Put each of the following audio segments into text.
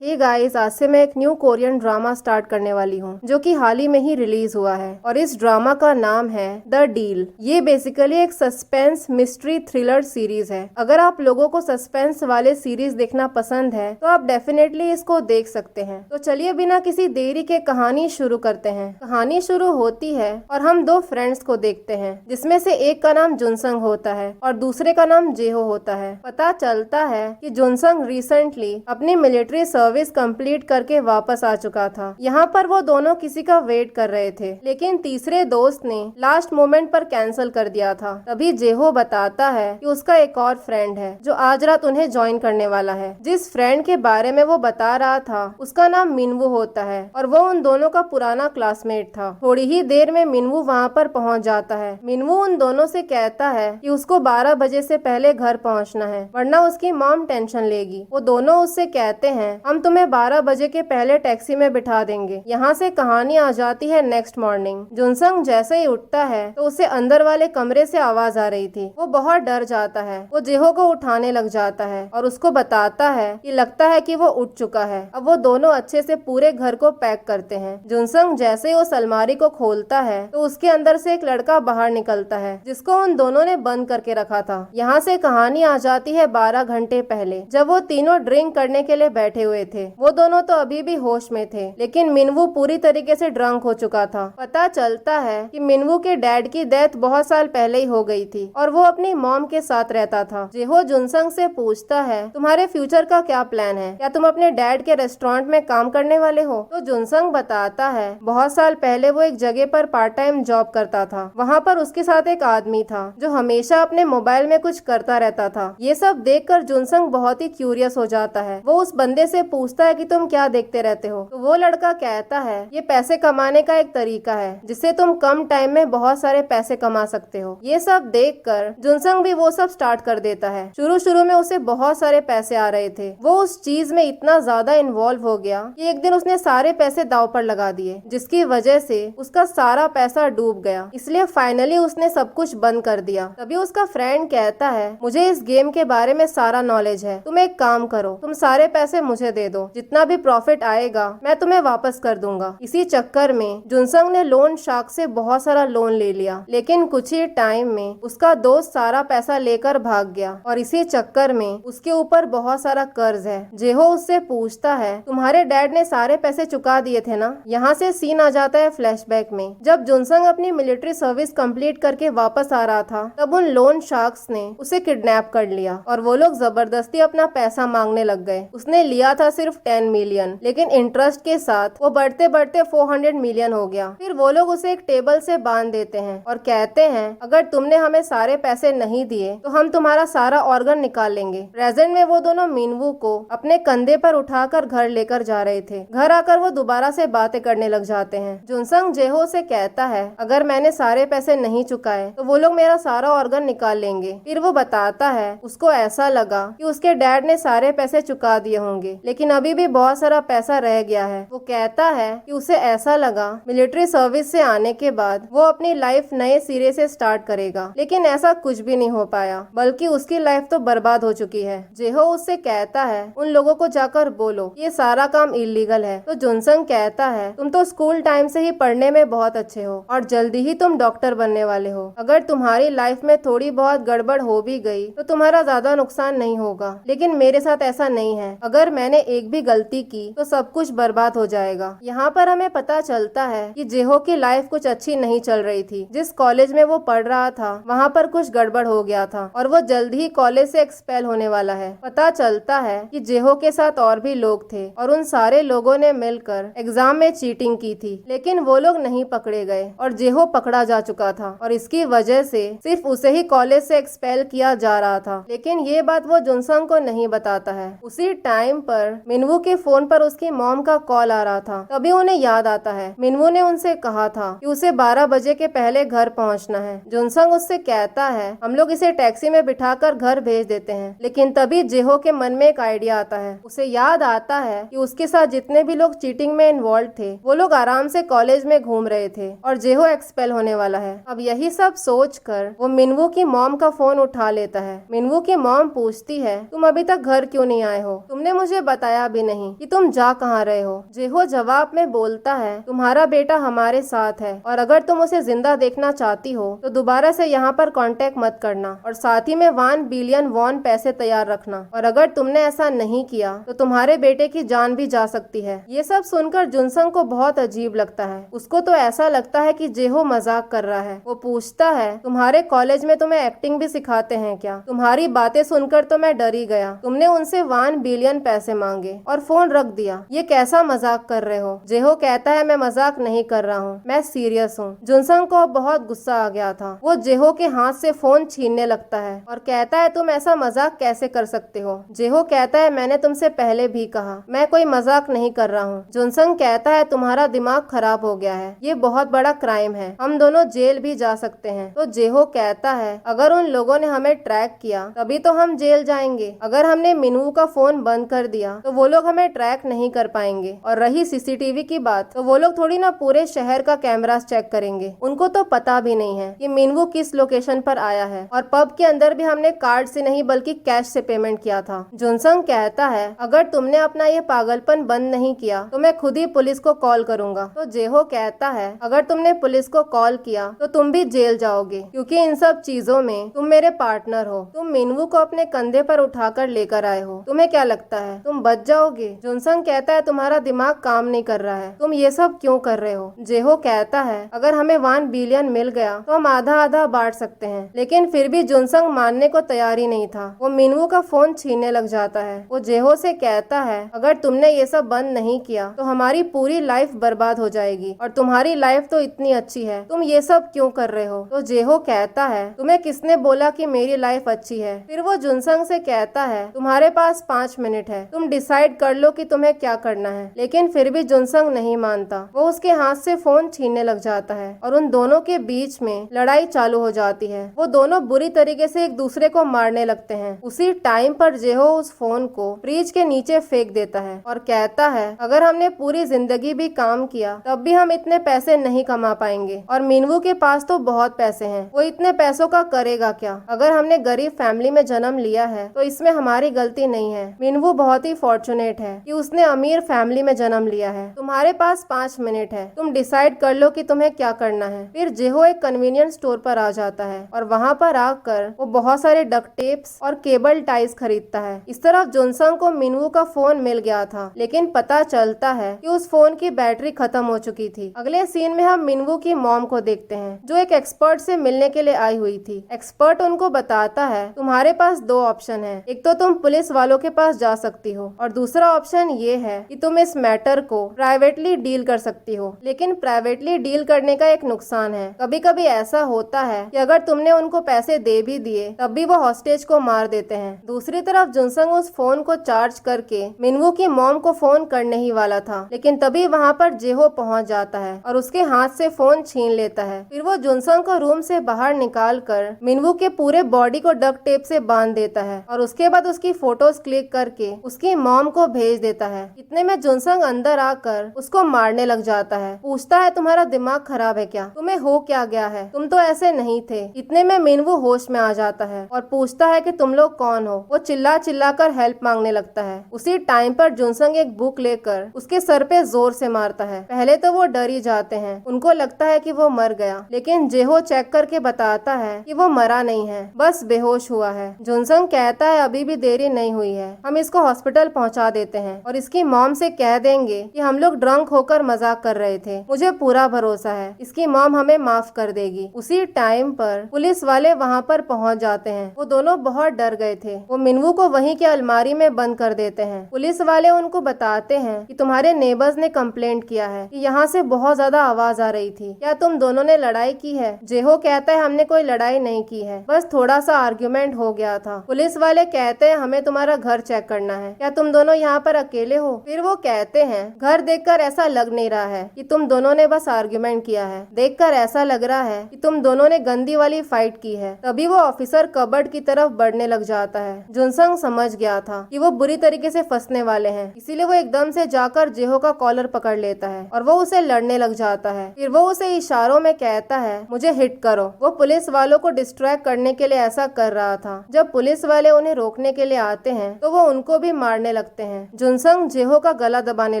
Hey guys, आज से मैं एक न्यू कोरियन ड्रामा स्टार्ट करने वाली हूँ जो कि हाल ही में ही रिलीज हुआ है और इस ड्रामा का नाम है द डील। ये बेसिकली एक सस्पेंस मिस्ट्री थ्रिलर सीरीज है। अगर आप लोगों को सस्पेंस वाले सीरीज देखना पसंद है तो आप डेफिनेटली इसको देख सकते हैं। तो चलिए बिना किसी देरी के कहानी शुरू करते हैं। कहानी शुरू होती है और हम दो फ्रेंड्स को देखते हैं जिसमें से एक का नाम जुनसंग होता है और दूसरे का नाम जेहो होता है। पता चलता है कि जुनसंग रिसेंटली अपनी मिलिट्री सर्विस कंप्लीट करके वापस आ चुका था। यहाँ पर वो दोनों किसी का वेट कर रहे थे, लेकिन तीसरे दोस्त ने लास्ट मोमेंट पर कैंसिल कर दिया था। तभी जेहो बताता है कि उसका एक और फ्रेंड है जो आज रात उन्हें ज्वाइन करने वाला है। जिस फ्रेंड के बारे में वो बता रहा था उसका नाम मिनवू होता है और वो उन दोनों का पुराना क्लासमेट था। थोड़ी ही देर में मिनवू वहाँ पर पहुँच जाता है। मिनवू उन दोनों से कहता है कि उसको 12 बजे से पहले घर पहुँचना है वरना उसकी मॉम टेंशन लेगी। वो दोनों उससे कहते हैं हम तुम्हें 12 बजे के पहले टैक्सी में बिठा देंगे। यहाँ से कहानी आ जाती है नेक्स्ट मॉर्निंग। जुनसंग जैसे ही उठता है तो उसे अंदर वाले कमरे से आवाज आ रही थी। वो बहुत डर जाता है। वो जेहो को उठाने लग जाता है और उसको बताता है कि लगता है कि वो उठ चुका है। अब वो दोनों अच्छे से पूरे घर को पैक करते हैं। जुनसंग जैसे ही उस अलमारी को खोलता है तो उसके अंदर से एक लड़का बाहर निकलता है जिसको उन दोनों ने बंद करके रखा था। यहाँ से कहानी आ जाती है 12 घंटे पहले, जब वो तीनों ड्रिंक करने के लिए बैठे हुए थे। वो दोनों तो अभी भी होश में थे, लेकिन मिनवू पूरी तरीके से ड्रंक हो चुका था। पता चलता है कि मिनवू के डैड की डेथ बहुत साल पहले ही हो गई थी और वो अपनी मॉम के साथ रहता था। जेहो जुनसंग से पूछता है तुम्हारे फ्यूचर का क्या प्लान है, क्या तुम अपने डैड के रेस्टोरेंट में काम करने वाले हो? तो जुनसंग बताता है बहुत साल पहले वो एक जगह पर पार्ट टाइम जॉब करता था। वहाँ पर उसके साथ एक आदमी था जो हमेशा अपने मोबाइल में कुछ करता रहता था। ये सब देखकर जुनसंग बहुत ही क्यूरियस हो जाता है। वो उस बंदे से पूछता है कि तुम क्या देखते रहते हो? तो वो लड़का कहता है ये पैसे कमाने का एक तरीका है जिससे तुम कम टाइम में बहुत सारे पैसे कमा सकते हो। ये सब देखकर जुनसंग भी वो सब स्टार्ट कर देता है। शुरू शुरू में उसे बहुत सारे पैसे आ रहे थे। वो उस चीज में इतना ज्यादा इन्वॉल्व हो गया कि एक दिन उसने सारे पैसे दांव पर लगा दिए, जिसकी वजह से उसका सारा पैसा डूब गया। इसलिए फाइनली उसने सब कुछ बंद कर दिया। तभी उसका फ्रेंड कहता है मुझे इस गेम के बारे में सारा नॉलेज है, तुम एक काम करो, तुम सारे पैसे मुझे दे दो, जितना भी प्रॉफिट आएगा मैं तुम्हें वापस कर दूंगा। इसी चक्कर में जुनसंग ने लोन शार्क से बहुत सारा लोन ले लिया, लेकिन कुछ ही टाइम में उसका दोस्त सारा पैसा लेकर भाग गया और इसी चक्कर में उसके ऊपर बहुत सारा कर्ज है। जेहो उससे पूछता है तुम्हारे डैड ने सारे पैसे चुका दिए थे ना? यहाँ से सीन आ जाता है फ्लैशबैक में। जब जुनसंग अपनी मिलिट्री सर्विस कंप्लीट करके वापस आ रहा था तब उन लोन शार्क्स ने उसे किडनैप कर लिया और वो लोग जबरदस्ती अपना पैसा मांगने लग गए। उसने लिया था सिर्फ 10 मिलियन, लेकिन इंटरेस्ट के साथ वो बढ़ते बढ़ते 400 मिलियन हो गया। फिर वो लोग उसे एक टेबल से बांध देते हैं और कहते हैं अगर तुमने हमें सारे पैसे नहीं दिए तो हम तुम्हारा सारा ऑर्गन निकाल लेंगे। प्रेजेंट में वो दोनों मिनवू को अपने कंधे पर उठाकर घर लेकर जा रहे थे। घर आकर वो दोबारा से बातें करने लग जाते हैं। जुनसंग जेहो से कहता है अगर मैंने सारे पैसे नहीं चुकाए तो वो लोग मेरा सारा ऑर्गन निकाल लेंगे। फिर वो बताता है उसको ऐसा लगा कि उसके डैड ने सारे पैसे चुका दिए होंगे, लेकिन अभी भी बहुत सारा पैसा रह गया है। वो कहता है कि उसे ऐसा लगा मिलिट्री सर्विस से आने के बाद वो अपनी लाइफ नए सिरे से स्टार्ट करेगा, लेकिन ऐसा कुछ भी नहीं हो पाया, बल्कि उसकी लाइफ तो बर्बाद हो चुकी है। जेहो उससे कहता है उन लोगों को जाकर बोलो ये सारा काम इलीगल है। तो जुनसंग कहता है तुम तो स्कूल टाइम से ही पढ़ने में बहुत अच्छे हो और जल्दी ही तुम डॉक्टर बनने वाले हो। अगर तुम्हारी लाइफ में थोड़ी बहुत गड़बड़ हो भी गई तो तुम्हारा ज्यादा नुकसान नहीं होगा, लेकिन मेरे साथ ऐसा नहीं है। अगर मैंने एक भी गलती की तो सब कुछ बर्बाद हो जाएगा। यहाँ पर हमें पता चलता है कि जेहो की लाइफ कुछ अच्छी नहीं चल रही थी। जिस कॉलेज में वो पढ़ रहा था वहाँ पर कुछ गड़बड़ हो गया था और वो जल्द ही कॉलेज से एक्सपेल होने वाला है। पता चलता है कि जेहो के साथ और भी लोग थे और उन सारे लोगों ने मिलकर एग्जाम में चीटिंग की थी, लेकिन वो लोग नहीं पकड़े गए और जेहो पकड़ा जा चुका था और इसकी वजह से सिर्फ उसे ही कॉलेज से एक्सपेल किया जा रहा था। लेकिन ये बात वो जुनसंग को नहीं बताता है। उसी टाइम पर मिनवू के फोन पर उसकी मॉम का कॉल आ रहा था। तभी उन्हें याद आता है मिनवू ने उनसे कहा था कि उसे 12 बजे के पहले घर पहुंचना है। जुनसंग उससे कहता है हम लोग इसे टैक्सी में बिठाकर घर भेज देते हैं, लेकिन तभी जेहो के मन में एक आइडिया आता है। उसे याद आता है कि उसके साथ जितने भी लोग चीटिंग में इन्वॉल्व थे वो लोग आराम से कॉलेज में घूम रहे थे और जेहो एक्सपेल होने वाला है। अब यही सब सोचकर वो मिनवू की मॉम का फोन उठा लेता है। मिनवू की मॉम पूछती है तुम अभी तक घर क्यों नहीं आए हो? तुमने मुझे बता बताया भी नहीं कि तुम जा कहाँ रहे हो। जेहो जवाब में बोलता है, तुम्हारा बेटा हमारे साथ है और अगर तुम उसे जिंदा देखना चाहती हो तो दोबारा से यहाँ पर कांटेक्ट मत करना और साथ ही में 1 बिलियन वॉन पैसे तैयार रखना, और अगर तुमने ऐसा नहीं किया तो तुम्हारे बेटे की जान भी जा सकती है। ये सब सुनकर जुनसंग को बहुत अजीब लगता है। उसको तो ऐसा लगता है कि जेहो मजाक कर रहा है। वो पूछता है, तुम्हारे कॉलेज में तुम्हें एक्टिंग भी सिखाते हैं क्या? तुम्हारी बातें सुनकर तो मैं डर ही गया। तुमने उनसे 1 बिलियन पैसे मांगे और फोन रख दिया। ये कैसा मजाक कर रहे हो? जेहो कहता है, मैं मजाक नहीं कर रहा हूँ, मैं सीरियस हूँ। जुनसंग को बहुत गुस्सा आ गया था। वो जेहो के हाथ से फोन छीनने लगता है और कहता है, तुम ऐसा मजाक कैसे कर सकते हो? जेहो कहता है, मैंने तुमसे पहले भी कहा, मैं कोई मजाक नहीं कर रहा हूँ। जुनसंग कहता है, तुम्हारा दिमाग खराब हो गया है, ये बहुत बड़ा क्राइम है, हम दोनों जेल भी जा सकते हैं। तो जेहो कहता है, अगर उन लोगों ने हमें ट्रैक किया तभी तो हम जेल जाएंगे। अगर हमने मिनू का फोन बंद कर दिया तो वो लोग हमें ट्रैक नहीं कर पाएंगे। और रही सीसीटीवी की बात, तो वो लोग थोड़ी ना पूरे शहर का कैमरास चेक करेंगे। उनको तो पता भी नहीं है कि मिनू किस लोकेशन पर आया है। और पब के अंदर भी हमने कार्ड से नहीं बल्कि कैश से पेमेंट किया था। जुनसंग कहता है, अगर तुमने अपना ये पागलपन बंद नहीं किया तो मैं खुद ही पुलिस को कॉल करूंगा। तो जेहो कहता है, अगर तुमने पुलिस को कॉल किया तो तुम भी जेल जाओगे, क्योंकि इन सब चीजों में तुम मेरे पार्टनर हो। तुम मिनू को अपने कंधे पर उठाकर लेकर आए हो। तुम्हें क्या लगता है तुम बच जाओगे? जुनसंग कहता है, तुम्हारा दिमाग काम नहीं कर रहा है, तुम ये सब क्यों कर रहे हो? जेहो कहता है, अगर हमें 1 बिलियन मिल गया तो हम आधा आधा बांट सकते हैं। लेकिन फिर भी जुनसंग मानने को तैयार ही नहीं था। वो मिनू का फोन छीनने लग जाता है। वो जेहो से कहता है, अगर तुमने ये सब बंद नहीं किया तो हमारी पूरी लाइफ बर्बाद हो जाएगी और तुम्हारी लाइफ तो इतनी अच्छी है, तुम ये सब क्यों कर रहे हो? तो जेहो कहता है, तुम्हें किसने बोला कि मेरी लाइफ अच्छी है? फिर वो जुनसंग से कहता है, तुम्हारे पास 5 मिनट है, तुम डिसाइड कर लो कि तुम्हें क्या करना है। लेकिन फिर भी जुनसंग नहीं मानता। वो उसके हाथ से फोन छीनने लग जाता है और उन दोनों के बीच में लड़ाई चालू हो जाती है। वो दोनों बुरी तरीके से एक दूसरे को मारने लगते हैं। उसी टाइम पर जेहो उस फोन को फ्रिज के नीचे फेंक देता है और कहता है, अगर हमने पूरी जिंदगी भी काम किया तब भी हम इतने पैसे नहीं कमा पाएंगे और मिनवू के पास तो बहुत पैसे हैं, वो इतने पैसों का करेगा क्या? अगर हमने गरीब फैमिली में जन्म लिया है तो इसमें हमारी गलती नहीं है। मिनवू बहुत ही फॉर्चुनेट है कि उसने अमीर फैमिली में जन्म लिया है। तुम्हारे पास 5 मिनट है, तुम डिसाइड कर लो कि तुम्हें क्या करना है। फिर जेहो एक कन्वीनियंस स्टोर पर आ जाता है और वहाँ पर आकर वो बहुत सारे डक्ट टेप्स और केबल टाइज खरीदता है। इस तरफ जुनसंग को मिनवू का फोन मिल गया था, लेकिन पता चलता है कि उस फोन की बैटरी खत्म हो चुकी थी। अगले सीन में हम मिनवू की मॉम को देखते हैं, जो एक एक्सपर्ट से मिलने के लिए आई हुई थी। एक्सपर्ट उनको बताता है, तुम्हारे पास 2 ऑप्शन है, एक तो तुम पुलिस वालों के पास जा सकती हो और दूसरा ऑप्शन ये है कि तुम इस मैटर को प्राइवेटली डील कर सकती हो। लेकिन प्राइवेटली डील करने का एक नुकसान है, कभी कभी ऐसा होता है कि अगर तुमने उनको पैसे दे भी दिए तब भी वो हॉस्टेज को मार देते हैं। दूसरी तरफ जुनसंग उस फोन को चार्ज करके मिनवू की मॉम को फोन करने ही वाला था, लेकिन तभी वहाँ पर जेहो पहुँच जाता है और उसके हाथ से फोन छीन लेता है। फिर वो जुनसंग को रूम से बाहर निकाल कर मिनवू के पूरे बॉडी को डक्ट टेप से बांध देता है और उसके बाद उसकी फोटोज क्लिक करके उसकी मॉम को भेज देता है। इतने में जुनसंग अंदर आकर उसको मारने लग जाता है। पूछता है, तुम्हारा दिमाग खराब है क्या? तुम्हें हो क्या गया है? तुम तो ऐसे नहीं थे। इतने में मिनवू होश में आ जाता है और पूछता है कि तुम लोग कौन हो? वो चिल्ला चिल्ला कर हेल्प मांगने लगता है। उसी टाइम पर जुनसंग एक बुक लेकर उसके सर पे जोर से मारता है। पहले तो वो डर ही जाते हैं, उनको लगता है कि वो मर गया, लेकिन जेहो चेक करके बताता है कि वो मरा नहीं है, बस बेहोश हुआ है। जुनसंग कहता है, अभी भी देरी नहीं हुई है, हम इसको हॉस्पिटल पहुंचा देते हैं और इसकी मॉम से कह देंगे कि हम लोग ड्रंक होकर मजाक कर रहे थे। मुझे पूरा भरोसा है इसकी मॉम हमें माफ कर देगी। उसी टाइम पर पुलिस वाले वहाँ पर पहुँच जाते हैं। वो दोनों बहुत डर गए थे। वो मिनवू को वहीं के अलमारी में बंद कर देते हैं। पुलिस वाले उनको बताते हैं कि तुम्हारे नेबर्स ने कंप्लेंट किया है कि यहाँ से बहुत ज्यादा आवाज आ रही थी, क्या तुम दोनों ने लड़ाई की है? जेहो कहता है, हमने कोई लड़ाई नहीं की है, बस थोड़ा सा आर्ग्यूमेंट हो गया था। पुलिस वाले कहते हैं, हमें तुम्हारा घर चेक करना है, क्या तुम दोनों यहाँ पर अकेले हो? फिर वो कहते हैं, घर देखकर ऐसा लग नहीं रहा है कि तुम दोनों ने बस आर्ग्यूमेंट किया है, देखकर ऐसा लग रहा है कि तुम दोनों ने गंदी वाली फाइट की है। तभी वो ऑफिसर कबर्ड की तरफ बढ़ने लग जाता है। जुनसंग समझ गया था कि वो बुरी तरीके से फंसने वाले हैं, इसीलिए वो एकदम से जाकर जेहो का कॉलर पकड़ लेता है और वो उसे लड़ने लग जाता है। फिर वो उसे इशारों में कहता है, मुझे हिट करो। वो पुलिस वालों को डिस्ट्रैक्ट करने के लिए ऐसा कर रहा था। जब पुलिस वाले उन्हें रोकने के लिए आते हैं तो वो उनको भी मारने लगते हैं। जुनसंग जेहो का गला दबाने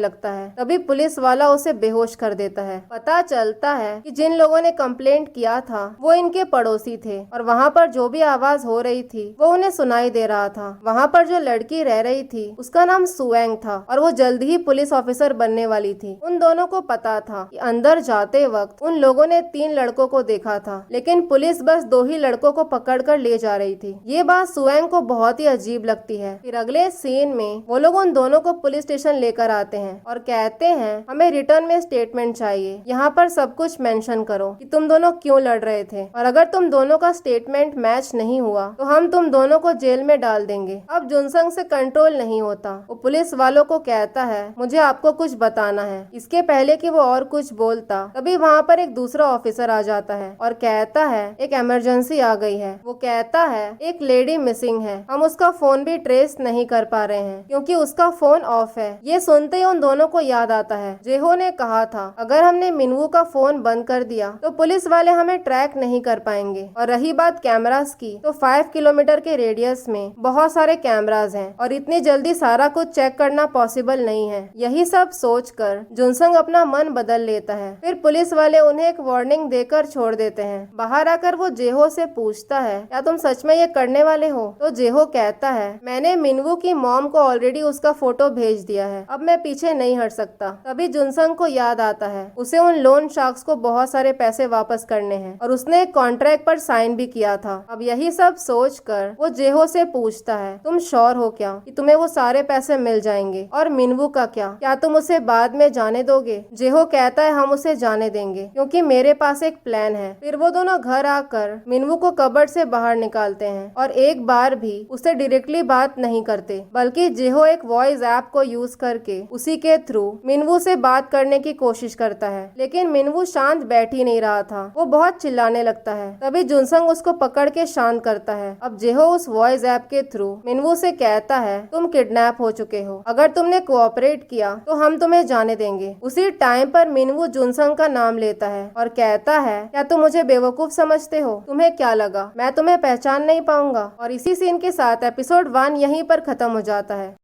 लगता है। तभी पुलिस वाला उसे बेहोश कर देता है। पता चलता है कि जिन लोगों ने कंप्लेंट किया था वो इनके पड़ोसी थे और वहाँ पर जो भी आवाज हो रही थी वो उन्हें सुनाई दे रहा था। वहाँ पर जो लड़की रह रही थी उसका नाम सुएंग था और वो जल्द ही पुलिस ऑफिसर बनने वाली थी। उन दोनों को पता था कि अंदर जाते वक्त उन लोगों ने 3 लड़कों को देखा था, लेकिन पुलिस बस 2 ही लड़कों को पकड़कर ले जा रही थी। ये बात सुएंग को बहुत ही अजीब लगती है। फिर अगले सीन में वो लोग उन दोनों को पुलिस स्टेशन लेकर आते हैं और कहते हैं हमें रिटर्न में स्टेटमेंट चाहिए। यहाँ पर सब कुछ मेंशन करो कि तुम दोनों क्यों लड़ रहे थे और अगर तुम दोनों का स्टेटमेंट मैच नहीं हुआ तो हम तुम दोनों को जेल में डाल देंगे। अब जुनसंग से कंट्रोल नहीं होता। वो पुलिस वालों को कहता है मुझे आपको कुछ बताना है। इसके पहले कि वो और कुछ बोलता तभी वहाँ पर एक दूसरा ऑफिसर आ जाता है और कहता है एक इमरजेंसी आ गई है। वो कहता है एक लेडी मिसिंग है, हम उसका फोन भी ट्रेस नहीं कर पा रहे हैं क्योंकि उसका फोन ऑफ है। ये सुनते ही उन दोनों को याद आता है जेहो ने कहा था अगर हमने मिनवू का फोन बंद कर दिया तो पुलिस वाले हमें ट्रैक नहीं कर पाएंगे। और रही बात कैमरास की तो 5 किलोमीटर के रेडियस में बहुत सारे कैमरास हैं और इतनी जल्दी सारा कुछ चेक करना पॉसिबल नहीं है। यही सब सोचकर जुनसंग अपना मन बदल लेता है। फिर पुलिस वाले उन्हें एक वार्निंग देकर छोड़ देते हैं। बाहर आकर वो जेहो से पूछता है क्या तुम सच में ये करने वाले हो? तो जेहो कहता है मैंने मिनवू की मॉम को ऑलरेडी उसका फोटो भेज दिया है, अब मैं पीछे नहीं हट सकता। तभी जुनसंग को याद आता है उसे उन लोन शार्क्स को बहुत सारे पैसे वापस करने हैं और उसने एक कॉन्ट्रैक्ट पर साइन भी किया था। अब यही सब सोचकर वो जेहो से पूछता है तुम श्योर हो क्या कि तुम्हें वो सारे पैसे मिल जाएंगे? और मिनवू का क्या तुम उसे बाद में जाने दोगे? जेहो कहता है हम उसे जाने देंगे क्योंकि मेरे पास एक प्लान है। फिर वो दोनों घर आकर मिनवू को कबर्ड से बाहर निकालते हैं और एक बार भी उससे डायरेक्टली बात नहीं करते बल्कि जेहो एक वॉइस ऐप को यूज करके उसी के थ्रू मिनवू से बात करने की कोशिश करता है। लेकिन मिनवू शांत बैठ ही नहीं रहा था, वो बहुत चिल्लाने लगता है। तभी जुनसंग उसको पकड़ के शांत करता है। अब जेहो उस वॉइस ऐप के थ्रू मिनवू से कहता है तुम किडनैप हो चुके हो, अगर तुमने कोऑपरेट किया तो हम तुम्हें जाने देंगे। उसी टाइम पर मिनवू जुनसंग का नाम लेता है और कहता है क्या तुम मुझे बेवकूफ समझते हो? तुम्हें क्या लगा मैं तुम्हें पहचान नहीं पाऊंगा? और इसी सीन के साथ एपिसोड 1 यहीं पर खत्म हो जाता है।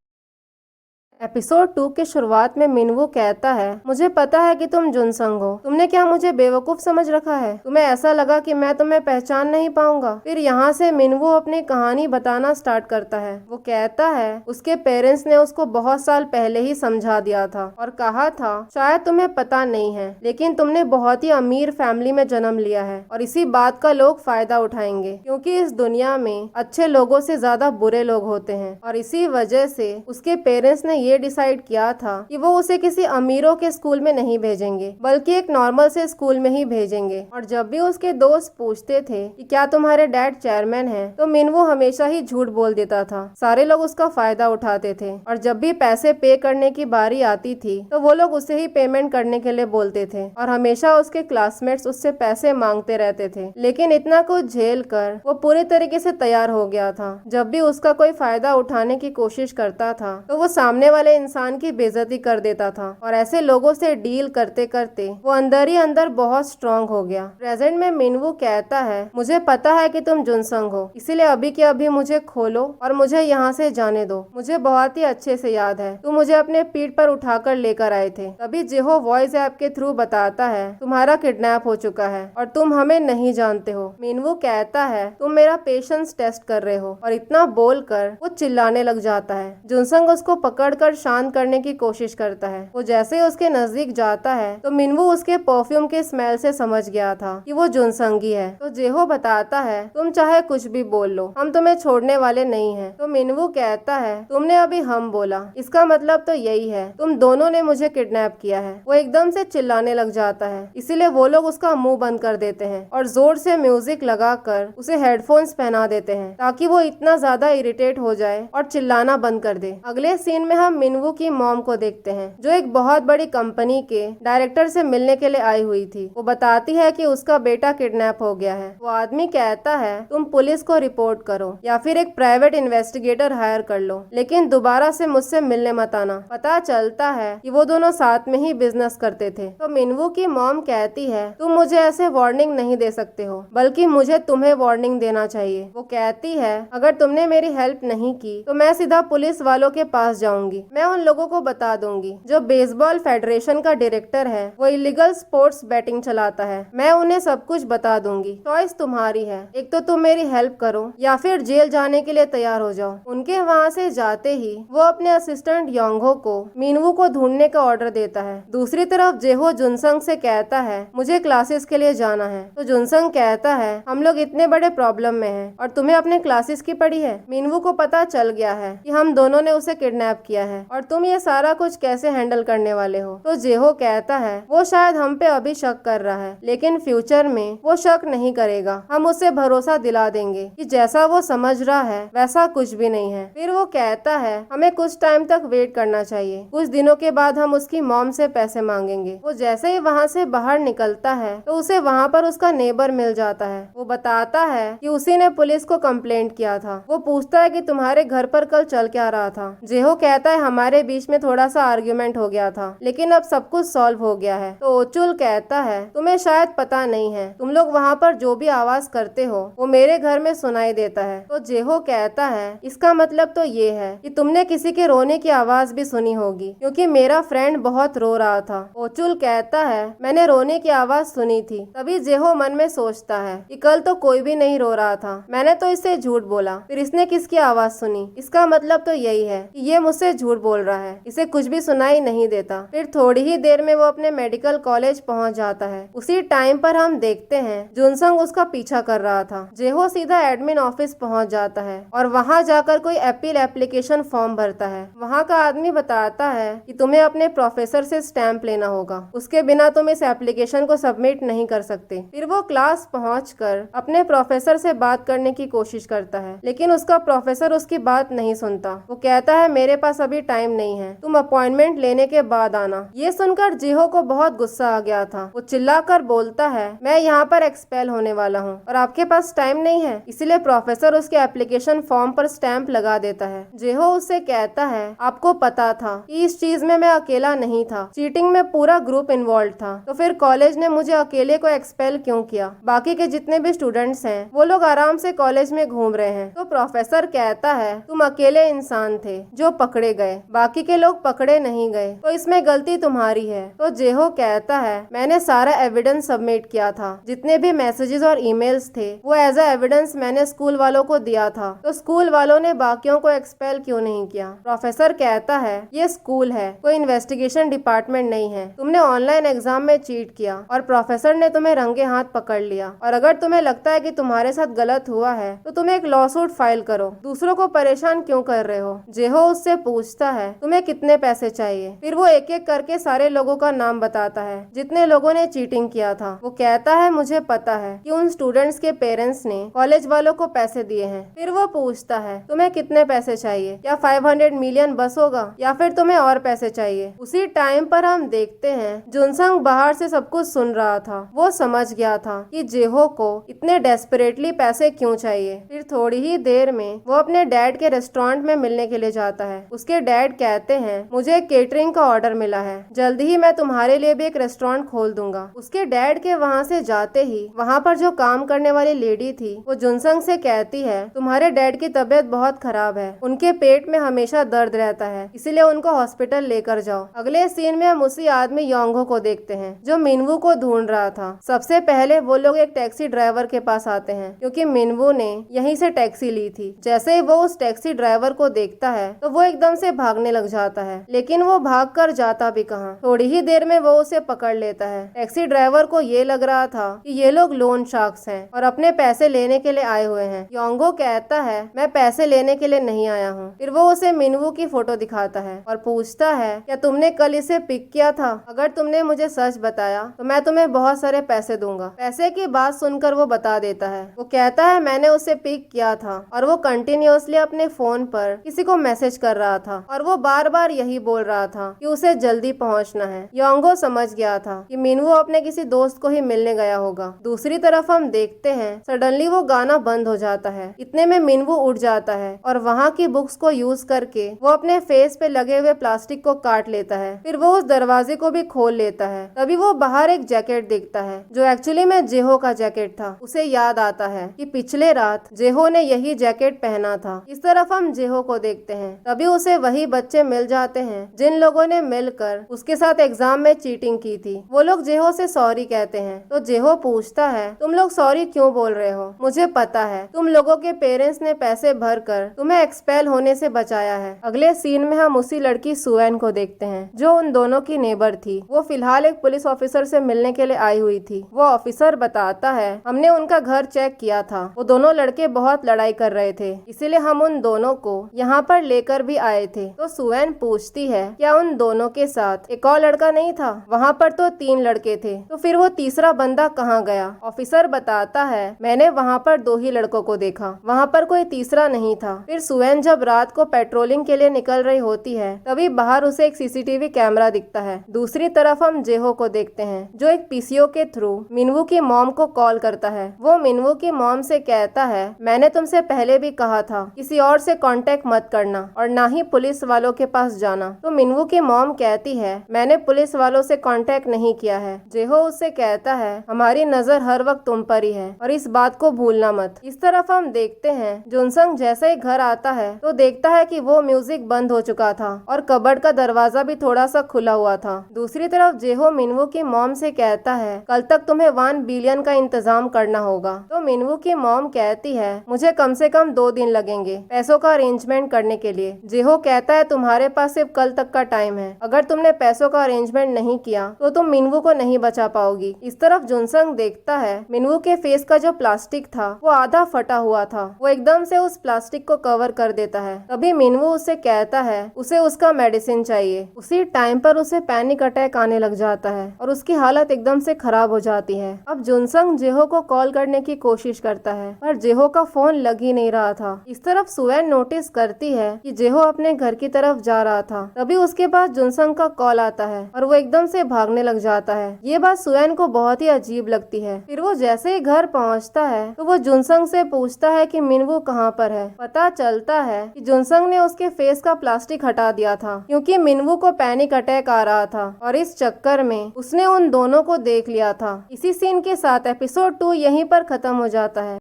एपिसोड 2 के शुरुआत में मिनवू कहता है मुझे पता है कि तुम जुनसंग हो, तुमने क्या मुझे बेवकूफ समझ रखा है? तुम्हें ऐसा लगा कि मैं तुम्हें पहचान नहीं पाऊंगा? फिर यहाँ से मिनवू अपनी कहानी बताना स्टार्ट करता है। वो कहता है उसके पेरेंट्स ने उसको बहुत साल पहले ही समझा दिया था और कहा था शायद तुम्हें पता नहीं है लेकिन तुमने बहुत ही अमीर फैमिली में जन्म लिया है और इसी बात का लोग फायदा उठाएंगे क्योंकि इस दुनिया में अच्छे लोगों से ज्यादा बुरे लोग होते हैं। और इसी वजह से उसके पेरेंट्स ने ये डिसाइड किया था कि वो उसे किसी अमीरों के स्कूल में नहीं भेजेंगे बल्कि एक नॉर्मल से स्कूल में ही भेजेंगे। और जब भी उसके दोस्त पूछते थे कि क्या तुम्हारे डैड चेयरमैन हैं, तो मिनवू हमेशा ही झूठ बोल देता था। सारे लोग उसका फायदा उठाते थे और जब भी पैसे पे करने की बारी आती थी तो वो लोग उसे ही पेमेंट करने के लिए बोलते थे और हमेशा उसके क्लासमेट्स उससे पैसे मांगते रहते थे। लेकिन इतना कुछ झेल कर वो पूरे तरीके से तैयार हो गया था। जब भी उसका कोई फायदा उठाने की कोशिश करता था तो वो सामने वाले इंसान की बेइज्जती कर देता था और ऐसे लोगों से डील करते करते वो अंदर ही अंदर बहुत स्ट्रांग हो गया। प्रेजेंट में मिनवू कहता है मुझे पता है कि तुम जुनसंग हो, इसीलिए अभी के अभी मुझे खोलो और मुझे यहाँ से जाने दो। मुझे बहुत ही अच्छे से याद है तुम मुझे अपने पीठ पर उठाकर लेकर आए थे। तभी जेहो वॉइस ऐप के थ्रू बताता है तुम्हारा किडनैप हो चुका है और तुम हमें नहीं जानते हो। मिनवू कहता है तुम मेरा पेशेंस टेस्ट कर रहे हो और इतना बोलकर वो चिल्लाने लग जाता है। जुनसंग उसको पकड़कर शांत करने की कोशिश करता है। वो जैसे ही उसके नजदीक जाता है तो मिनवू उसके परफ्यूम के स्मेल से समझ गया था कि वो जुनसंगी है। तो जेहो बताता है तुम चाहे कुछ भी बोल लो, हम तुम्हें छोड़ने वाले नहीं हैं। तो मिनवू कहता है तुमने अभी हम बोला, इसका मतलब तो यही है तुम दोनों ने मुझे किडनैप किया है। वो एकदम से चिल्लाने लग जाता है, इसीलिए वो लोग उसका मुंह बंद कर देते हैं और जोर से म्यूजिक लगाकर उसे हेडफोन्स पहना देते हैं ताकि वो इतना ज्यादा इरिटेट हो जाए और चिल्लाना बंद कर दे। अगले सीन में हम हम मिनवू की मॉम को देखते हैं, जो एक बहुत बड़ी कंपनी के डायरेक्टर से मिलने के लिए आई हुई थी। वो बताती है कि उसका बेटा किडनैप हो गया है। वो आदमी कहता है तुम पुलिस को रिपोर्ट करो या फिर एक प्राइवेट इन्वेस्टिगेटर हायर कर लो, लेकिन दोबारा से मुझसे मिलने मत आना। पता चलता है कि वो दोनों साथ में ही बिजनेस करते थे। तो मिनवू की मॉम कहती है तुम मुझे ऐसे वार्निंग नहीं दे सकते हो, बल्कि मुझे तुम्हें वार्निंग देना चाहिए। वो कहती है अगर तुमने मेरी हेल्प नहीं की तो मैं सीधा पुलिस वालों के पास जाऊंगी। मैं उन लोगों को बता दूंगी जो बेसबॉल फेडरेशन का डायरेक्टर है वो इलीगल स्पोर्ट्स बैटिंग चलाता है। मैं उन्हें सब कुछ बता दूंगी। चॉइस तुम्हारी है, एक तो तुम मेरी हेल्प करो या फिर जेल जाने के लिए तैयार हो जाओ। उनके वहाँ से जाते ही वो अपने असिस्टेंट योंगहो को मिनवू को ढूंढने का ऑर्डर देता है। दूसरी तरफ जेहो जुनसंग से कहता है मुझे क्लासेस के लिए जाना है। तो जुनसंग कहता है हम लोग इतने बड़े प्रॉब्लम में हैं और तुम्हें अपने क्लासेस की पड़ी है। मिनवू को पता चल गया है कि हम दोनों ने उसे किडनैप किया है और तुम ये सारा कुछ कैसे हैंडल करने वाले हो। तो जेहो कहता है वो शायद हम पे अभी शक कर रहा है, लेकिन फ्यूचर में वो शक नहीं करेगा। हम उसे भरोसा दिला देंगे कि जैसा वो समझ रहा है वैसा कुछ भी नहीं है। फिर वो कहता है हमें कुछ टाइम तक वेट करना चाहिए, कुछ दिनों के बाद हम उसकी मॉम से पैसे मांगेंगे। वो जैसे ही वहाँ से बाहर निकलता है तो उसे वहाँ पर उसका नेबर मिल जाता है। वो बताता है कि उसी ने पुलिस को कंप्लेंट किया था। वो पूछता है कि तुम्हारे घर पर कल चल क्या रहा था। जेहो कहता है हमारे बीच में थोड़ा सा आर्ग्यूमेंट हो गया था, लेकिन अब सब कुछ सॉल्व हो गया है। तो ओचुल कहता है तुम्हें शायद पता नहीं है, तुम लोग वहाँ पर जो भी आवाज करते हो वो मेरे घर में सुनाई देता है। तो जेहो कहता है इसका मतलब तो ये है कि तुमने किसी के रोने की आवाज भी सुनी होगी, क्योंकि मेरा फ्रेंड बहुत रो रहा था। ओचुल कहता है मैंने रोने की आवाज सुनी थी। तभी जेहो मन में सोचता है कि कल तो कोई भी नहीं रो रहा था, मैंने तो इससे झूठ बोला, फिर इसने किसकी आवाज सुनी। इसका मतलब तो यही है कि ये मुझसे झूठ बोल रहा है, इसे कुछ भी सुनाई नहीं देता। फिर थोड़ी ही देर में वो अपने मेडिकल कॉलेज पहुंच जाता है। उसी टाइम पर हम देखते हैं जुनसंग उसका पीछा कर रहा था। जेहो सीधा एडमिन ऑफिस पहुंच जाता है और वहां जाकर कोई अपील एप्लीकेशन फॉर्म भरता है। वहां का आदमी बताता है कि तुम्हें अपने प्रोफेसर से स्टैंप लेना होगा, उसके बिना तुम इस एप्लीकेशन को सबमिट नहीं कर सकते। फिर वो क्लास पहुंचकर अपने प्रोफेसर से बात करने की कोशिश करता है, लेकिन उसका प्रोफेसर उसकी बात नहीं सुनता। वो कहता है मेरे पास अभी टाइम नहीं है, तुम अपॉइंटमेंट लेने के बाद आना। ये सुनकर जेहो को बहुत गुस्सा आ गया था। वो चिल्लाकर बोलता है मैं यहाँ पर एक्सपेल होने वाला हूँ और आपके पास टाइम नहीं है। इसीलिए प्रोफेसर उसके एप्लीकेशन फॉर्म पर स्टैंप लगा देता है। जेहो उससे कहता है आपको पता था कि इस चीज में मैं अकेला नहीं था, चीटिंग में पूरा ग्रुप इन्वॉल्व था, तो फिर कॉलेज ने मुझे अकेले को एक्सपेल क्यों किया? बाकी के जितने भी स्टूडेंट्स हैं वो लोग आराम से कॉलेज में घूम रहे हैं। तो प्रोफेसर कहता है तुम अकेले इंसान थे जो पकड़े गए, बाकी के लोग पकड़े नहीं गए, तो इसमें गलती तुम्हारी है। तो जेहो कहता है मैंने सारा एविडेंस सबमिट किया था, जितने भी मैसेजेस और ईमेल्स थे वो एज अ एविडेंस मैंने स्कूल वालों को दिया था, तो स्कूल वालों ने बाकियों को एक्सपेल क्यों नहीं किया? प्रोफेसर कहता है ये स्कूल है, कोई इन्वेस्टिगेशन डिपार्टमेंट नहीं है। तुमने ऑनलाइन एग्जाम में चीट किया और प्रोफेसर ने तुम्हें रंगे हाथ पकड़ लिया, और अगर तुम्हें लगता है कि तुम्हारे साथ गलत हुआ है तो तुम एक लॉ सूट फाइल करो, दूसरों को परेशान क्यों कर रहे हो? जेहो उससे पूछता है तुम्हें कितने पैसे चाहिए? फिर वो एक एक करके सारे लोगों का नाम बताता है जितने लोगों ने चीटिंग किया था। वो कहता है मुझे पता है कि उन स्टूडेंट्स के पेरेंट्स ने कॉलेज वालों को पैसे दिए हैं। फिर वो पूछता है तुम्हें कितने पैसे चाहिए? क्या 500 मिलियन बस होगा या फिर तुम्हें और पैसे चाहिए? उसी टाइम पर हम देखते हैं जुनसंग बाहर से सब कुछ सुन रहा था। वो समझ गया था कि जेहो को इतने डेस्परेटली पैसे क्यों चाहिए। फिर थोड़ी ही देर में वो अपने डैड के रेस्टोरेंट में मिलने के लिए जाता है। उसके डैड कहते हैं मुझे केटरिंग का ऑर्डर मिला है, जल्दी ही मैं तुम्हारे लिए भी एक रेस्टोरेंट खोल दूंगा। उसके डैड के वहाँ से जाते ही वहाँ पर जो काम करने वाली लेडी थी वो जुनसंग से कहती है तुम्हारे डैड की तबीयत बहुत खराब है, उनके पेट में हमेशा दर्द रहता है, इसीलिए उनको हॉस्पिटल लेकर जाओ। अगले सीन में हम उसी आदमी योंगहो को देखते हैं जो मिनवू को ढूंढ रहा था। सबसे पहले वो लोग एक टैक्सी ड्राइवर के पास आते हैं क्योंकि मिनवू ने यहीं से टैक्सी ली थी। जैसे ही वो उस टैक्सी ड्राइवर को देखता है तो वो एकदम से भागने लग जाता है, लेकिन वो भागकर जाता भी कहाँ। थोड़ी ही देर में वो उसे पकड़ लेता है। टैक्सी ड्राइवर को ये लग रहा था कि ये लोग लोन शार्क्स हैं और अपने पैसे लेने के लिए आए हुए हैं। योंगहो कहता है मैं पैसे लेने के लिए नहीं आया हूँ। फिर वो उसे मिनवू की फोटो दिखाता है और पूछता है क्या तुमने कल इसे पिक किया था? अगर तुमने मुझे सच बताया तो मैं तुम्हें बहुत सारे पैसे दूंगा। पैसे की बात सुनकर वो बता देता है। वो कहता है मैंने उसे पिक किया था और वो कंटिन्यूअसली अपने फोन पर किसी को मैसेज कर रहा था। और वो बार बार यही बोल रहा था कि उसे जल्दी पहुंचना है। योंगो समझ गया था कि मिनवू अपने किसी दोस्त को ही मिलने गया होगा। दूसरी तरफ हम देखते हैं सडनली वो गाना बंद हो जाता है। इतने में मिनवू उठ जाता है और वहाँ की बुक्स को यूज करके वो अपने फेस पे लगे हुए प्लास्टिक को काट लेता है। फिर वो उस दरवाजे को भी खोल लेता है। तभी वो बाहर एक जैकेट देखता है जो एक्चुअली में जेहो का जैकेट था। उसे याद आता है कि पिछले रात जेहो ने यही जैकेट पहना था। इस तरफ हम जेहो को देखते हैं। तभी उसे वही बच्चे मिल जाते हैं जिन लोगों ने मिलकर उसके साथ एग्जाम में चीटिंग की थी। वो लोग जेहो से सॉरी कहते हैं तो जेहो पूछता है तुम लोग सॉरी क्यों बोल रहे हो? मुझे पता है तुम लोगों के पेरेंट्स ने पैसे भर कर तुम्हें एक्सपेल होने से बचाया है। अगले सीन में हम उसी लड़की सुएन को देखते हैं जो उन दोनों की नेबर थी। वो फिलहाल एक पुलिस ऑफिसर से मिलने के लिए आई हुई थी। वो ऑफिसर बताता है हमने उनका घर चेक किया था। वो दोनों लड़के बहुत लड़ाई कर रहे थे, इसीलिए हम उन दोनों को यहाँ पर लेकर भी आए थे। तो सुएन पूछती है क्या उन दोनों के साथ एक और लड़का नहीं था? वहाँ पर तो 3 लड़के थे, तो फिर वो तीसरा बंदा कहाँ गया? ऑफिसर बताता है मैंने वहाँ पर 2 ही लड़कों को देखा, वहाँ पर कोई तीसरा नहीं था। फिर सुएन जब रात को पेट्रोलिंग के लिए निकल रही होती है तभी बाहर उसे एक सीसीटीवी कैमरा दिखता है। दूसरी तरफ हम जेहो को देखते हैं जो एक पीसीओ के थ्रू मिनवू की मॉम को कॉल करता है। वो मिनवू की मॉम से कहता है मैंने तुमसे पहले भी कहा था किसी और से कांटेक्ट मत करना और ना ही पुलिस वालों के पास जाना। तो मिनवू की मॉम कहती है मैंने पुलिस वालों से कांटेक्ट नहीं किया है। जेहो उससे कहता है हमारी नजर हर वक्त तुम पर ही है और इस बात को भूलना मत। इस तरफ हम देखते हैं जुनसंग जैसे ही घर आता है तो देखता है कि वो म्यूजिक बंद हो चुका था और कबर्ड का दरवाजा भी थोड़ा सा खुला हुआ था। दूसरी तरफ जेहो मिनवू की मॉम से कहता है कल तक तुम्हें 1 बिलियन का इंतजाम करना होगा। तो मिनवू की मॉम कहती है मुझे कम से कम 2 दिन लगेंगे पैसों का अरेंजमेंट करने के लिए। जेहो कहता है तुम्हारे पास सिर्फ कल तक का टाइम है, अगर तुमने पैसों का अरेंजमेंट नहीं किया तो तुम मिनवू को नहीं बचा पाओगी। इस तरफ जुनसंग देखता है मिनवू के फेस का जो प्लास्टिक था वो आधा फटा हुआ था। वो एकदम से उस प्लास्टिक को कवर कर देता है। तभी मिनवू उससे कहता है उसे उसका मेडिसिन चाहिए। उसी टाइम पर उसे पैनिक अटैक आने लग जाता है और उसकी हालत एकदम से खराब हो जाती है। अब जुनसंग जेहो को कॉल करने की कोशिश करता है पर जेहो का फोन लग ही नहीं रहा था। इस तरफ सुएन नोटिस करती है कि जेहो अपने घर की तरफ जा रहा था। तभी उसके पास जुनसंग का कॉल आता है और वो एकदम से भागने लग जाता है। ये बात सुएन को बहुत ही अजीब लगती है। फिर वो जैसे ही घर पहुंचता है तो वो जुनसंग से पूछता है कि मिनवू कहाँ पर है। पता चलता है कि जुनसंग ने उसके फेस का प्लास्टिक हटा दिया था क्योंकि मिनवू को पैनिक अटैक आ रहा था और इस चक्कर में उसने उन दोनों को देख लिया था। इसी सीन के साथ एपिसोड 2 यहीं पर खत्म हो जाता है।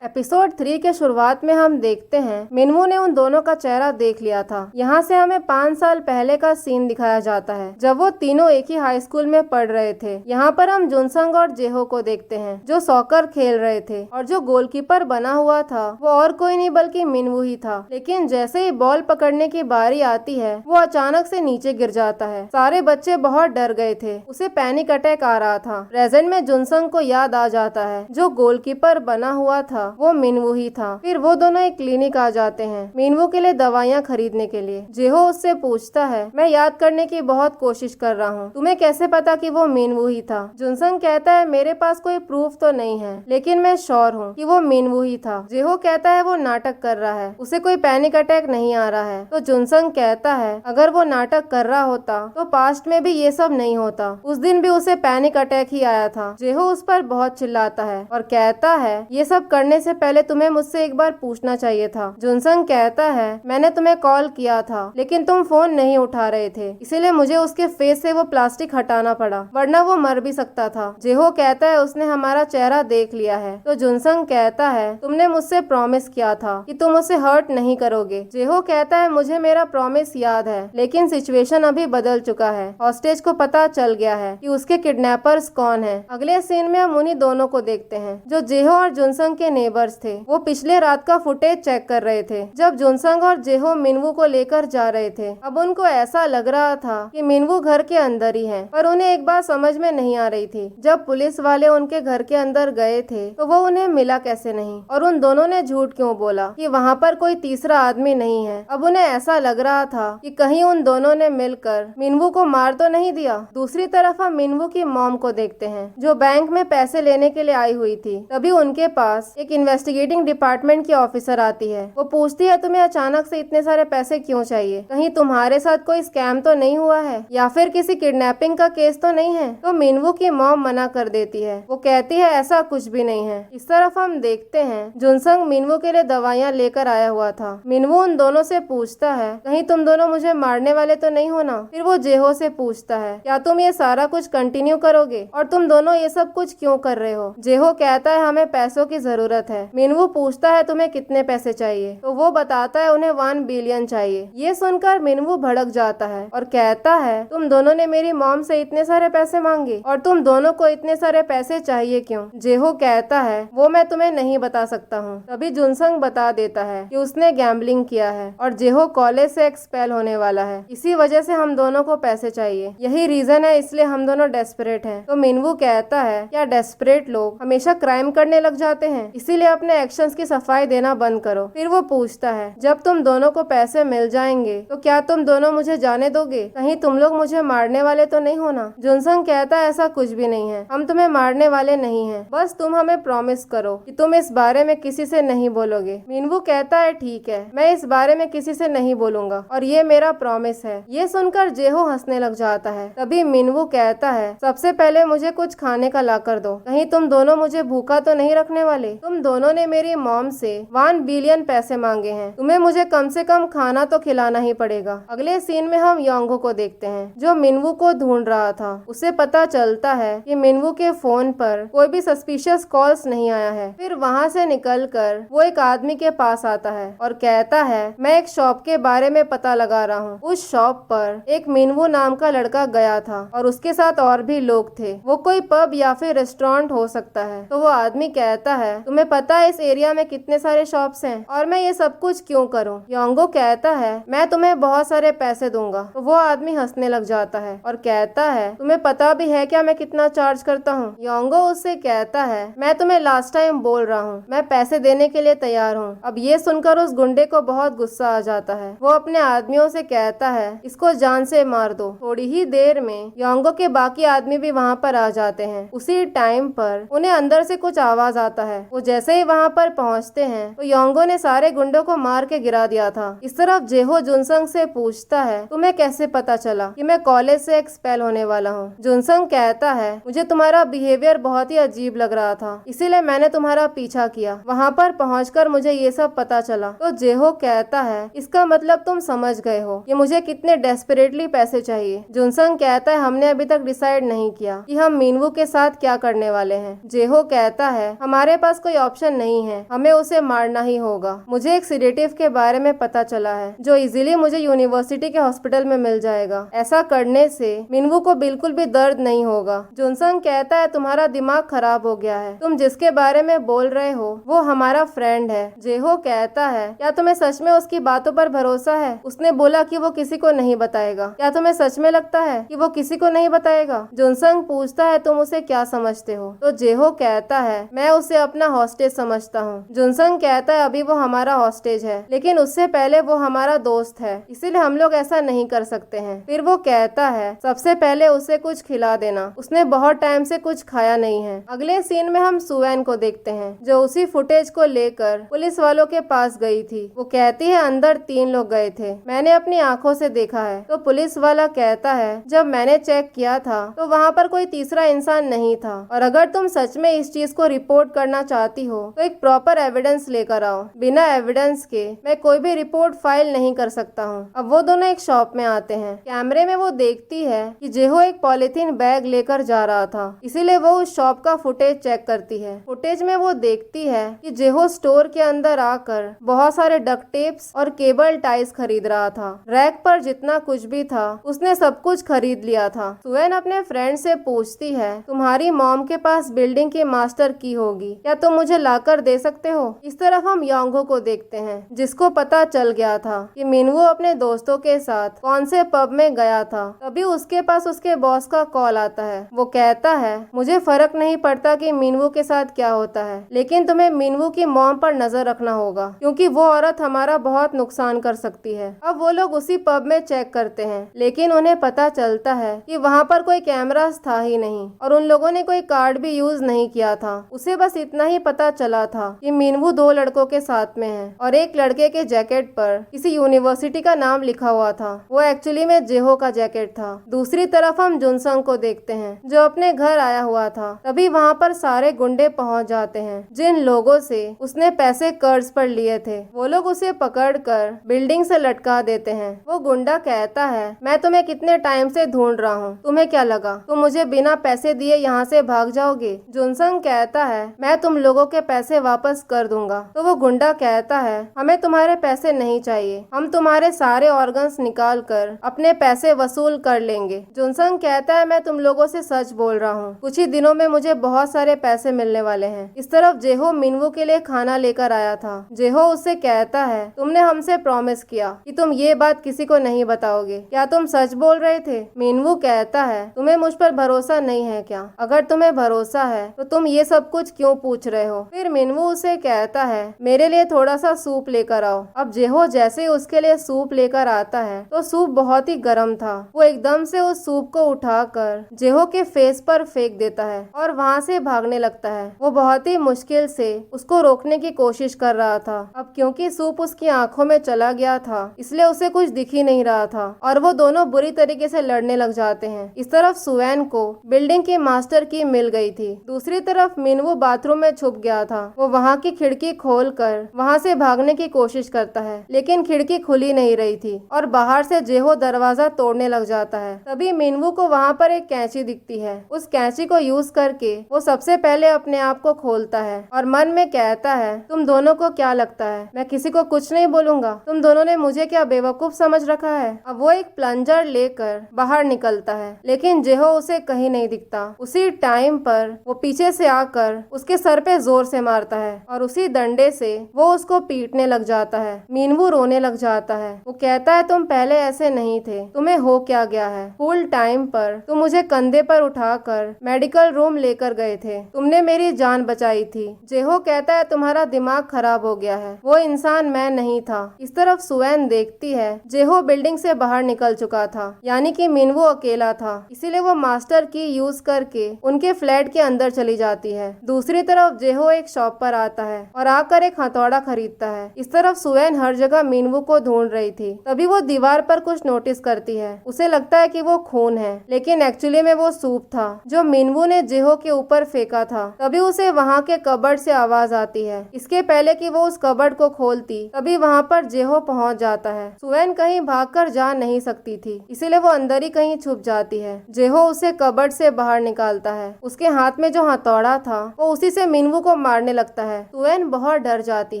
एपिसोड 3 के शुरुआत में हम देखते हैं मिनवू ने उन दोनों का चेहरा देख लिया था। यहाँ से हमें 5 साल पहले का सीन दिखाया जाता है जब वो तीनों एक ही हाई स्कूल में पढ़ रहे थे। यहाँ पर हम जुनसंग और जेहो को देखते हैं जो सॉकर खेल रहे थे और जो गोलकीपर बना हुआ था वो और कोई नहीं बल्कि मिनवू ही था। लेकिन जैसे ही बॉल पकड़ने की बारी आती है वो अचानक से नीचे गिर जाता है। सारे बच्चे बहुत डर गए थे, उसे पैनिक अटैक आ रहा था। प्रेजेंट में जुनसंग को याद आ जाता है जो गोलकीपर बना हुआ था वो मिनवू ही था। फिर वो दोनों एक क्लिनिक आ जाते हैं मिनवू के लिए दवाइयाँ खरीदने के लिए। जेहो उससे पूछता है मैं याद करने की बहुत कोशिश कर रहा हूँ, तुम्हें कैसे पता कि वो मिनवू ही था? जुनसंग कहता है मेरे पास कोई प्रूफ तो नहीं है लेकिन मैं श्योर हूँ कि वो मिनवू ही था। जेहो कहता है वो नाटक कर रहा है, उसे कोई पैनिक अटैक नहीं आ रहा है। तो जुनसंग कहता है अगर वो नाटक कर रहा होता तो पास्ट में भी ये सब नहीं होता, उस दिन भी उसे पैनिक अटैक ही आया था। जेहो उस पर बहुत चिल्लाता है और कहता है ये सब करने से पहले तुम्हें मुझसे एक बार पूछना चाहिए था। जुनसंग कहता है मैंने तुम्हें कॉल किया था लेकिन तुम फोन नहीं उठा रहे थे, इसीलिए मुझे उसके फेस से वो प्लास्टिक हटाना पड़ा, वरना वो मर भी सकता था। जेहो कहता है उसने हमारा चेहरा देख लिया है। तो जुनसंग कहता है तुमने मुझसे प्रॉमिस किया था कि तुम उसे हर्ट नहीं करोगे। जेहो कहता है मुझे मेरा प्रॉमिस याद है लेकिन सिचुएशन अभी बदल चुका है। हॉस्टेज को पता चल गया है कि उसके किडनैपर्स कौन है। अगले सीन में हम उन्हीं दोनों को देखते हैं जो जेहो और जुनसंग के नेबर्स थे। वो पिछले रात का फुटेज चेक कर रहे थे जब जुनसंग और जेहो मिनवू को लेकर जा रहे थे। अब उनको ऐसा लग रहा था कि मिनवू घर के अंदर ही है, पर उन्हें एक बात समझ में नहीं आ रही थी। जब पुलिस वाले उनके घर के अंदर गए थे तो वो उन्हें मिला कैसे नहीं, और उन दोनों ने झूठ क्यों बोला कि वहाँ पर कोई तीसरा आदमी नहीं है। अब उन्हें ऐसा लग रहा था कि कहीं उन दोनों ने मिलकर मिनवू को मार तो नहीं दिया। दूसरी तरफ हम मिनवू की मॉम को देखते हैं जो बैंक में पैसे लेने के लिए आई हुई थी। तभी उनके पास एक इन्वेस्टिगेटिंग डिपार्टमेंट की ऑफिसर आती है। वो पूछती है तुम्हें अचानक से इतने सारे पैसे क्यों चाहिए, कहीं तुम्हारे साथ कोई स्कैम तो नहीं हुआ है या फिर किसी किडनैपिंग का केस तो नहीं है। तो मिनवू की मॉम मना कर देती है। वो कहती है ऐसा कुछ भी नहीं है। इस तरफ हम देखते हैं जुनसंग मिनवू के लिए दवाइयाँ लेकर आया हुआ था। मिनवू उन दोनों से पूछता है कहीं तुम दोनों मुझे मारने वाले तो नहीं हो ना। फिर वो जेहो से पूछता है क्या तुम ये सारा कुछ कंटिन्यू करोगे और तुम दोनों ये सब कुछ क्यों कर रहे हो। जेहो कहता है हमें पैसों की जरूरत है। मिनवू पूछता है तुम्हें कितने पैसे चाहिए, तो वो बताता है उन्हें 1 बिलियन चाहिए। ये सुनकर मिनवू भड़क जाता है और कहता है तुम दोनों ने मेरी मॉम से इतने सारे पैसे मांगे और तुम दोनों को इतने सारे पैसे चाहिए क्यों। जेहो कहता है वो मैं तुम्हें नहीं बता सकता हूँ। तभी जुनसंग बता देता है कि उसने गैम्बलिंग किया है और जेहो कॉलेज से एक्सपेल होने वाला है, इसी वजह से हम दोनों को पैसे चाहिए, यही रीजन है इसलिए हम दोनों डेस्परेट हैं। तो मिनवू कहता है क्या डेस्परेट लोग हमेशा क्राइम करने लग जाते हैं, इसीलिए अपने एक्शंस की सफाई देना बंद करो। फिर वो पूछता है जब तुम दोनों को पैसे मिल जाएंगे तो क्या तुम दोनों मुझे जाने दोगे, कहीं तुम लोग मुझे मारने वाले तो नहीं होना। जुनसंग कहता है ऐसा कुछ भी नहीं है, हम तुम्हें मारने वाले नहीं हैं, बस तुम हमें प्रॉमिस करो कि तुम इस बारे में किसी से नहीं बोलोगे। मिनवू कहता है ठीक है, मैं इस बारे में किसी से नहीं बोलूंगा और ये मेरा प्रॉमिस है। ये सुनकर जेहो हंसने लग जाता है। तभी मिनवू कहता है सबसे पहले मुझे कुछ खाने का ला कर दो, कहीं तुम दोनों मुझे भूखा तो नहीं रखने वाले। तुम दोनों ने मेरी मॉम से 1 बिलियन पैसे मांगे हैं, तुम्हें मुझे कम से कम खाना तो खिलाना ही पड़ेगा। अगले सीन में हम योंगो को देखते हैं जो मिनवू को ढूंढ रहा था। उसे पता चलता है कि मिनवू के फोन पर कोई भी सस्पिशियस कॉल्स नहीं आया है। फिर वहाँ से निकलकर वो एक आदमी के पास आता है और कहता है मैं एक शॉप के बारे में पता लगा रहा हूँ। उस शॉप पर एक मिनवू नाम का लड़का गया था और उसके साथ और भी लोग थे। वो कोई पब या फिर रेस्टोरेंट हो सकता है। तो वो आदमी कहता है तुम्हें पता है इस एरिया में कितने सारे शॉप्स हैं और मैं ये सब कुछ क्यों करूँ। योंगो कहता है मैं तुम्हें बहुत सारे पैसे दूंगा। तो वो आदमी हंसने लग जाता है और कहता है तुम्हें पता भी है क्या मैं कितना चार्ज करता हूँ। योंगो उससे कहता है मैं तुम्हें लास्ट टाइम बोल रहा हूँ, मैं पैसे देने के लिए तैयार हूँ। अब ये सुनकर उस गुंडे को बहुत गुस्सा आ जाता है। वो अपने आदमियों से कहता है इसको जान से मार दो। थोड़ी ही देर में योंगो के बाकी आदमी भी वहाँ पर आ जाते हैं। उसी टाइम पर उन्हें अंदर से कुछ आवाज आता है। वो जैसे ही वहाँ पर पहुँचते हैं तो योंगो ने सारे गुंडों को मार के गिरा दिया था। इस तरफ जेहो जुनसंग से पूछता है तुम्हें कैसे पता चला कि मैं कॉलेज से एक्सपेल होने वाला हूँ। जुनसंग कहता है मुझे तुम्हारा बिहेवियर बहुत ही अजीब लग रहा था, इसीलिए मैंने तुम्हारा पीछा किया। वहाँ पर पहुँचकर मुझे ये सब पता चला। तो जेहो कहता है इसका मतलब तुम समझ गए हो कि मुझे कितने डेस्परेटली पैसे चाहिए। जुनसंग कहता है हमने अभी तक डिसाइड नहीं किया कि हम मिनवू के साथ क्या करने वाले हैं। जेहो कहता है हमारे पास कोई ऑप्शन नहीं है, हमें उसे मारना ही होगा। मुझे एक सिडेटिव के बारे में पता चला है जो इजीली मुझे यूनिवर्सिटी के हॉस्पिटल में मिल जाएगा। ऐसा करने से मिनवू को बिल्कुल भी दर्द नहीं होगा। जुनसंग कहता है तुम्हारा दिमाग खराब हो गया है, तुम जिसके बारे में बोल रहे हो वो हमारा फ्रेंड है। जेहो कहता है क्या तुम्हें सच में उसकी बातों पर भरोसा है, उसने बोला कि वो किसी को नहीं बताएगा, क्या तुम्हें सच में लगता है कि वो किसी को नहीं बताएगा। जुनसंग पूछता है तुम उसे क्या समझते हो। तो जेहो कहता है मैं उसे अपना हॉस्टेज समझता हूँ। जुनसंग कहता है अभी वो हमारा हॉस्टेज है, लेकिन उससे पहले वो हमारा दोस्त है, इसीलिए हम लोग ऐसा नहीं कर सकते हैं। फिर वो कहता है सबसे पहले उसे कुछ खिला देना, उसने बहुत टाइम से कुछ खाया नहीं है। अगले सीन में हम सुवैन को देखते हैं जो उसी फुटेज को लेकर पुलिस वालों के पास गई थी। वो कहती है अंदर 3 लोग गए थे, मैंने अपनी आंखों से देखा है। तो पुलिस वाला कहता है जब मैंने चेक किया था तो वहाँ पर कोई तीसरा इंसान नहीं था, और अगर तुम सच में इस चीज को रिपोर्ट करना चाहती हो तो एक प्रॉपर एविडेंस लेकर आओ। बिना एविडेंस के मैं कोई भी रिपोर्ट फाइल नहीं कर सकता हूँ। अब वो दोनों एक शॉप में आते हैं। कैमरे में वो देखती है कि जेहो एक पॉलिथीन बैग लेकर जा रहा था, इसीलिए वो उस शॉप का फुटेज चेक करती है। फुटेज में वो देखती है कि जेहो स्टोर के अंदर आकर बहुत सारे डक्ट टेप्स और केबल टाइज खरीद रहा था। रैक पर जितना कुछ भी था उसने सब कुछ खरीद लिया था। सुवैन अपने फ्रेंड से पूछती है तुम्हारी मॉम के पास बिल्डिंग की मास्टर की होगी, क्या तुम मुझे लाकर दे सकते हो। इस तरफ हम योंगो को देखते हैं जिसको पता चल गया था कि मिनवू अपने दोस्तों के साथ कौन से पब में गया था। तभी उसके पास उसके बॉस का कॉल आता है। वो कहता है मुझे फर्क नहीं पड़ता कि मिनवू के साथ क्या होता है, लेकिन तुम्हें मिनवू की मॉम पर नजर रखना होगा क्योंकि वो औरत हमारा बहुत नुकसान कर सकती है। अब वो लोग उसी पब में चेक करते हैं, लेकिन उन्हें पता चलता है कि वहाँ पर कोई कैमरा था ही नहीं और उन लोगों ने कोई कार्ड भी यूज नहीं किया था। उसे बस इतना ही पता पता चला था कि मिनवू 2 लड़कों के साथ में है और एक लड़के के जैकेट पर किसी यूनिवर्सिटी का नाम लिखा हुआ था। वो एक्चुअली में जेहो का जैकेट था। दूसरी तरफ हम जुनसंग को देखते हैं जो अपने घर आया हुआ था। तभी वहाँ पर सारे गुंडे पहुँच जाते हैं जिन लोगों से उसने पैसे कर्ज पर लिए थे। वो लोग उसे पकड़कर बिल्डिंग से लटका देते हैं। वो गुंडा कहता है, मैं तुम्हें कितने टाइम से ढूंढ रहा हूँ, तुम्हें क्या लगा तुम मुझे बिना पैसे दिए यहाँ से भाग जाओगे? जुनसंग कहता है, मैं तुम लोगों के पैसे वापस कर दूंगा। तो वो गुंडा कहता है, हमें तुम्हारे पैसे नहीं चाहिए, हम तुम्हारे सारे ऑर्गन्स निकाल कर अपने पैसे वसूल कर लेंगे। जुनसंग कहता है, मैं तुम लोगों से सच बोल रहा हूँ, कुछ ही दिनों में मुझे बहुत सारे पैसे मिलने वाले हैं। इस तरफ जेहो मिनवू के लिए खाना लेकर आया था। जेहो उससे कहता है, तुमने हमसे प्रॉमिस किया कि तुम ये बात किसी को नहीं बताओगे, क्या तुम सच बोल रहे थे? मिनवू कहता है, तुम्हें मुझ पर भरोसा नहीं है क्या? अगर तुम्हें भरोसा है तो तुम ये सब कुछ क्यों पूछ रहे हो? फिर मिनवू उसे कहता है, मेरे लिए थोड़ा सा सूप लेकर आओ। अब जेहो जैसे ही उसके लिए सूप लेकर आता है तो सूप बहुत ही गर्म था। वो एकदम से उस सूप को उठाकर जेहो के फेस पर फेंक देता है और वहाँ से भागने लगता है। वो बहुत ही मुश्किल से उसको रोकने की कोशिश कर रहा था। अब क्योंकि सूप उसकी आंखों में चला गया था इसलिए उसे कुछ दिख ही नहीं रहा था और वो दोनों बुरी तरीके से लड़ने लग जाते हैं। इस तरफ सुवैन को बिल्डिंग की मास्टर की मिल गई थी। दूसरी तरफ मिनवू बाथरूम में छुप गया था। वो वहाँ की खिड़की खोलकर वहाँ से भागने की कोशिश करता है लेकिन खिड़की खुली नहीं रही थी और बाहर से जेहो दरवाजा तोड़ने लग जाता है। तभी मिनवू को वहाँ पर एक कैंची दिखती है। उस कैंची को यूज करके वो सबसे पहले अपने आप को खोलता है और मन में कहता है, तुम दोनों को क्या लगता है मैं किसी को कुछ नहीं बोलूंगा? तुम दोनों ने मुझे क्या बेवकूफ समझ रखा है? अब वो एक प्लंजर लेकर बाहर निकलता है लेकिन जेहो उसे कहीं नहीं दिखता। उसी टाइम पर वो पीछे से आकर उसके सर पे जोर से मारता है और उसी डंडे से वो उसको पीटने लग जाता है। मिनवू रोने लग जाता है। वो कहता है, तुम पहले ऐसे नहीं थे, तुम्हें हो क्या गया है? फुल टाइम पर तुम मुझे कंधे पर उठाकर मेडिकल रूम लेकर गए थे, तुमने मेरी जान बचाई थी। जेहो कहता है, तुम्हारा दिमाग खराब हो गया है, वो इंसान मैं नहीं था। इस तरफ सुवैन देखती है जेहो बिल्डिंग से बाहर निकल चुका था, यानी कि मिनवू अकेला था। इसीलिए वो मास्टर की यूज करके उनके फ्लैट के अंदर चली जाती है। दूसरी तरफ जेहो एक शॉप पर आता है और आकर एक हथौड़ा खरीदता है। इस तरफ सुवैन हर जगह मिनवू को ढूंढ रही थी। तभी वो दीवार पर कुछ नोटिस करती है। उसे लगता है कि वो खून है लेकिन एक्चुअली में वो सूप था जो मिनवू ने जेहो के ऊपर फेंका था। तभी उसे वहाँ के कबर्ड से आवाज आती है। इसके पहले कि वो उस कबर्ड को खोलती तभी वहाँ पर जेहो पहुँच जाता है। सुवैन कहीं भागकर जा नहीं सकती थी इसीलिए वो अंदर ही कहीं छुप जाती है। जेहो उसे कबर्ड से बाहर निकालता है। उसके हाथ में जो हथौड़ा था वो उसी से मिनवू को मारने लगता है। सुवैन बहुत डर जाती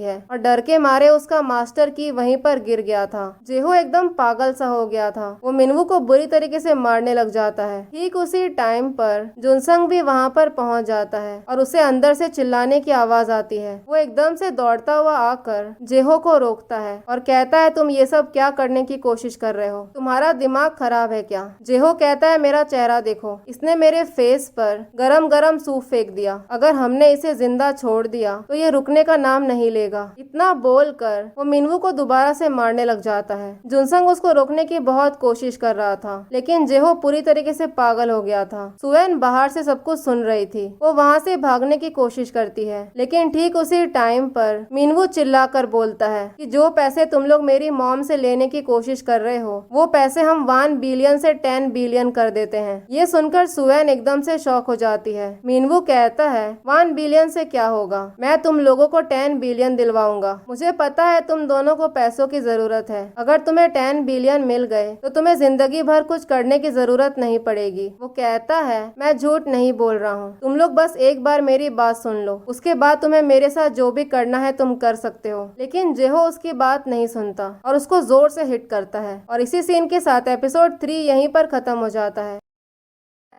है और डर के मारे उसका मास्टर की वहीं पर गिर गया था। जेहो एकदम पागल सा हो गया था। वो मिनवू को बुरी तरीके से मारने लग जाता है। ठीक उसी टाइम पर जुनसंग भी वहाँ पर पहुँच जाता है और उसे अंदर से चिल्लाने की आवाज आती है। वो एकदम से दौड़ता हुआ आकर जेहो को रोकता है और कहता है, तुम ये सब क्या करने की कोशिश कर रहे हो? तुम्हारा दिमाग खराब है क्या? जेहो कहता है, मेरा चेहरा देखो, इसने मेरे फेस पर गरम गरम सूप फेंक दिया। अगर हमने इसे जिंदा छोड़ दिया तो ये रुकने का नाम नहीं लेगा। इतना बोलकर वो मिनवू को दोबारा से मारने लग जाता है। जुनसंग उसको रोकने की बहुत कोशिश कर रहा था लेकिन जेहो पूरी तरीके से पागल हो गया था। सुवैन बाहर से सब कुछ सुन रही थी। वो वहाँ से भागने की कोशिश करती है लेकिन ठीक उसी टाइम पर मिनवू चिल्लाकर बोलता है कि जो पैसे तुम लोग मेरी मॉम से लेने की कोशिश कर रहे हो वो पैसे हम 1 बिलियन से 10 बिलियन कर देते हैं। ये सुनकर सुवैन एकदम से शॉक हो जाती है। मिनवू कहता है, 1 बिलियन से क्या होगा, मैं तुम लोगों को 10 बिलियन दिलवाऊंगा। मुझे पता है तुम दोनों को पैसों की जरूरत है। अगर तुम्हें 10 बिलियन मिल गए तो तुम्हें जिंदगी भर कुछ करने की जरूरत नहीं पड़ेगी। वो कहता है, मैं झूठ नहीं बोल रहा हूँ, तुम लोग बस एक बार मेरी बात सुन लो, उसके बाद तुम्हें मेरे साथ जो भी करना है तुम कर सकते हो। लेकिन जेहो उसकी बात नहीं सुनता और उसको जोर से हिट करता है और इसी सीन के साथ एपिसोड 3 यहीं पर खत्म हो जाता है।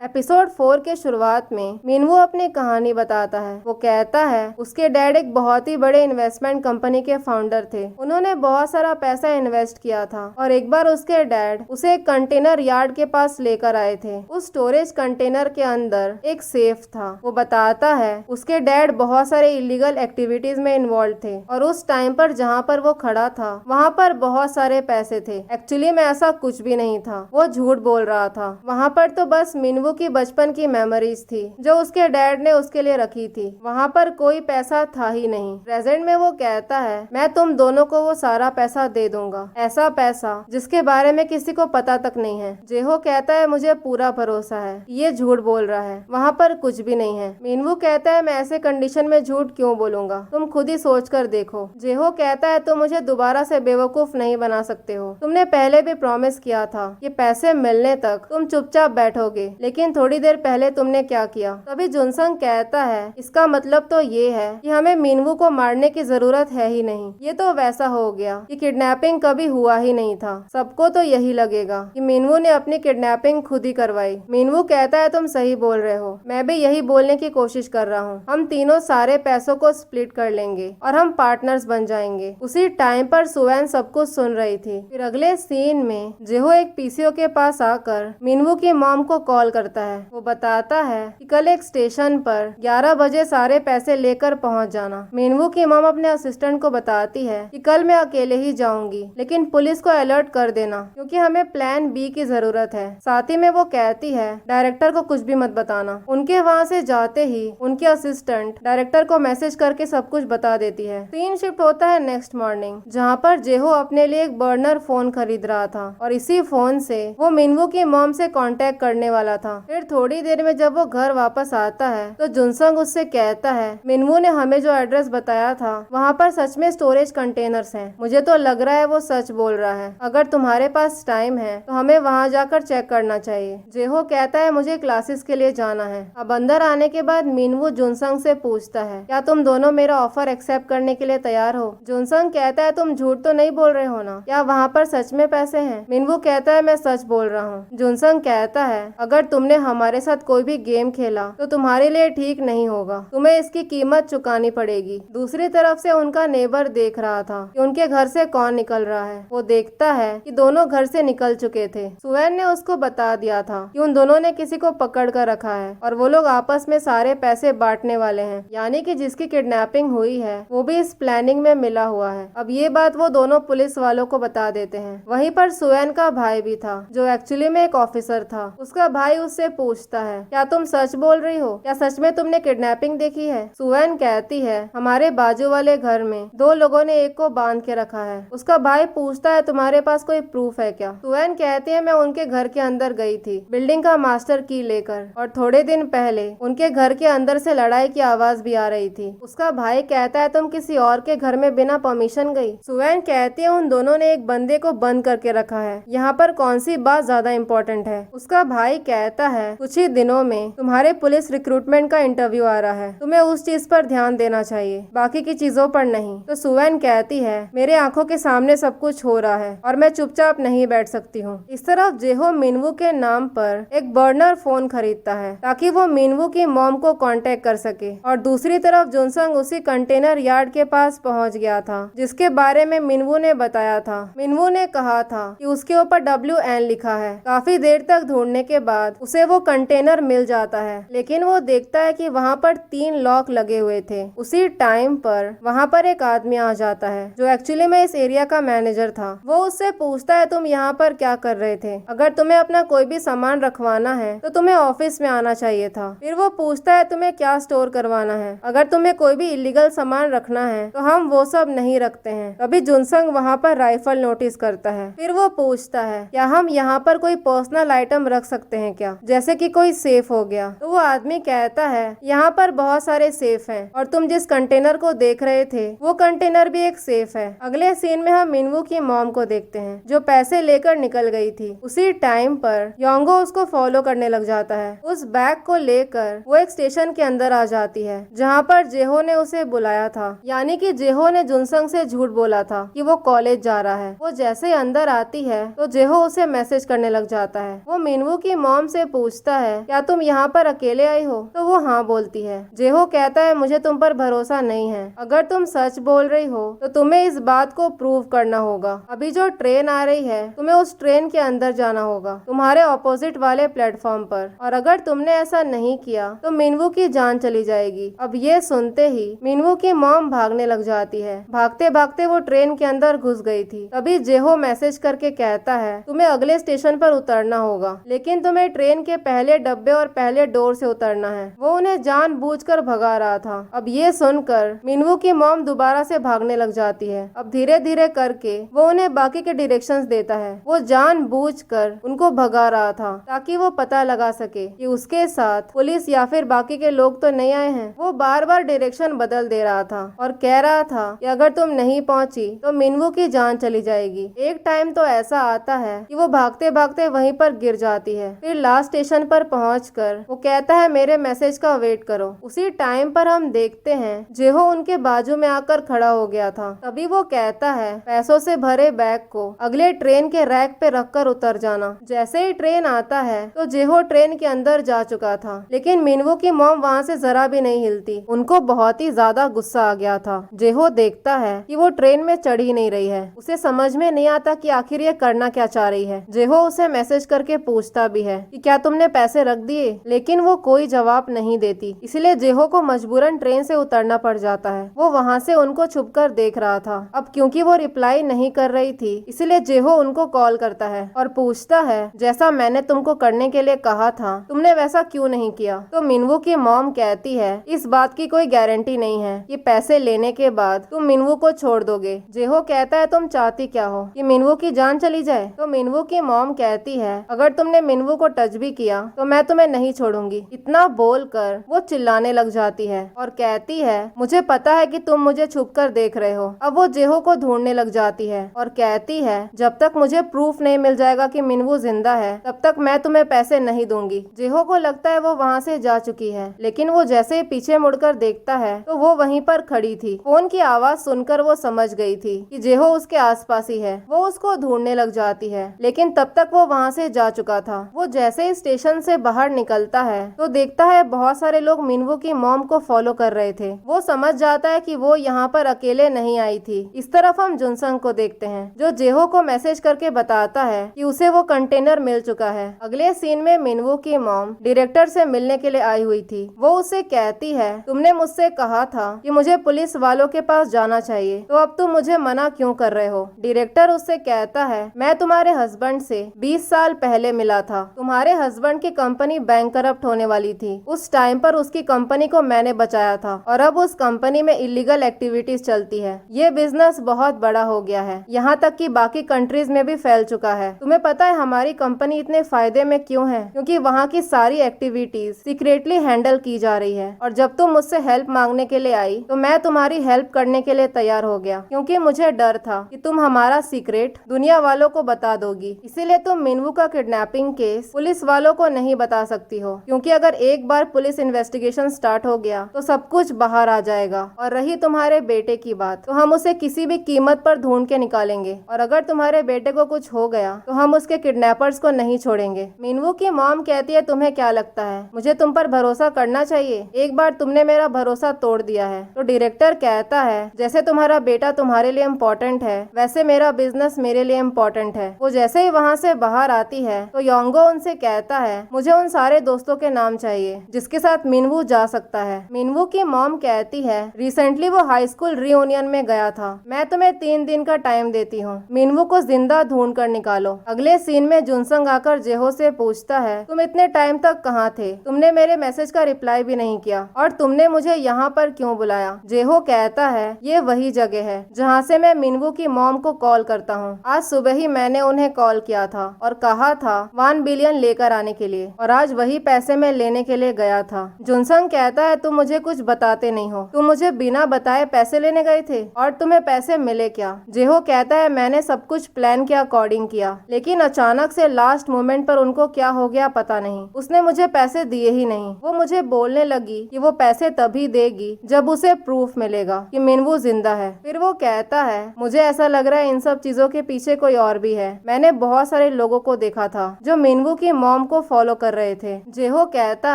एपिसोड 4 के शुरुआत में मिनवू अपनी कहानी बताता है। वो कहता है उसके डैड एक बहुत ही बड़े इन्वेस्टमेंट कंपनी के फाउंडर थे। उन्होंने बहुत सारा पैसा इन्वेस्ट किया था और एक बार उसके डैड उसे एक कंटेनर यार्ड के पास लेकर आए थे। उस स्टोरेज कंटेनर के अंदर एक सेफ था। वो बताता है उसके डैड बहुत सारे इलीगल एक्टिविटीज में इन्वॉल्व थे और उस टाइम पर जहाँ पर वो खड़ा था वहाँ पर बहुत सारे पैसे थे। एक्चुअली में ऐसा कुछ भी नहीं था, वो झूठ बोल रहा था। वहाँ पर तो बस मिनवू मीनवू की बचपन की मेमोरीज थी जो उसके डैड ने उसके लिए रखी थी। वहाँ पर कोई पैसा था ही नहीं। प्रेजेंट में वो कहता है मैं तुम दोनों को वो सारा पैसा दे दूंगा, ऐसा पैसा जिसके बारे में किसी को पता तक नहीं है। जेहो कहता है मुझे पूरा भरोसा है ये झूठ बोल रहा है, वहाँ पर कुछ भी नहीं है। मीनवू कहता है मैं ऐसे कंडीशन में झूठ क्यों बोलूंगा, तुम खुद ही सोच कर देखो। जेहो कहता है तुम मुझे दोबारा से बेवकूफ नहीं बना सकते हो, तुमने पहले भी प्रॉमिस किया था कि पैसे मिलने तक तुम चुपचाप बैठोगे, लेकिन थोड़ी देर पहले तुमने क्या किया। तभी जुनसंग कहता है इसका मतलब तो ये है कि हमें मीनवू को मारने की जरूरत है ही नहीं। ये तो वैसा हो गया कि किडनैपिंग कभी हुआ ही नहीं था। सबको तो यही लगेगा कि मीनवू ने अपनी किडनैपिंग खुद ही करवाई। मीनवू कहता है तुम सही बोल रहे हो, मैं भी यही बोलने की कोशिश कर रहा हूँ। हम तीनों सारे पैसों को स्प्लिट कर लेंगे और हम पार्टनर्स बन जाएंगे। उसी टाइम पर सुवैन सब कुछ सुन रही थी। फिर अगले सीन में जेहो एक पीसीओ के पास आकर मीनवू की मॉम को कॉल करता है। वो बताता है कि कल एक स्टेशन पर 11 बजे सारे पैसे लेकर पहुंच जाना। मीनवू की मॉम अपने असिस्टेंट को बताती है कि कल मैं अकेले ही जाऊंगी, लेकिन पुलिस को अलर्ट कर देना क्योंकि हमें प्लान बी की जरूरत है। साथ ही में वो कहती है डायरेक्टर को कुछ भी मत बताना। उनके वहाँ से जाते ही उनकी असिस्टेंट डायरेक्टर को मैसेज करके सब कुछ बता देती है। सीन शिफ्ट होता है नेक्स्ट मॉर्निंग, जहाँ पर जेहो अपने लिए एक बर्नर फोन खरीद रहा था और इसी फोन से वो मीनवू की मॉम से कांटेक्ट करने वाला था। फिर थोड़ी देर में जब वो घर वापस आता है तो जुनसंग उससे कहता है मीनवू ने हमें जो एड्रेस बताया था वहाँ पर सच में स्टोरेज कंटेनर्स हैं। मुझे तो लग रहा है वो सच बोल रहा है। अगर तुम्हारे पास टाइम है तो हमें वहाँ जाकर चेक करना चाहिए। जेहो कहता है मुझे क्लासेस के लिए जाना है। अब अंदर आने के बाद मीनवू जुनसंग से पूछता है क्या तुम दोनों मेरा ऑफर एक्सेप्ट करने के लिए तैयार हो। जुनसंग कहता है तुम झूठ तो नहीं बोल रहे हो ना, क्या वहाँ पर सच में पैसे हैं। मीनवू कहता है मैं सच बोल रहा हूँ। जुनसंग कहता है अगर तुमने हमारे साथ कोई भी गेम खेला तो तुम्हारे लिए ठीक नहीं होगा, तुम्हें इसकी कीमत चुकानी पड़ेगी। दूसरी तरफ से उनका नेबर देख रहा था कि उनके घर से कौन निकल रहा है। वो देखता है कि दोनों घर से निकल चुके थे। सुवैन ने उसको बता दिया था कि उन दोनों ने किसी को पकड़ कर रखा है और वो लोग आपस में सारे पैसे बांटने वाले हैं, यानी कि जिसकी किडनैपिंग हुई है वो भी इस प्लानिंग में मिला हुआ है। अब ये बात वो दोनों पुलिस वालों को बता देते हैं। वहीं पर सुवैन का भाई भी था जो एक्चुअली में एक ऑफिसर था। उसका भाई उससे पूछता है क्या तुम सच बोल रही हो, क्या सच में तुमने किडनैपिंग देखी है। सुवैन कहती है हमारे बाजू वाले घर में 2 लोगों ने एक को बांध के रखा है। उसका भाई पूछता है तुम्हारे पास कोई प्रूफ है क्या। सुवैन कहती है मैं उनके घर के अंदर गई थी बिल्डिंग का मास्टर की लेकर, और थोड़े दिन पहले उनके घर के अंदर से लड़ाई की आवाज भी आ रही थी। उसका भाई कहता है तुम किसी और के घर में बिना परमिशन गई। सुवैन कहती है उन दोनों ने एक बंदे को बंद करके रखा है, यहाँ पर कौन सी बात ज्यादा इम्पोर्टेंट है। उसका भाई कहता है कुछ ही दिनों में तुम्हारे पुलिस रिक्रूटमेंट का इंटरव्यू आ रहा है, तुम्हें उस चीज पर ध्यान देना चाहिए, बाकी की चीजों पर नहीं। तो सुवैन कहती है मेरे आंखों के सामने सब कुछ हो रहा है और मैं चुपचाप नहीं बैठ सकती हूँ। इस तरफ जेहो मीनवू के नाम पर एक बर्नर फोन खरीदता है ताकि वो मीनवू की मॉम को कांटेक्ट कर सके, और दूसरी तरफ जुनसंग उसी कंटेनर यार्ड के पास पहुंच गया था जिसके बारे में मीनवू ने बताया था। मीनवू ने कहा था कि उसके ऊपर WN लिखा है। काफी देर तक ढूंढने के बाद उसे वो कंटेनर मिल जाता है, लेकिन वो देखता है कि वहाँ पर 3 लॉक लगे हुए थे। उसी टाइम पर वहाँ पर एक आदमी आ जाता है जो एक्चुअली में इस एरिया का मैनेजर था। वो उससे पूछता है तुम यहाँ पर क्या कर रहे थे, अगर तुम्हें अपना कोई भी सामान रखवाना है तो तुम्हें ऑफिस में आना चाहिए था। फिर वो पूछता है तुम्हें क्या स्टोर करवाना है, अगर तुम्हें कोई भी इलीगल सामान रखना है तो हम वो सब नहीं रखते हैं। तभी जुनसंग वहाँ पर राइफल नोटिस करता है। फिर वो पूछता है क्या हम यहाँ पर कोई पर्सनल आइटम रख सकते हैं क्या, जैसे कि कोई सेफ हो गया। तो वो आदमी कहता है यहाँ पर बहुत सारे सेफ हैं और तुम जिस कंटेनर को देख रहे थे वो कंटेनर भी एक सेफ है। अगले सीन में हम मीनवू की मॉम को देखते हैं जो पैसे लेकर निकल गई थी। उसी टाइम पर योंगो उसको फॉलो करने लग जाता है। उस बैग को लेकर वो एक स्टेशन के अंदर आ जाती है जहाँ पर जेहो ने उसे बुलाया था, यानी कि जेहो ने जुनसंग से झूठ बोला था कि वो कॉलेज जा रहा है। वो जैसे अंदर आती है तो जेहो उसे मैसेज करने लग जाता है। वो मीनवू की मॉम से पूछता है क्या तुम यहाँ पर अकेले आई हो, तो वो हाँ बोलती है। जेहो कहता है मुझे तुम पर भरोसा नहीं है, अगर तुम सच बोल रही हो तो तुम्हें इस बात को प्रूव करना होगा। अभी जो ट्रेन आ रही है तुम्हें उस ट्रेन के अंदर जाना होगा, तुम्हारे ऑपोजिट वाले प्लेटफॉर्म पर, और अगर तुमने ऐसा नहीं किया तो मीनवू की जान चली जाएगी। अब ये सुनते ही मीनवू की मॉम भागने लग जाती है। भागते भागते वो ट्रेन के अंदर घुस गई थी। तभी जेहो मैसेज करके कहता है तुम्हें अगले स्टेशन पर उतरना होगा, लेकिन तुम्हें ट्रेन ट्रेन के पहले डब्बे और पहले डोर से उतरना है। वो उन्हें जानबूझकर भगा रहा था। अब ये सुनकर मिनवू की मॉम दोबारा से भागने लग जाती है। अब धीरे धीरे करके वो उन्हें बाकी के डायरेक्शंस देता है। वो जानबूझकर उनको भगा रहा था ताकि वो पता लगा सके कि उसके साथ पुलिस या फिर बाकी के लोग तो नहीं आए हैं। वो बार बार डायरेक्शन बदल दे रहा था और कह रहा था कि अगर तुम नहीं पहुंची तो मिनवू की जान चली जाएगी। एक टाइम तो ऐसा आता है कि वो भागते भागते वहीं पर गिर जाती है। फिर लास्ट स्टेशन पर पहुंचकर वो कहता है मेरे मैसेज का वेट करो। उसी टाइम पर हम देखते हैं जेहो उनके बाजू में आकर खड़ा हो गया था। तभी वो कहता है पैसों से भरे बैग को अगले ट्रेन के रैक पे रखकर उतर जाना। जैसे ही ट्रेन आता है तो जेहो ट्रेन के अंदर जा चुका था, लेकिन मिनवू की मॉम वहाँ से जरा भी नहीं हिलती। उनको बहुत ही ज्यादा गुस्सा आ गया था। जेहो देखता है कि वो ट्रेन में चढ़ ही नहीं रही है। उसे समझ में नहीं आता कि आखिर ये करना क्या चाह रही है। जेहो उसे मैसेज करके पूछता भी है कि क्या तुमने पैसे रख दिए, लेकिन वो कोई जवाब नहीं देती। इसलिए जेहो को मजबूरन ट्रेन से उतरना पड़ जाता है। वो वहाँ से उनको छुपकर देख रहा था। अब क्योंकि वो रिप्लाई नहीं कर रही थी, इसलिए जेहो उनको कॉल करता है और पूछता है जैसा मैंने तुमको करने के लिए कहा था तुमने वैसा क्यों नहीं किया। तो मिनवू की मॉम कहती है इस बात की कोई गारंटी नहीं है कि पैसे लेने के बाद तुम मिनवू को छोड़ दोगे। जेहो कहता है तुम चाहती क्या हो, कि मिनवू की जान चली जाए। तो मिनवू की मॉम कहती है अगर तुमने मिनवू को टच भी किया तो मैं तुम्हें नहीं छोड़ूंगी। इतना बोलकर वो चिल्लाने लग जाती है और कहती है मुझे पता है कि तुम मुझे छुप कर देख रहे हो। अब वो जेहो को ढूंढने लग जाती है और कहती है जब तक मुझे प्रूफ नहीं मिल जाएगा कि मिनवू जिंदा है तब तक मैं तुम्हें पैसे नहीं दूंगी। जेहो को लगता है वो वहाँ से जा चुकी है, लेकिन वो जैसे ही पीछे मुड़कर देखता है तो वो वहीं पर खड़ी थी। फोन की आवाज सुनकर वो समझ गई थी कि जेहो उसके आसपास ही है। वो उसको ढूंढने लग जाती है, लेकिन तब तक वो वहाँ से जा चुका था। वो जैसे ही स्टेशन से बाहर निकलता है तो देखता है बहुत सारे लोग मिनवू की मॉम को फॉलो कर रहे थे। वो समझ जाता है कि वो यहाँ पर अकेले नहीं आई थी। इस तरफ हम जुनसंग को देखते हैं जो जेहो को मैसेज करके बताता है कि उसे वो कंटेनर मिल चुका है। अगले सीन में मिनवू की मॉम डायरेक्टर से मिलने के लिए आई हुई थी। वो उससे कहती है तुमने मुझसे कहा था कि मुझे पुलिस वालों के पास जाना चाहिए, तो अब तुम मुझे मना क्यों कर रहे हो। डायरेक्टर उससे कहता है मैं तुम्हारे हस्बैंड से 20 साल पहले मिला था। तुम्हारे हस्बैंड की कंपनी बैंकरप्ट होने वाली थी। उस टाइम पर उसकी कंपनी को मैंने बचाया था और अब उस कंपनी में इलीगल एक्टिविटीज चलती है। ये बिजनेस बहुत बड़ा हो गया है, यहाँ तक कि बाकी कंट्रीज में भी फैल चुका है। तुम्हें पता है हमारी कंपनी इतने फायदे में क्यों है? क्योंकि वहाँ की सारी एक्टिविटीज सीक्रेटली हैंडल की जा रही है। और जब तुम मुझसे हेल्प मांगने के लिए आई तो मैं तुम्हारी हेल्प करने के लिए तैयार हो गया, क्योंकि मुझे डर था कि तुम हमारा सीक्रेट दुनिया वालों को बता दोगी। इसीलिए तुम मिनवू का किडनैपिंग केस पुलिस वालों को नहीं बता सकती हो, क्योंकि अगर एक बार पुलिस इन्वेस्टिगेशन स्टार्ट हो गया तो सब कुछ बाहर आ जाएगा। और रही तुम्हारे बेटे की बात, तो हम उसे किसी भी कीमत पर ढूंढ के निकालेंगे, और अगर तुम्हारे बेटे को कुछ हो गया तो हम उसके किडनैपर्स को नहीं छोड़ेंगे। मिनवू की मॉम कहती है तुम्हें क्या लगता है मुझे तुम पर भरोसा करना चाहिए? एक बार तुमने मेरा भरोसा तोड़ दिया है। तो डायरेक्टर कहता है जैसे तुम्हारा बेटा तुम्हारे लिए इम्पोर्टेंट है, वैसे मेरा बिजनेस मेरे लिए इम्पोर्टेंट है। वो जैसे ही वहाँ से बाहर आती है तो योंगो उनसे कहता है मुझे उन सारे दोस्तों के नाम चाहिए जिसके साथ मिनवू जा सकता है। मिनवू की मॉम कहती है रिसेंटली वो हाई स्कूल रियूनियन में गया था, मैं तुम्हें 3 दिन का टाइम देती हूँ, मिनवू को जिंदा ढूंढ कर निकालो। अगले सीन में जुनसंग आकर जेहो से पूछता है तुम इतने टाइम तक कहाँ थे? तुमने मेरे मैसेज का रिप्लाई भी नहीं किया और तुमने मुझे यहाँ पर क्यों बुलाया? जेहो कहता है ये वही जगह है जहाँ से मैं मिनवू की मॉम को कॉल करता हूँ। आज सुबह ही मैंने उन्हें कॉल किया था और कहा था 1 बिलियन लेकर आने के लिए, और आज वही पैसे मैं लेने के लिए गया था। जुनसंग कहता है तुम मुझे कुछ बताते नहीं हो, तुम मुझे बिना बताए पैसे लेने गए थे और तुम्हें पैसे मिले क्या? जेहो कहता है मैंने सब कुछ प्लान के अकॉर्डिंग किया, लेकिन अचानक से लास्ट मोमेंट पर उनको क्या हो गया पता नहीं, उसने मुझे पैसे दिए ही नहीं। वो मुझे बोलने लगी कि वो पैसे तभी देगी जब उसे प्रूफ मिलेगा कि मिनवू जिंदा है। फिर वो कहता है मुझे ऐसा लग रहा है इन सब चीजों के पीछे कोई और भी है। मैंने बहुत सारे लोगों को देखा था जो मिनवू की मॉम को फॉलो कर रहे थे। जेहो कहता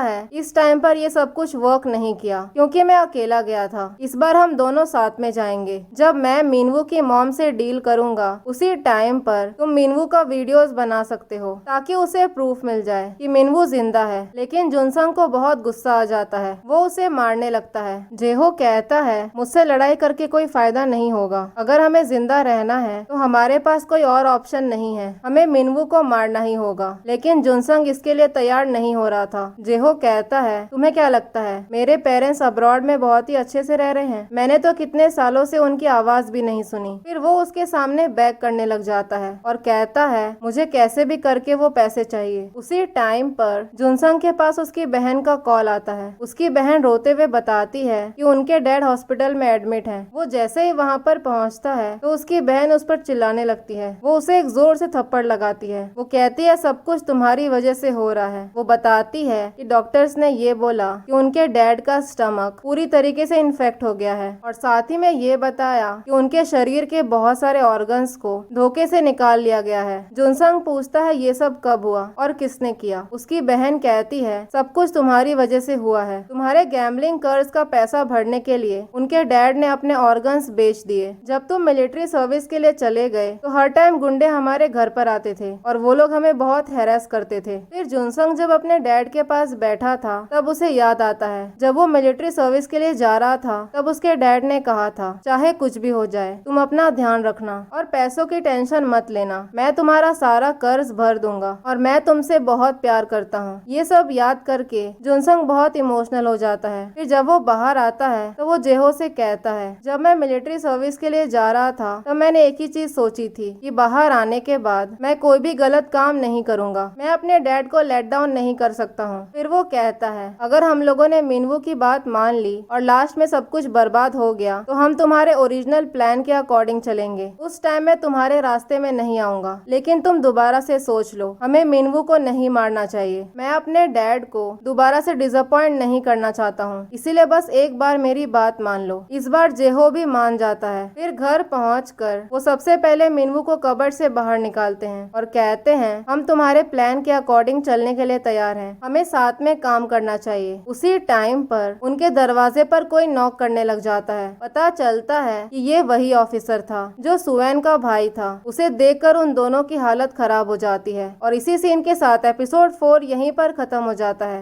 है इस टाइम पर ये सब कुछ वर्क नहीं किया क्योंकि मैं अकेला गया था। इस बार हम दोनों साथ में जाएंगे। जब मैं मिनवू की मॉम से डील करूंगा उसी टाइम पर तुम मिनवू का वीडियोस बना सकते हो ताकि उसे प्रूफ मिल जाए कि मिनवू जिंदा है। लेकिन जुनसंग को बहुत गुस्सा आ जाता है, वो उसे मारने लगता है। जेहो कहता है मुझसे लड़ाई करके कोई फायदा नहीं होगा, अगर हमें जिंदा रहना है तो हमारे पास कोई और ऑप्शन नहीं है, हमें मिनवू को मारना ही होगा। लेकिन जुनसंग इसके लिए तैयार नहीं हो रहा था। जेहो कहता है, तुम्हें क्या लगता है मेरे पेरेंट्स अब्रॉड में बहुत ही अच्छे से रह रहे हैं? मैंने तो कितने सालों से उनकी आवाज भी नहीं सुनी। फिर वो उसके सामने बैक करने लग जाता है और कहता है, मुझे कैसे भी करके वो पैसे चाहिए। उसी टाइम पर जुनसंग के पास उसकी बहन का कॉल आता है। उसकी बहन रोते हुए बताती है कि उनके डैड हॉस्पिटल में एडमिट हैं। वो जैसे ही वहाँ पर पहुँचता है तो उसकी बहन उस पर चिल्लाने लगती है। वो उसे एक जोर से थप्पड़ लगाती है। वो कहती है, सब कुछ तुम्हारी वजह से हो रहा है। वो बताती है कि डॉक्टर्स ने ये बोला कि उनके डैड का स्टमक पूरी तरीके से इन्फेक्ट हो गया है और साथ ही में ये बताया कि उनके शरीर के बहुत सारे ऑर्गन्स को धोखे से निकाल लिया गया है। जुनसंग पूछता है, ये सब कब हुआ और किसने किया? उसकी बहन कहती है, सब कुछ तुम्हारी वजह से हुआ है। तुम्हारे गैम्बलिंग कर्ज का पैसा भरने के लिए उनके डैड ने अपने ऑर्गन्स बेच दिए। जब तुम मिलिट्री सर्विस के लिए चले गए तो हर टाइम गुंडे हमारे घर पर आते थे और वो लोग हमें बहुत हैरेस करते थे। फिर जुनसंग जब अपने डैड के पास बैठा था तब उसे याद आता है, जब वो मिलिट्री सर्विस के लिए जा रहा था तब उसके डैड ने कहा था, चाहे कुछ भी हो जाए तुम अपना ध्यान रखना और पैसों की टेंशन मत लेना, मैं तुम्हारा सारा कर्ज भर दूंगा और मैं तुमसे बहुत प्यार करता हूँ। ये सब याद करके जुनसंग बहुत इमोशनल हो जाता है। फिर जब वो बाहर आता है तो वो जेहो से कहता है, जब मैं मिलिट्री सर्विस के लिए जा रहा था तब मैंने एक ही चीज सोची थी कि बाहर आने के बाद मैं कोई भी गलत काम नहीं करूंगा। मैं अपने डैड को लेट डाउन नहीं कर सकता हूँ। फिर वो कहता है, अगर हम लोगों ने मिनवू की बात मान ली और लास्ट में सब कुछ बर्बाद हो गया तो हम तुम्हारे ओरिजिनल प्लान के अकॉर्डिंग चलेंगे। उस टाइम मैं तुम्हारे रास्ते में नहीं आऊंगा, लेकिन तुम दोबारा से सोच लो, हमें मिनवू को नहीं मारना चाहिए। मैं अपने डैड को दोबारा से डिसअपॉइंट नहीं करना चाहता हूँ, इसीलिए बस एक बार मेरी बात मान लो। इस बार जेहो भी मान जाता है। फिर घर पहुंचकर वो सबसे पहले मिनवू को कबर्ड से बाहर निकालते हैं और कहते हैं, हम तुम्हारे प्लान के अकॉर्डिंग चलने के लिए तैयार हैं, हमें साथ में काम करना चाहिए। उसी टाइम पर उनके दरवाजे पर कोई नॉक करने लग जाता है। पता चलता है कि ये वही ऑफिसर था जो सुवैन का भाई था। उसे देखकर उन दोनों की हालत खराब हो जाती है और इसी सीन के साथ एपिसोड 4 यहीं पर खत्म हो जाता है।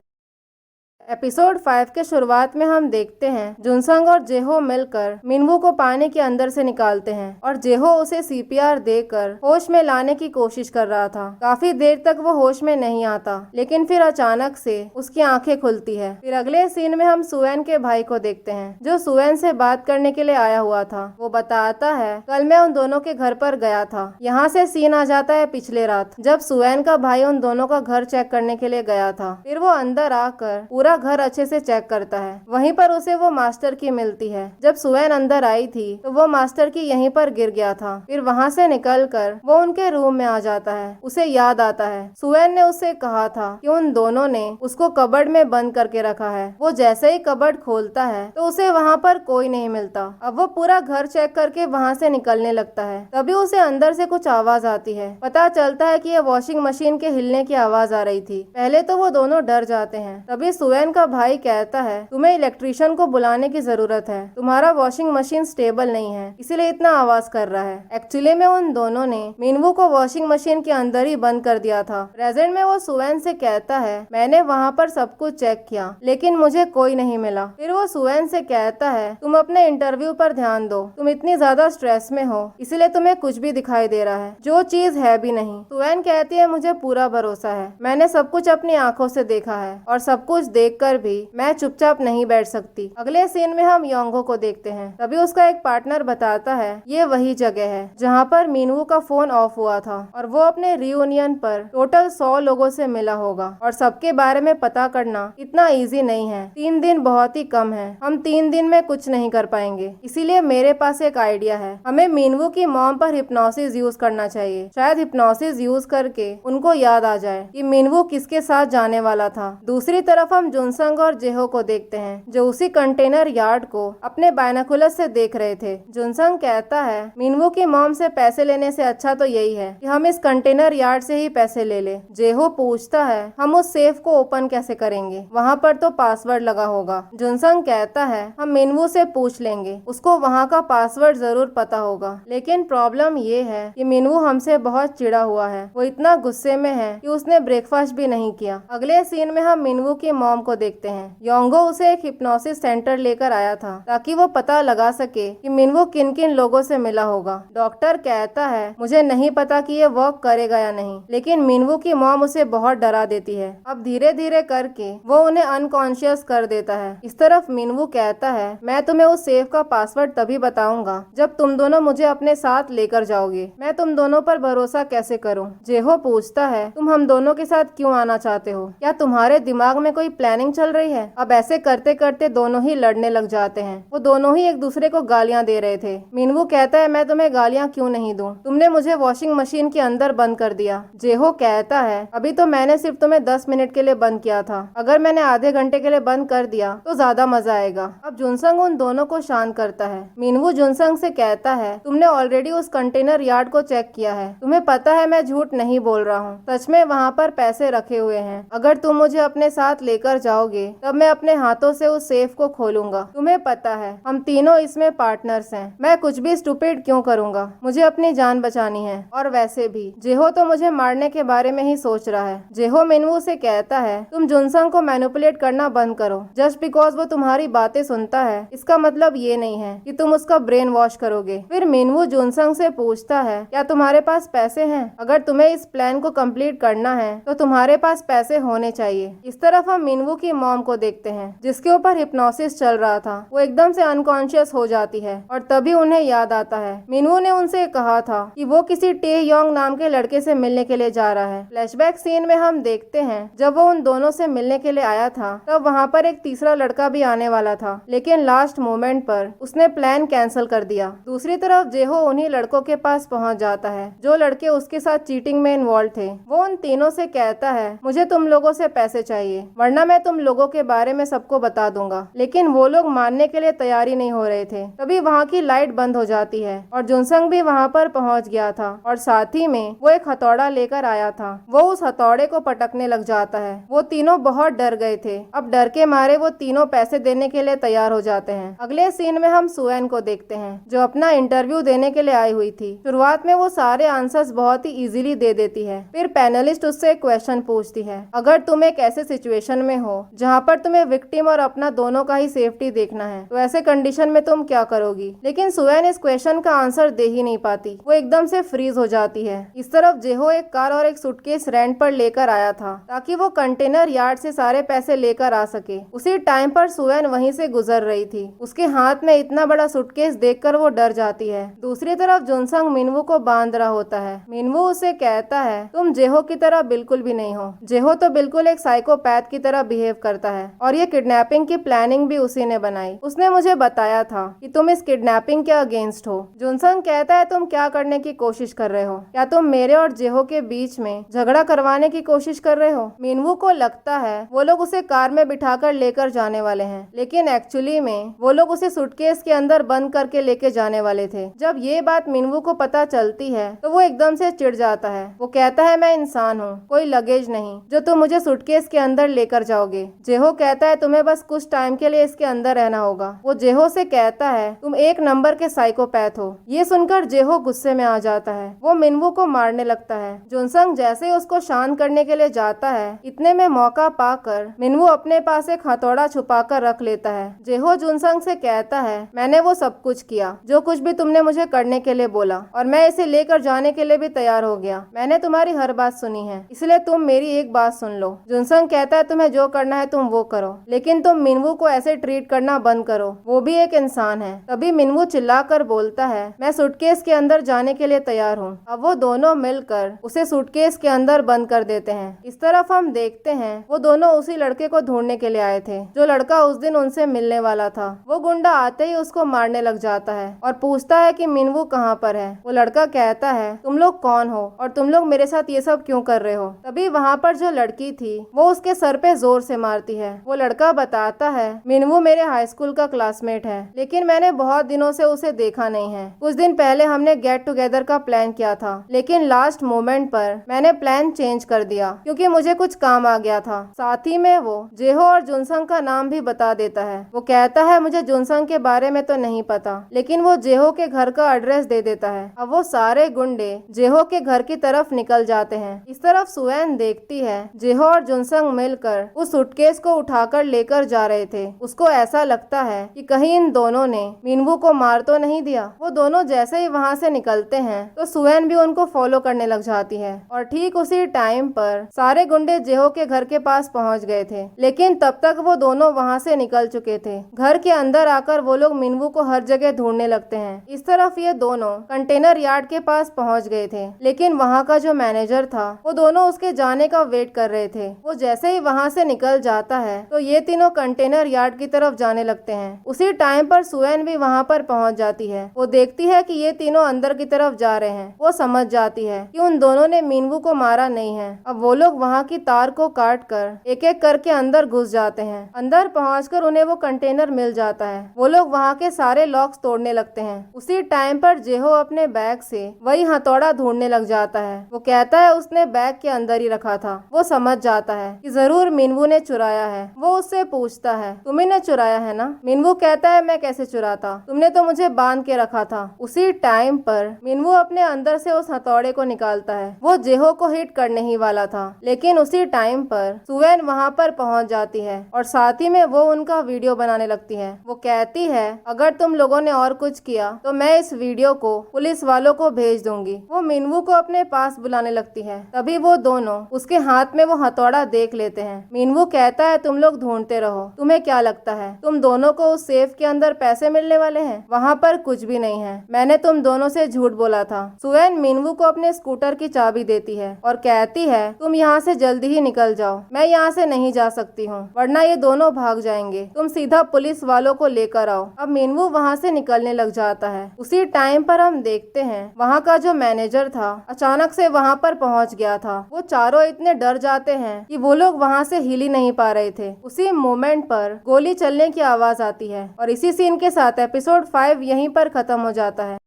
एपिसोड 5 के शुरुआत में हम देखते हैं जुनसंग और जेहो मिलकर मिनवू को पानी के अंदर से निकालते हैं और जेहो उसे सीपीआर देकर होश में लाने की कोशिश कर रहा था। काफी देर तक वो होश में नहीं आता, लेकिन फिर अचानक से उसकी आंखें खुलती है। फिर अगले सीन में हम सुवैन के भाई को देखते हैं जो सुवैन से बात करने के लिए आया हुआ था। वो बताता है, कल मैं उन दोनों के घर पर गया था। यहाँ से सीन आ जाता है पिछले रात, जब सुवैन का भाई उन दोनों का घर चेक करने के लिए गया था। फिर वो अंदर आकर पूरा घर अच्छे से चेक करता है। वहीं पर उसे वो मास्टर की मिलती है। जब सुवैन अंदर आई थी तो वो मास्टर की यहीं पर गिर गया था। फिर वहाँ से निकलकर वो उनके रूम में आ जाता है। उसे याद आता है सुवैन ने उससे कहा था कि उन दोनों ने उसको कबर्ड में बंद करके रखा है। वो जैसे ही कबर्ड खोलता है तो उसे वहाँ पर कोई नहीं मिलता। अब वो पूरा घर चेक करके वहाँ से निकलने लगता है। तभी उसे अंदर से कुछ आवाज आती है। पता चलता है कि ये वॉशिंग मशीन के हिलने की आवाज आ रही थी। पहले तो वो दोनों डर जाते हैं। तभी सुवैन का भाई कहता है, तुम्हें इलेक्ट्रिशियन को बुलाने की जरूरत है, तुम्हारा वॉशिंग मशीन स्टेबल नहीं है इसीलिए इतना आवाज कर रहा है। एक्चुअली में उन दोनों ने मिनवू को वॉशिंग मशीन के अंदर ही बंद कर दिया था। प्रेजेंट में वो सुवैन से कहता है, मैंने वहाँ पर सब कुछ चेक किया लेकिन मुझे कोई नहीं मिला। फिर वो सुवैन से कहता है, तुम अपने इंटरव्यू पर ध्यान दो, तुम इतनी ज्यादा स्ट्रेस में हो इसलिए तुम्हें कुछ भी दिखाई दे रहा है जो चीज है भी नहीं। सुवैन कहती है, मुझे पूरा भरोसा है, मैंने सब कुछ अपनी आंखों से देखा है और सब कुछ देखकर भी मैं चुपचाप नहीं बैठ सकती। अगले सीन में हम योंगो को देखते हैं। तभी उसका एक पार्टनर बताता है ये वही जगह है जहाँ पर मिनवू का फोन ऑफ हुआ था और वो अपने रियूनियन पर टोटल 100 लोगों से मिला होगा और सबके बारे में पता करना इतना इजी नहीं है। 3 दिन बहुत ही कम है, हम 3 दिन में कुछ नहीं कर पाएंगे। इसीलिए मेरे पास एक आइडिया है, हमें मिनवू की मॉम पर हिप्नोसिस यूज करना चाहिए। शायद हिप्नोसिस यूज करके उनको याद आ जाए कि मिनवू किसके साथ जाने वाला था। दूसरी तरफ हम जुनसंग और जेहो को देखते हैं जो उसी कंटेनर यार्ड को अपने बायनाकुलर से देख रहे थे। जुनसंग कहता है, मिनवू की मॉम से पैसे लेने से अच्छा तो यही है कि हम इस कंटेनर यार्ड से ही पैसे ले ले। जेहो पूछता है, हम उस सेफ को ओपन कैसे करेंगे, वहाँ पर तो पासवर्ड लगा होगा। जुनसंग कहता है, हम मिनवू से पूछ लेंगे, उसको वहाँ का पासवर्ड जरूर पता होगा। लेकिन प्रॉब्लम ये है कि मिनवू हमसे बहुत चिढ़ा हुआ है, वो इतना गुस्से में है कि उसने ब्रेकफास्ट भी नहीं किया। अगले सीन में हम मिनवू की मॉम को देखते हैं। योंगो उसे एक हिप्नोसिस सेंटर लेकर आया था ताकि वो पता लगा सके कि मिनवू किन किन लोगों से मिला होगा। डॉक्टर कहता है मुझे नहीं पता कि ये वर्क करेगा या नहीं, लेकिन मिनवू की मॉम उसे बहुत डरा देती है। अब धीरे धीरे करके वो उन्हें अनकॉन्शियस कर देता है। इस तरफ मिनवू कहता है मैं तुम्हें उस सेफ का पासवर्ड तभी बताऊंगा जब तुम दोनों मुझे अपने साथ लेकर जाओगे। मैं तुम दोनों पर भरोसा कैसे करूं? जेहो पूछता है तुम हम दोनों के साथ क्यों आना चाहते हो? क्या तुम्हारे दिमाग में कोई प्लानिंग चल रही है? अब ऐसे करते करते दोनों ही लड़ने लग जाते हैं। वो दोनों ही एक दूसरे को गालियां दे रहे थे। मिनवू कहता है मैं तुम्हें गालियां क्यों नहीं दूं? तुमने मुझे वॉशिंग मशीन के अंदर बंद कर दिया। जेहो कहता है अभी तो मैंने सिर्फ तुम्हें 10 मिनट के लिए बंद किया था, अगर मैंने आधे घंटे के लिए बंद कर दिया तो ज्यादा मजा आएगा। अब जुनसंग उन दोनों को शांत करता है। मिनवू जुनसंग से कहता है तुमने ऑलरेडी उस कंटेनर यार्ड को चेक किया है, तुम्हें पता है मैं झूठ नहीं बोल रहा हूँ। सच में वहाँ पर पैसे रखे हुए हैं। अगर तुम मुझे अपने साथ लेकर जाओगे तब मैं अपने हाथों से उस सेफ को खोलूंगा। तुम्हें पता है हम तीनों इसमें पार्टनर्स हैं। मैं कुछ भी स्टूपिड क्यों करूंगा, मुझे अपनी जान बचानी है। और वैसे भी जेहो तो मुझे मारने के बारे में ही सोच रहा है। जेहो मिनवू से कहता है तुम जुनसंग को मैनिपुलेट करना बंद करो। जस्ट बिकॉज वो तुम्हारी बातें सुनता है इसका मतलब ये नहीं है कि तुम उसका ब्रेन वॉश करोगे। फिर मिनवू जुनसंग से पूछता है क्या तुम्हारे पास पैसे हैं? अगर तुम्हें इस प्लान को कंप्लीट करना है तो तुम्हारे पास पैसे होने चाहिए। इस तरफ हम मिनवू की मॉम को देखते हैं जिसके ऊपर हिप्नोसिस चल रहा था। वो एकदम से अनकॉन्शियस हो जाती है और तभी उन्हें याद आता है मिनवू ने उनसे कहा था कि वो किसी टे योंग नाम के लड़के से मिलने के लिए जा रहा है। फ्लैशबैक सीन में हम देखते हैं जब वो उन दोनों से मिलने के लिए आया था तब वहाँ पर एक तीसरा लड़का भी आने वाला था, लेकिन लास्ट मोमेंट पर उसने प्लान कैंसिल कर दिया। दूसरी तरफ जेहो उन्हीं लड़कों के पास पहुँच जाता है जो लड़के उसके साथ चीटिंग में इन्वॉल्व थे। वो उन तीनों से कहता है मुझे तुम लोगों से पैसे चाहिए वरना मैं तुम लोगों के बारे में सबको बता दूंगा। लेकिन वो लोग मानने के लिए तैयारी नहीं हो रहे थे। तभी वहाँ की लाइट बंद हो जाती है और जुनसंग भी वहाँ पर पहुँच गया था और साथ ही में वो एक हथौड़ा लेकर आया था। वो उस हथौड़े को पटकने लग जाता है। वो तीनों बहुत डर गए थे। अब डर के मारे वो तीनों पैसे देने के लिए तैयार हो जाते हैं। अगले सीन में हम सुएन को देखते हैं जो अपना इंटरव्यू देने के लिए आई हुई थी। शुरुआत में वो सारे आंसर्स बहुत ही इजीली दे देती है। फिर पैनलिस्ट उससे एक क्वेश्चन पूछती है अगर तुम एक ऐसे सिचुएशन में हो जहाँ पर तुम्हें विक्टिम और अपना दोनों का ही सेफ्टी देखना है तो ऐसे कंडीशन में तुम क्या करोगी? लेकिन सुएन इस क्वेश्चन का आंसर दे ही नहीं पाती। वो एकदम से फ्रीज हो जाती है। इस तरफ जेहो एक कार और एक सूटकेस रेंट पर लेकर आया था ताकि वो कंटेनर यार्ड से सारे पैसे लेकर आ सके। उसी टाइम पर सुएन वहीं से गुजर रही थी। उसके हाथ में इतना बड़ा सूटकेस देखकर वो डर जाती है। दूसरी तरफ जुनसंग मिनवू को बांध रहा होता है। मिनवू उसे कहता है तुम जेहो की तरह बिल्कुल भी नहीं हो। जेहो तो बिल्कुल एक साइकोपैथ की तरह बिहेव करता है और ये किडनैपिंग की प्लानिंग भी उसी ने बनाई। उसने मुझे बताया था कि तुम इस किडनैपिंग के अगेंस्ट हो। जुनसंग कहता है तुम क्या करने की कोशिश कर रहे हो? क्या तुम मेरे और जेहो के बीच में झगड़ा करवाने की कोशिश कर रहे हो? मिनवू को लगता है वो लोग उसे कार में बिठाकर लेकर जाने वाले हैं, लेकिन एक्चुअली में वो लोग उसे सूटकेस के अंदर बंद करके लेके जाने वाले थे। जब ये बात मिनवू को पता चलती है तो वो एकदम से चिढ़ जाता है। वो कहता है मैं इंसान हूँ, कोई लगेज नहीं जो तुम मुझे सूटकेस के अंदर लेकर जाओगे। जेहो कहता है तुम्हें बस कुछ टाइम के लिए इसके अंदर रहना होगा। वो जेहो से कहता है तुम एक नंबर के साइकोपैथ हो। ये सुनकर जेहो गुस्से में आ जाता है। वो मिनवू को मारने लगता है। जुनसंग जैसे ही उसको शांत करने के लिए जाता है इतने में मौका पाकर मिनवू अपने पास एक हथौड़ा छुपा कर रख लेता है। जेहो जुनसंग से कहता है मैंने वो सब कुछ किया जो कुछ भी तुमने मुझे करने के लिए बोला और मैं इसे लेकर जाने के लिए भी तैयार हो गया। मैंने तुम्हारी हर बात सुनी है, इसलिए तुम मेरी एक बात सुन लो। जुनसंग कहता है तुम्हें जो करना है तुम वो करो, लेकिन तुम मिनवू को ऐसे ट्रीट करना बंद करो, वो भी एक इंसान है। तभी मिनवू चिल्लाकर बोलता है मैं सूटकेस के अंदर जाने के लिए तैयार हूँ। अब वो दोनों मिलकर उसे सूटकेस के अंदर बंद कर देते हैं। इस तरफ हम देखते हैं वो दोनों उसी लड़के को ढूंढने के लिए आए थे जो लड़का उस दिन उनसे मिलने वाला था। वो गुंडा आते ही उसको मारने लग जाता है और पूछता है कि मिनवू कहाँ पर है। वो लड़का कहता है तुम लोग कौन हो और तुम लोग मेरे साथ ये सब क्यों कर रहे हो? तभी वहाँ पर जो लड़की थी वो उसके सर पे जोर से मारती है। वो लड़का बताता है मिनवू मेरे हाई स्कूल का क्लासमेट है, लेकिन मैंने बहुत दिनों से उसे देखा नहीं है। कुछ दिन पहले हमने गेट टुगेदर का प्लान किया था, लेकिन लास्ट मोमेंट पर मैंने प्लान चेंज कर दिया क्योंकि मुझे कुछ काम आ गया था। साथ ही में वो जेहो और जुनसंग का नाम भी बता देता है। वो कहता है मुझे जुनसंग के बारे में तो नहीं पता, लेकिन वो जेहो के घर का एड्रेस दे देता है। अब वो सारे गुंडे जेहो के घर की तरफ निकल जाते हैं। इस तरफ सुएन देखती है जेहो और जुनसंग मिलकर उस सूटकेस को उठाकर लेकर जा रहे थे। उसको ऐसा लगता है कि कहीं इन दोनों ने मिनवू को मार तो नहीं दिया। वो दोनों जैसे ही वहाँ से निकलते हैं तो सुएन भी उनको फॉलो करने लग जाती है और ठीक उसी टाइम पर सारे गुंडे जेहो के घर के पास पहुँच गए थे, लेकिन तब तक वो दोनों वहाँ से निकल चुके थे। घर के अंदर आकर वो लोग मिनवू को हर जगह ढूंढने लगते हैं। इस तरफ ये दोनों कंटेनर यार्ड के पास पहुँच गए थे, लेकिन वहाँ का जो मैनेजर था वो दोनों उसके जाने का वेट कर रहे थे। वो जैसे ही वहाँ से निकल जाता है तो ये तीनों कंटेनर यार्ड की तरफ जाने लगते हैं। उसी टाइम पर सुएन भी वहाँ पर पहुँच जाती है। वो देखती है कि ये तीनों अंदर की तरफ जा रहे हैं। वो समझ जाती है कि उन दोनों ने मिनवू को मारा नहीं है। अब वो लोग वहाँ की तार को काट कर एक एक करके अंदर घुस जाते हैं। अंदर पहुंचकर उन्हें वो कंटेनर मिल जाता है। वो लोग वहाँ के सारे लॉक्स तोड़ने लगते हैं। उसी टाइम पर जेहो अपने बैग से वही हथौड़ा ढूंढने लग जाता है। वो कहता है उसने बैग के अंदर ही रखा था। वो समझ जाता है कि जरूर मिनवू ने चुराया है। वो उससे पूछता है तुम्ही ने चुराया है ना? मिनवू कहता है मैं कैसे चुराता, तुमने तो मुझे बांध के रखा था। उसी टाइम पर मिनवू अपने अंदर से उस हथौड़े को निकालता है। वो जेहो को हिट करने ही वाला था, लेकिन उसी टाइम पर सुएन वहाँ पर पहुँच जाती है और साथ ही में वो उनका वीडियो बनाने लगती है। वो कहती है अगर तुम लोगों ने और कुछ किया तो मैं इस वीडियो को पुलिस वालों को भेज दूंगी। वो मिनवू को अपने पास बुलाने लगती है। तभी वो दोनों उसके हाथ में वो हथौड़ा देख लेते हैं। मिनवू कहता है तुम लोग ढूंढते रहो, तुम्हें क्या लगता है तुम दोनों को उस सेफ के अंदर पैसे मिलने वाले हैं? वहाँ पर कुछ भी नहीं है, मैंने तुम दोनों से झूठ बोला था। सुएन मिनवू को अपने स्कूटर की चाबी देती है और कहती है तुम यहाँ से जल्दी ही निकल जाओ, मैं यहाँ से नहीं जा सकती हूँ वरना ये दोनों भाग जाएंगे। तुम सीधा पुलिस वालों को लेकर आओ। अब मिनवू वहाँ से निकलने लग जाता है। उसी टाइम पर हम देखते हैं वहाँ का जो मैनेजर था अचानक से वहाँ पर पहुँच गया था। वो चारों इतने डर जाते हैं कि वो लोग वहाँ से हिल ही नहीं पा रहे थे। उसी मोमेंट पर गोली चलने की आवाज आती है और इसी सीन के साथ एपिसोड 5 यहीं पर खत्म हो जाता है।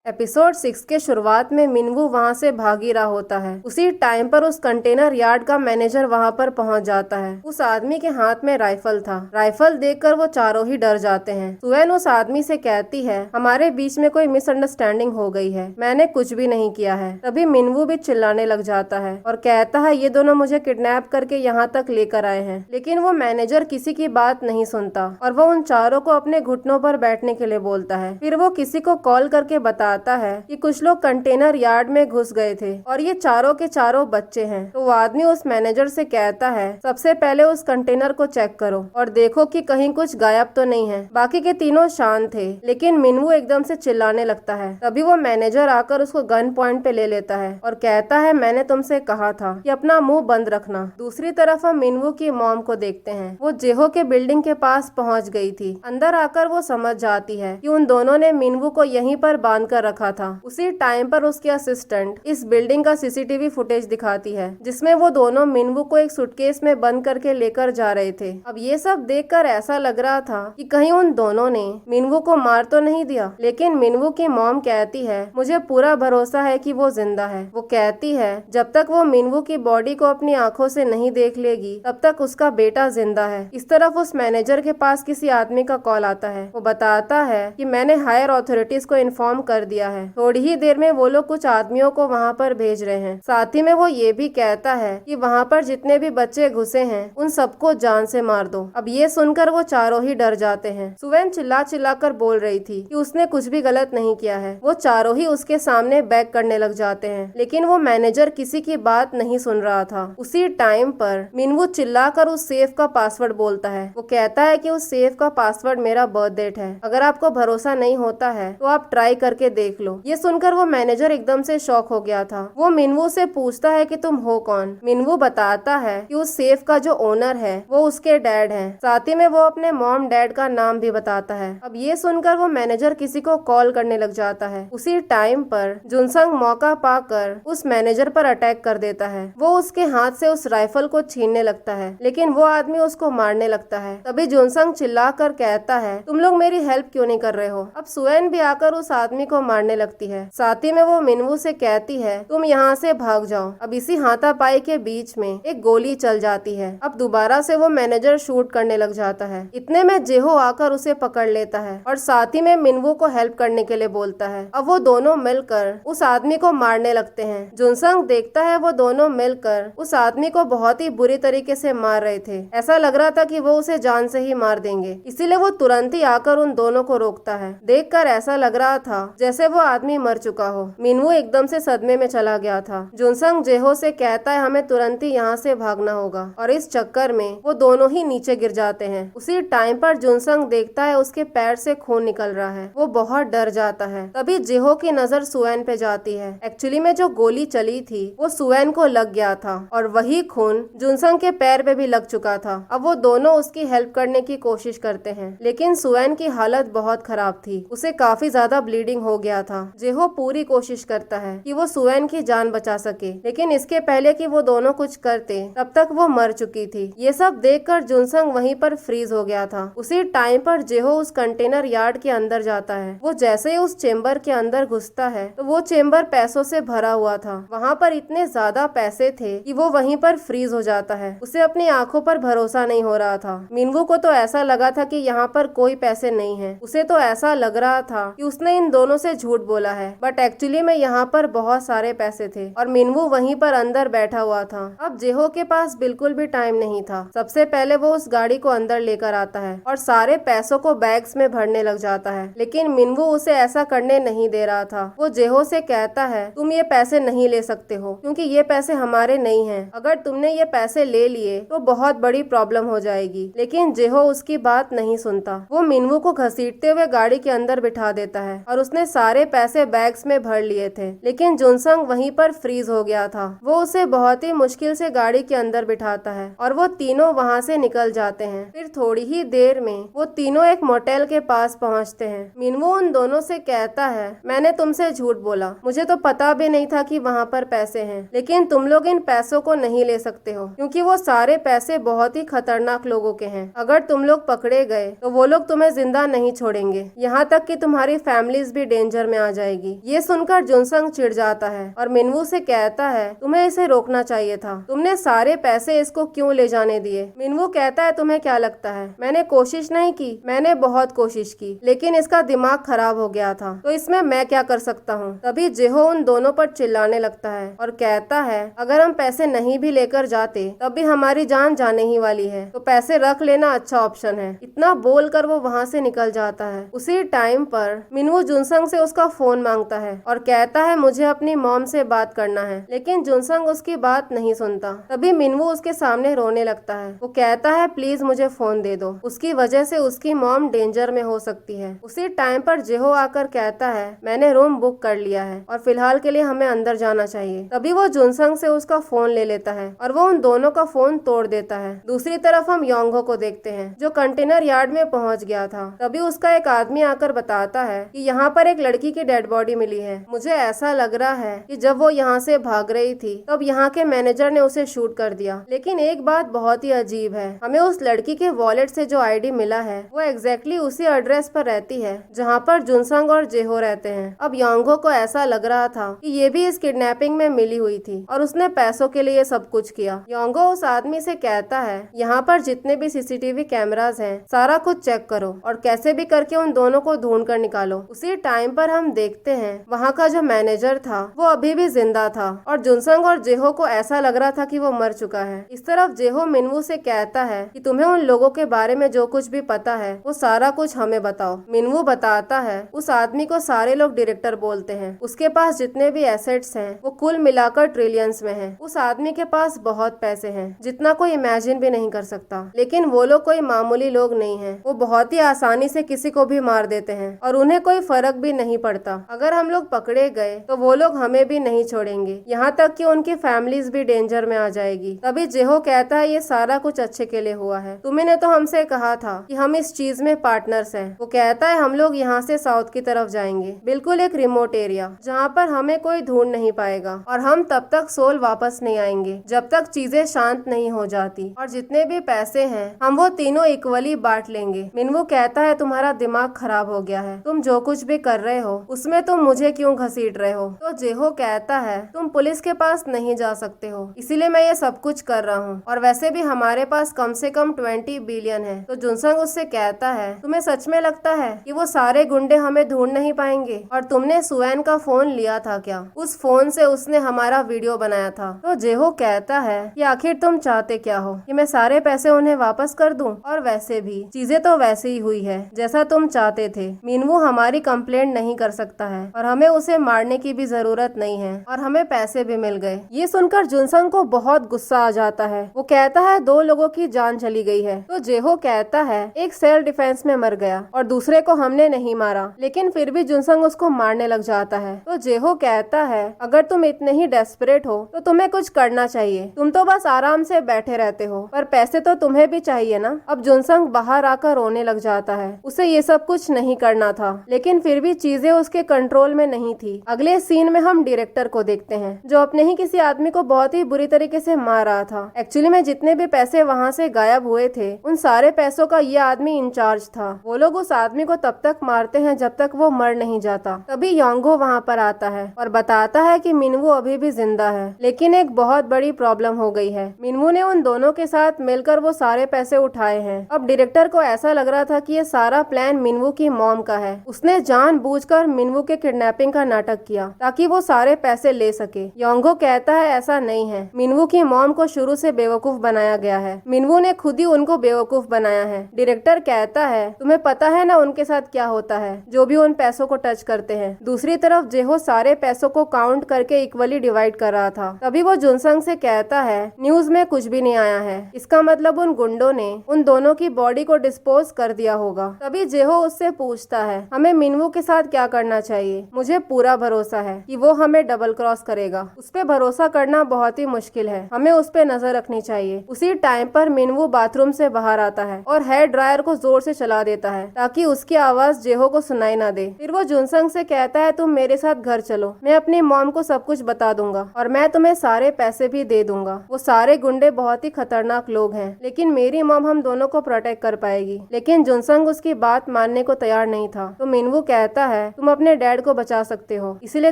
एपिसोड 6 के शुरुआत में मिनवू वहाँ से भाग ही रहा होता है। उसी टाइम पर उस कंटेनर यार्ड का मैनेजर वहाँ पर पहुँच जाता है। उस आदमी के हाथ में राइफल था। राइफल देखकर वो चारों ही डर जाते हैं। सुएन उस आदमी से कहती है हमारे बीच में कोई मिसअंडरस्टैंडिंग हो गई है, मैंने कुछ भी नहीं किया है। तभी मिनवू भी चिल्लाने लग जाता है और कहता है ये दोनों मुझे किडनैप करके यहाँ तक लेकर आए हैं। लेकिन वो मैनेजर किसी की बात नहीं सुनता और वो उन चारों को अपने घुटनों पर बैठने के लिए बोलता है। फिर वो किसी को कॉल करके बताता है कि कुछ लोग कंटेनर यार्ड में घुस गए थे और ये चारों के चारों बच्चे हैं। तो वो आदमी उस मैनेजर से कहता है सबसे पहले उस कंटेनर को चेक करो और देखो कि कहीं कुछ गायब तो नहीं है। बाकी के तीनों शांत थे, लेकिन मिनवू एकदम से चिल्लाने लगता है। तभी वो मैनेजर आकर उसको गन पॉइंट पे ले लेता है और कहता है मैंने तुमसे कहा था कि अपना मुंह बंद रखना। दूसरी तरफ हम मिनवू की मॉम को देखते हैं। वो जेहो के बिल्डिंग के पास पहुँच गई थी। अंदर आकर वो समझ जाती है कि उन दोनों ने मिनवू को यहीं पर बांध कर रखा था। उसी टाइम पर उसकी असिस्टेंट इस बिल्डिंग का सीसीटीवी फुटेज दिखाती है जिसमें वो दोनों मिनवू को एक सूटकेस में बंद करके लेकर जा रहे थे। अब ये सब देखकर ऐसा लग रहा था कि कहीं उन दोनों ने मिनवू को मार तो नहीं दिया, लेकिन मिनवू की मॉम कहती है मुझे पूरा भरोसा है कि वो जिंदा है। वो कहती है जब तक वो मिनवू की बॉडी को अपनी आंखों से नहीं देख लेगी तब तक उसका बेटा जिंदा है। इस तरफ उस मैनेजर के पास किसी आदमी का कॉल आता है। वो बताता है कि मैंने हायर अथॉरिटीज को इन्फॉर्म कर दिया है, थोड़ी ही देर में वो लोग कुछ आदमियों को वहाँ पर भेज रहे हैं। साथ ही में वो ये भी कहता है कि वहाँ पर जितने भी बच्चे घुसे हैं उन सबको जान से मार दो। अब ये सुनकर वो चारों ही डर जाते हैं। सुवेन चिल्ला चिल्ला कर बोल रही थी कि उसने कुछ भी गलत नहीं किया है। वो चारों ही उसके सामने बैक करने लग जाते हैं, लेकिन वो मैनेजर किसी की बात नहीं सुन रहा था। उसी टाइम पर मिनवू चिल्लाकर उस सेफ का पासवर्ड बोलता है। वो कहता है कि उस सेफ का पासवर्ड मेरा बर्थ डेट है, अगर आपको भरोसा नहीं होता है तो आप ट्राई करके देख लो। ये सुनकर वो मैनेजर एकदम से शॉक हो गया था। वो मिनवू से पूछता है कि तुम हो कौन? मिनवू बताता है कि उस सेफ का जो ओनर है वो उसके डैड है। साथ ही में वो अपने मॉम डैड का नाम भी बताता है। अब ये सुनकर वो मैनेजर किसी को कॉल करने लग जाता है। उसी टाइम पर जुनसंग मौका पाकर उस मैनेजर पर अटैक कर देता है। वो उसके हाथ से उस राइफल को छीनने लगता है, लेकिन वो आदमी उसको मारने लगता है। तभी जुनसंग चिल्ला कर कहता है तुम लोग मेरी हेल्प क्यों नहीं कर रहे हो? अब सुएन भी आकर उस आदमी को मारने लगती है। साथ ही में वो मिनवू से कहती है तुम यहाँ से भाग जाओ। अब इसी हाथापाई के बीच में एक गोली चल जाती है। अब दोबारा से वो मैनेजर शूट करने लग जाता है। इतने में जेहो आकर उसे पकड़ लेता है और साथ ही में मिनवू को हेल्प करने के लिए बोलता है। अब वो दोनों मिलकर उस आदमी को मारने लगते हैं। जुनसंग देखता है वो दोनों मिलकर उस आदमी को बहुत ही बुरी तरीके से मार रहे थे। ऐसा लग रहा था कि वो उसे जान से ही मार देंगे, इसीलिए वो तुरंत ही आकर उन दोनों को रोकता है। देखकर ऐसा लग रहा था जैसे वो आदमी मर चुका हो। मिनवू एकदम से सदमे में चला गया था। जुनसंग जेहो से कहता है हमें तुरंत ही यहाँ से भागना होगा और इस चक्कर में वो दोनों ही नीचे गिर जाते हैं। उसी टाइम पर जुनसंग देखता है उसके पैर से खून निकल रहा है। वो बहुत डर जाता है। तभी जेहो की नजर सुएन पे जाती है। एक्चुअली में जो गोली चली थी वो सुएन को लग गया था और वही खून जुनसंग के पैर पे भी लग चुका था। अब वो दोनों उसकी हेल्प करने की कोशिश करते हैं, लेकिन सुएन की हालत बहुत खराब थी। उसे काफी ज्यादा ब्लीडिंग हो गया था। जेहो पूरी कोशिश करता है कि वो सुएन की जान बचा सके, लेकिन इसके पहले कि वो दोनों कुछ करते तब तक वो मर चुकी थी। ये सब देखकर जुनसंग वहीं पर फ्रीज हो गया था। उसी टाइम पर जेहो उस कंटेनर यार्ड के अंदर जाता है। वो जैसे ही उस चेम्बर के अंदर घुसता है तो वो चेम्बर पैसों से भरा हुआ था। वहाँ पर इतने ज्यादा पैसे थे कि वो वहीं पर फ्रीज हो जाता है। उसे अपनी आंखों पर भरोसा नहीं हो रहा था। मिनवू को तो ऐसा लगा था कि यहाँ पर कोई पैसे नहीं है। उसे तो ऐसा लग रहा था कि उसने इन दोनों से झूठ बोला है, बट एक्चुअली में यहाँ पर बहुत सारे पैसे थे और मिनवू वहीं पर अंदर बैठा हुआ था। अब जेहो के पास बिल्कुल भी टाइम नहीं था। सबसे पहले वो उस गाड़ी को अंदर लेकर आता है और सारे पैसों को बैग्स में भरने लग जाता है, लेकिन मिनवू उसे ऐसा करने नहीं दे रहा था। वो जेहो से कहता है तुम ये पैसे नहीं ले सकते हो क्योंकि ये पैसे हमारे नहीं हैं। अगर तुमने ये पैसे ले लिए तो बहुत बड़ी प्रॉब्लम हो जाएगी। लेकिन जेहो उसकी बात नहीं सुनता। वो मिनवू को घसीटते हुए गाड़ी के अंदर बिठा देता है और उसने सारे पैसे बैग्स में भर लिए थे, लेकिन जुनसंग वहीं पर फ्रीज हो गया था। वो उसे बहुत ही मुश्किल से गाड़ी के अंदर बिठाता है और वो तीनों वहाँ से निकल जाते हैं। फिर थोड़ी ही देर में वो तीनों एक मोटेल के पास पहुँचते हैं। मिनवू उन दोनों से कहता है मैंने तुमसे झूठ बोला, मुझे तो पता भी नहीं था कि वहाँ पर पैसे हैं, लेकिन तुम लोग इन पैसों को नहीं ले सकते हो क्योंकि वो सारे पैसे बहुत ही खतरनाक लोगों के हैं। अगर तुम लोग पकड़े गए तो वो लोग तुम्हें जिंदा नहीं छोड़ेंगे, यहाँ तक कि तुम्हारी फैमिलीज भी डेंजर में आ जाएगी। ये सुनकर जुनसंग चिढ़ जाता है और मिनवू से कहता है तुम्हें इसे रोकना चाहिए था, तुमने सारे पैसे इसको क्यों ले जाने दिए। मिनवू कहता है तुम्हें क्या लगता है मैंने कोशिश नहीं की? मैंने बहुत कोशिश की, लेकिन इसका दिमाग खराब हो गया था, तो इसमें मैं क्या कर सकता हूँ। तभी जेहो उन दोनों पर चिल्लाने लगता है और कहता है अगर हम पैसे नहीं भी लेकर जाते तब भी हमारी जान जाने ही वाली है, तो पैसे रख लेना अच्छा ऑप्शन है। इतना बोलकर वो वहाँ से निकल जाता है। उसी टाइम पर मिनवू जुनसंग से उसका फोन मांगता है और कहता है मुझे अपनी मॉम से बात करना है, लेकिन जुनसंग उसकी बात नहीं सुनता। तभी मिनवू उसके सामने रोने लगता है। वो कहता है प्लीज मुझे फोन दे दो, उसकी वजह से उसकी मॉम डेंजर में हो सकती है। उसी टाइम पर जेहो आकर कहता है मैंने रूम बुक कर लिया है और फिलहाल के लिए हमें अंदर जाना चाहिए। तभी वो जुनसंग से उसका फोन ले लेता है और वो उन दोनों का फोन तोड़ देता है। दूसरी तरफ हम योंगहो को देखते हैं जो कंटेनर यार्ड में पहुंच गया था। तभी उसका एक आदमी आकर बताता है कि यहाँ पर एक लड़की की डेड बॉडी मिली है। मुझे ऐसा लग रहा है कि जब वो यहाँ से भाग रही थी तब यहाँ के मैनेजर ने उसे शूट कर दिया। लेकिन एक बात बहुत ही अजीब है, हमें उस लड़की के वॉलेट से जो आईडी मिला है वो एग्जैक्टली उसी एड्रेस पर रहती है जहाँ पर जुनसंग और जेहो रहते हैं। अब योंगहो को ऐसा लग रहा था कि ये भी इस किडनैपिंग में मिली हुई थी और उसने पैसों के लिए सब कुछ किया। योंगहो उस आदमी से कहता है यहाँ पर जितने भी सीसीटीवी कैमरास हैं सारा कुछ चेक करो और कैसे भी करके उन दोनों को ढूंढ कर निकालो। उसी टाइम पर हम देखते हैं वहाँ का जो मैनेजर था वो अभी भी जिंदा था और जुनसंग और जेहो को ऐसा लग रहा था कि वो मर चुका है। इस तरफ जेहो मिनवू से कहता है कि तुम्हें उन लोगों के बारे में जो कुछ भी पता है वो सारा कुछ हमें बताओ। मिनवू बताता है उस आदमी को सारे लोग डायरेक्टर बोलते हैं, उसके पास जितने भी एसेट्स हैं वो कुल मिलाकर ट्रिलियंस में हैं। उस आदमी के पास बहुत पैसे हैं जितना कोई इमेजिन भी नहीं कर सकता, लेकिन वो लोग कोई मामूली लोग नहीं हैं। वो बहुत ही आसानी से किसी को भी मार देते हैं और उन्हें कोई फर्क भी नहीं पड़ता। अगर हम लोग पकड़े गए तो वो लोग हमें भी नहीं छोड़ेंगे, यहाँ तक कि उनकी फैमिलीज भी डेंजर में आ जाएगी। तभी जेहो कहता है ये सारा कुछ अच्छे के लिए हुआ है, तुम्हें तो हमसे कहा था कि हम इस चीज में पार्टनर्स हैं। वो कहता है हम लोग यहाँ से साउथ की तरफ जाएंगे, बिल्कुल एक रिमोट एरिया जहाँ पर हमें कोई ढूंढ नहीं पाएगा और हम तब तक सोल वापस नहीं आएंगे जब तक चीजें शांत नहीं हो जाती, और जितने भी पैसे हैं हम वो तीनों इक्वली बांट लेंगे। मिनवू कहता है तुम्हारा दिमाग खराब हो गया है, तुम जो कुछ भी कर रहे हो उसमें तुम मुझे क्यों घसीट रहे हो? तो जेहो कहता है तुम पुलिस के पास नहीं जा सकते हो, इसीलिए मैं ये सब कुछ कर रहा हूँ, और वैसे भी हमारे पास कम से कम 20 बिलियन है। तो जुनसंग उससे कहता है तुम्हें सच में लगता है कि वो सारे गुंडे हमें ढूंढ नहीं पाएंगे? और तुमने सुएन का फोन लिया था क्या? उस फोन से उसने हमारा वीडियो बनाया था। तो जेहो कहता है कि आखिर तुम चाहते क्या हो, कि मैं सारे पैसे उन्हें वापस कर दूं? और वैसे भी चीजें तो वैसे ही हुई है जैसा तुम चाहते थे। मिनवू हमारी कंप्लेंट नहीं कर सकता है और हमें उसे मारने की भी जरूरत नहीं है, और हमें पैसे भी मिल गए। ये सुनकर जुनसंग को बहुत गुस्सा आ जाता है। वो कहता है 2 लोगों की जान चली गई है। तो जेहो कहता है एक सेल्फ डिफेंस में मर गया और दूसरे को हमने नहीं मारा, लेकिन फिर भी जुनसंग उसको मारने लग जाता है। तो जेहो कहता है अगर तुम इतने ही डेस्परेट हो तो तुम्हें कुछ करना चाहिए, तुम तो बस आराम से बैठे रहते हो, पर पैसे तो तुम्हें भी चाहिए ना। अब जुनसंग बाहर आकर रोने लग जाता है। उसे ये सब कुछ नहीं करना था, लेकिन फिर भी चीजें उसके कंट्रोल में नहीं थी। अगले सीन में हम डायरेक्टर को देखते हैं जो अपने ही किसी आदमी को बहुत ही बुरी तरीके से मार रहा था। एक्चुअली में जितने भी पैसे वहाँ से गायब हुए थे उन सारे पैसों का ये आदमी इंचार्ज था। वो लोग उस आदमी को तब तक मारते हैं जब तक वो मर नहीं जाता। तभी योंगो वहाँ पर आता है और बताता है कि मिनवू अभी भी जिंदा है, लेकिन एक बहुत बड़ी प्रॉब्लम हो गई है। मिनवू ने उन दोनों के साथ मिलकर वो सारे पैसे उठाए हैं। अब डायरेक्टर को ऐसा लग रहा था कि ये सारा प्लान मिनवू की मॉम का है। उसने जानबूझकर मिनवू के किडनैपिंग का नाटक किया ताकि वो सारे पैसे ले सके। योंगो कहता है ऐसा नहीं है, मिनवू की मॉम को शुरू से बेवकूफ बनाया गया है, मिनवू ने खुद ही उनको बेवकूफ बनाया है। डायरेक्टर कहता है तुम्हें पता है ना उनके साथ क्या होता है जो भी उन पैसों को टच करते हैं। दूसरी तरफ जेहो सारे पैसों को काउंट करके इक्वली डिवाइड कर रहा था। तभी वो जुनसंग से कहता है न्यूज में कुछ भी नहीं आया है, इसका मतलब उन गुंडों ने उन दोनों की बॉडी को डिस्पोज कर दिया होगा। तभी जेहो उससे पूछता है हमें मिनवू के साथ क्या करना चाहिए? मुझे पूरा भरोसा है कि वो हमें डबल क्रॉस करेगा। उस पे भरोसा करना बहुत ही मुश्किल है, हमें उस पे नजर रखनी चाहिए। उसी टाइम पर मिनवू बाथरूम से बाहर आता है और हेयर ड्रायर को जोर से चला देता है ताकि उसकी आवाज जेहो को सुनाई ना दे। फिर वो जुनसंग से कहता है तुम मेरे साथ घर चलो, मैं अपनी मॉम को सब कुछ बता दूंगा और मैं तुम्हें सारे पैसे भी दे दूंगा। वो सारे गुंडे बहुत ही खतरनाक लोग हैं, लेकिन मेरी मॉम हम दोनों को प्रोटेक्ट कर पाएगी। लेकिन जुनसंग उसकी बात मानने को तैयार नहीं था। तो मिनवू कहता है तुम अपने डैड को बचा सकते हो, इसलिए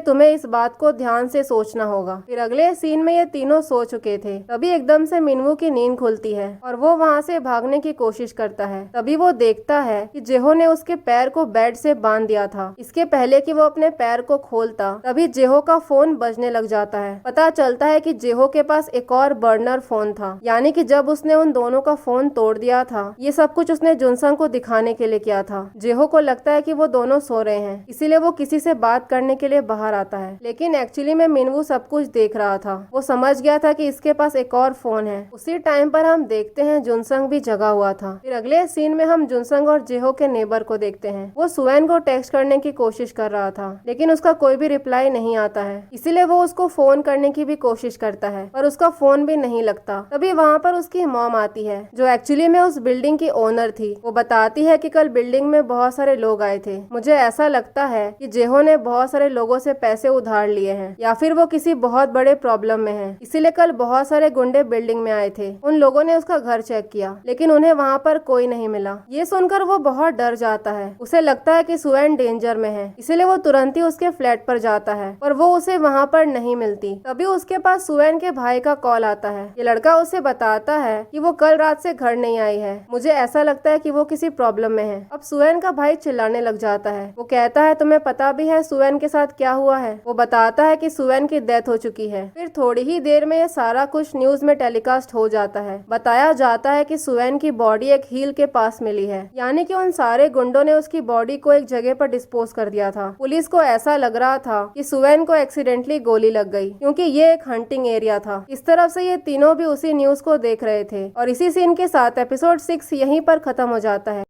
तुम्हें इस बात को ध्यान से सोचना होगा। फिर अगले सीन में ये तीनों सो चुके थे। तभी एकदम से मिनवू की नींद खुलती है और वो वहाँ से भागने की कोशिश करता है। तभी वो देखता है कि जेहो ने उसके पैर को बेड से बांध दिया था इसके पहले कि वो अपने पैर को खोलता। तभी जेहो का फोन बजने लग जाता है। पता चलता है कि जेहो के पास एक और बर्नर फोन था, यानी कि जब उसने उन दोनों का फोन तोड़ दिया था ये सब कुछ उसने जुनसंग को दिखाने के लिए किया था। जेहो को लगता है कि वो दोनों सो रहे हैं, इसीलिए वो किसी से बात करने के लिए बाहर आता है, लेकिन एक्चुअली में मिनवू सब कुछ देख रहा था। वो समझ गया था कि इसके पास एक और फोन है। उसी टाइम पर हम देखते हैं जुनसंग भी जगा हुआ था। फिर अगले सीन में हम जुनसंग और जेहो के नेबर को देखते हैं। वो सुएन को टेक्स्ट करने की कोशिश कर रहा था, लेकिन उसका कोई भी रिप्लाई नहीं आता है, इसीलिए वो उसको फोन करने की भी कोशिश करता है पर उसका फोन भी नहीं लगता। तभी वहाँ पर उसकी मॉम आती है जो एक्चुअली में उस बिल्डिंग की ओनर थी। वो बताती है कि कल बिल्डिंग में बहुत सारे लोग आए थे, मुझे ऐसा लगता है कि जेहो ने बहुत सारे लोगों से पैसे उधार लिए हैं या फिर वो किसी बहुत बड़े प्रॉब्लम में है, इसीलिए कल बहुत सारे गुंडे बिल्डिंग में आए थे। उन लोगों ने उसका घर चेक किया लेकिन उन्हें वहाँ पर कोई नहीं मिला। ये सुनकर वो बहुत डर जाता है। उसे लगता है कि सुएन डेंजर में है, इसीलिए वो तुरंत ही उसके फ्लैट पर जाता है पर वो उसे वहाँ पर नहीं मिलती। तभी उसके पास सुएन के भाई का कॉल आता है। ये लड़का उसे बताता है कि वो कल रात से घर नहीं आई है, मुझे ऐसा लगता है कि वो किसी प्रॉब्लम में है। अब सुएन का भाई चिल्लाने लग जाता है। वो कहता है तुम्हें पता भी है सुएन के साथ क्या हुआ है? वो बताता है कि सुएन की डेथ हो चुकी है। फिर थोड़ी ही देर में ये सारा कुछ न्यूज में टेलीकास्ट हो जाता है। बताया जाता है कि सुएन की बॉडी एक हील के पास मिली है, यानी कि उन सारे गुंडों ने उसकी बॉडी को एक जगह पर डिस्पोज कर दिया था। पुलिस को ऐसा लग रहा था कि सुएन को एक्सीडेंटली गोली लग गई, क्योंकि ये एक हंटिंग एरिया था। इस तरफ से ये तीनों भी उसी न्यूज को देख रहे थे और इसी सीन के साथ एपिसोड 6 यहीं पर खत्म हो जाता है।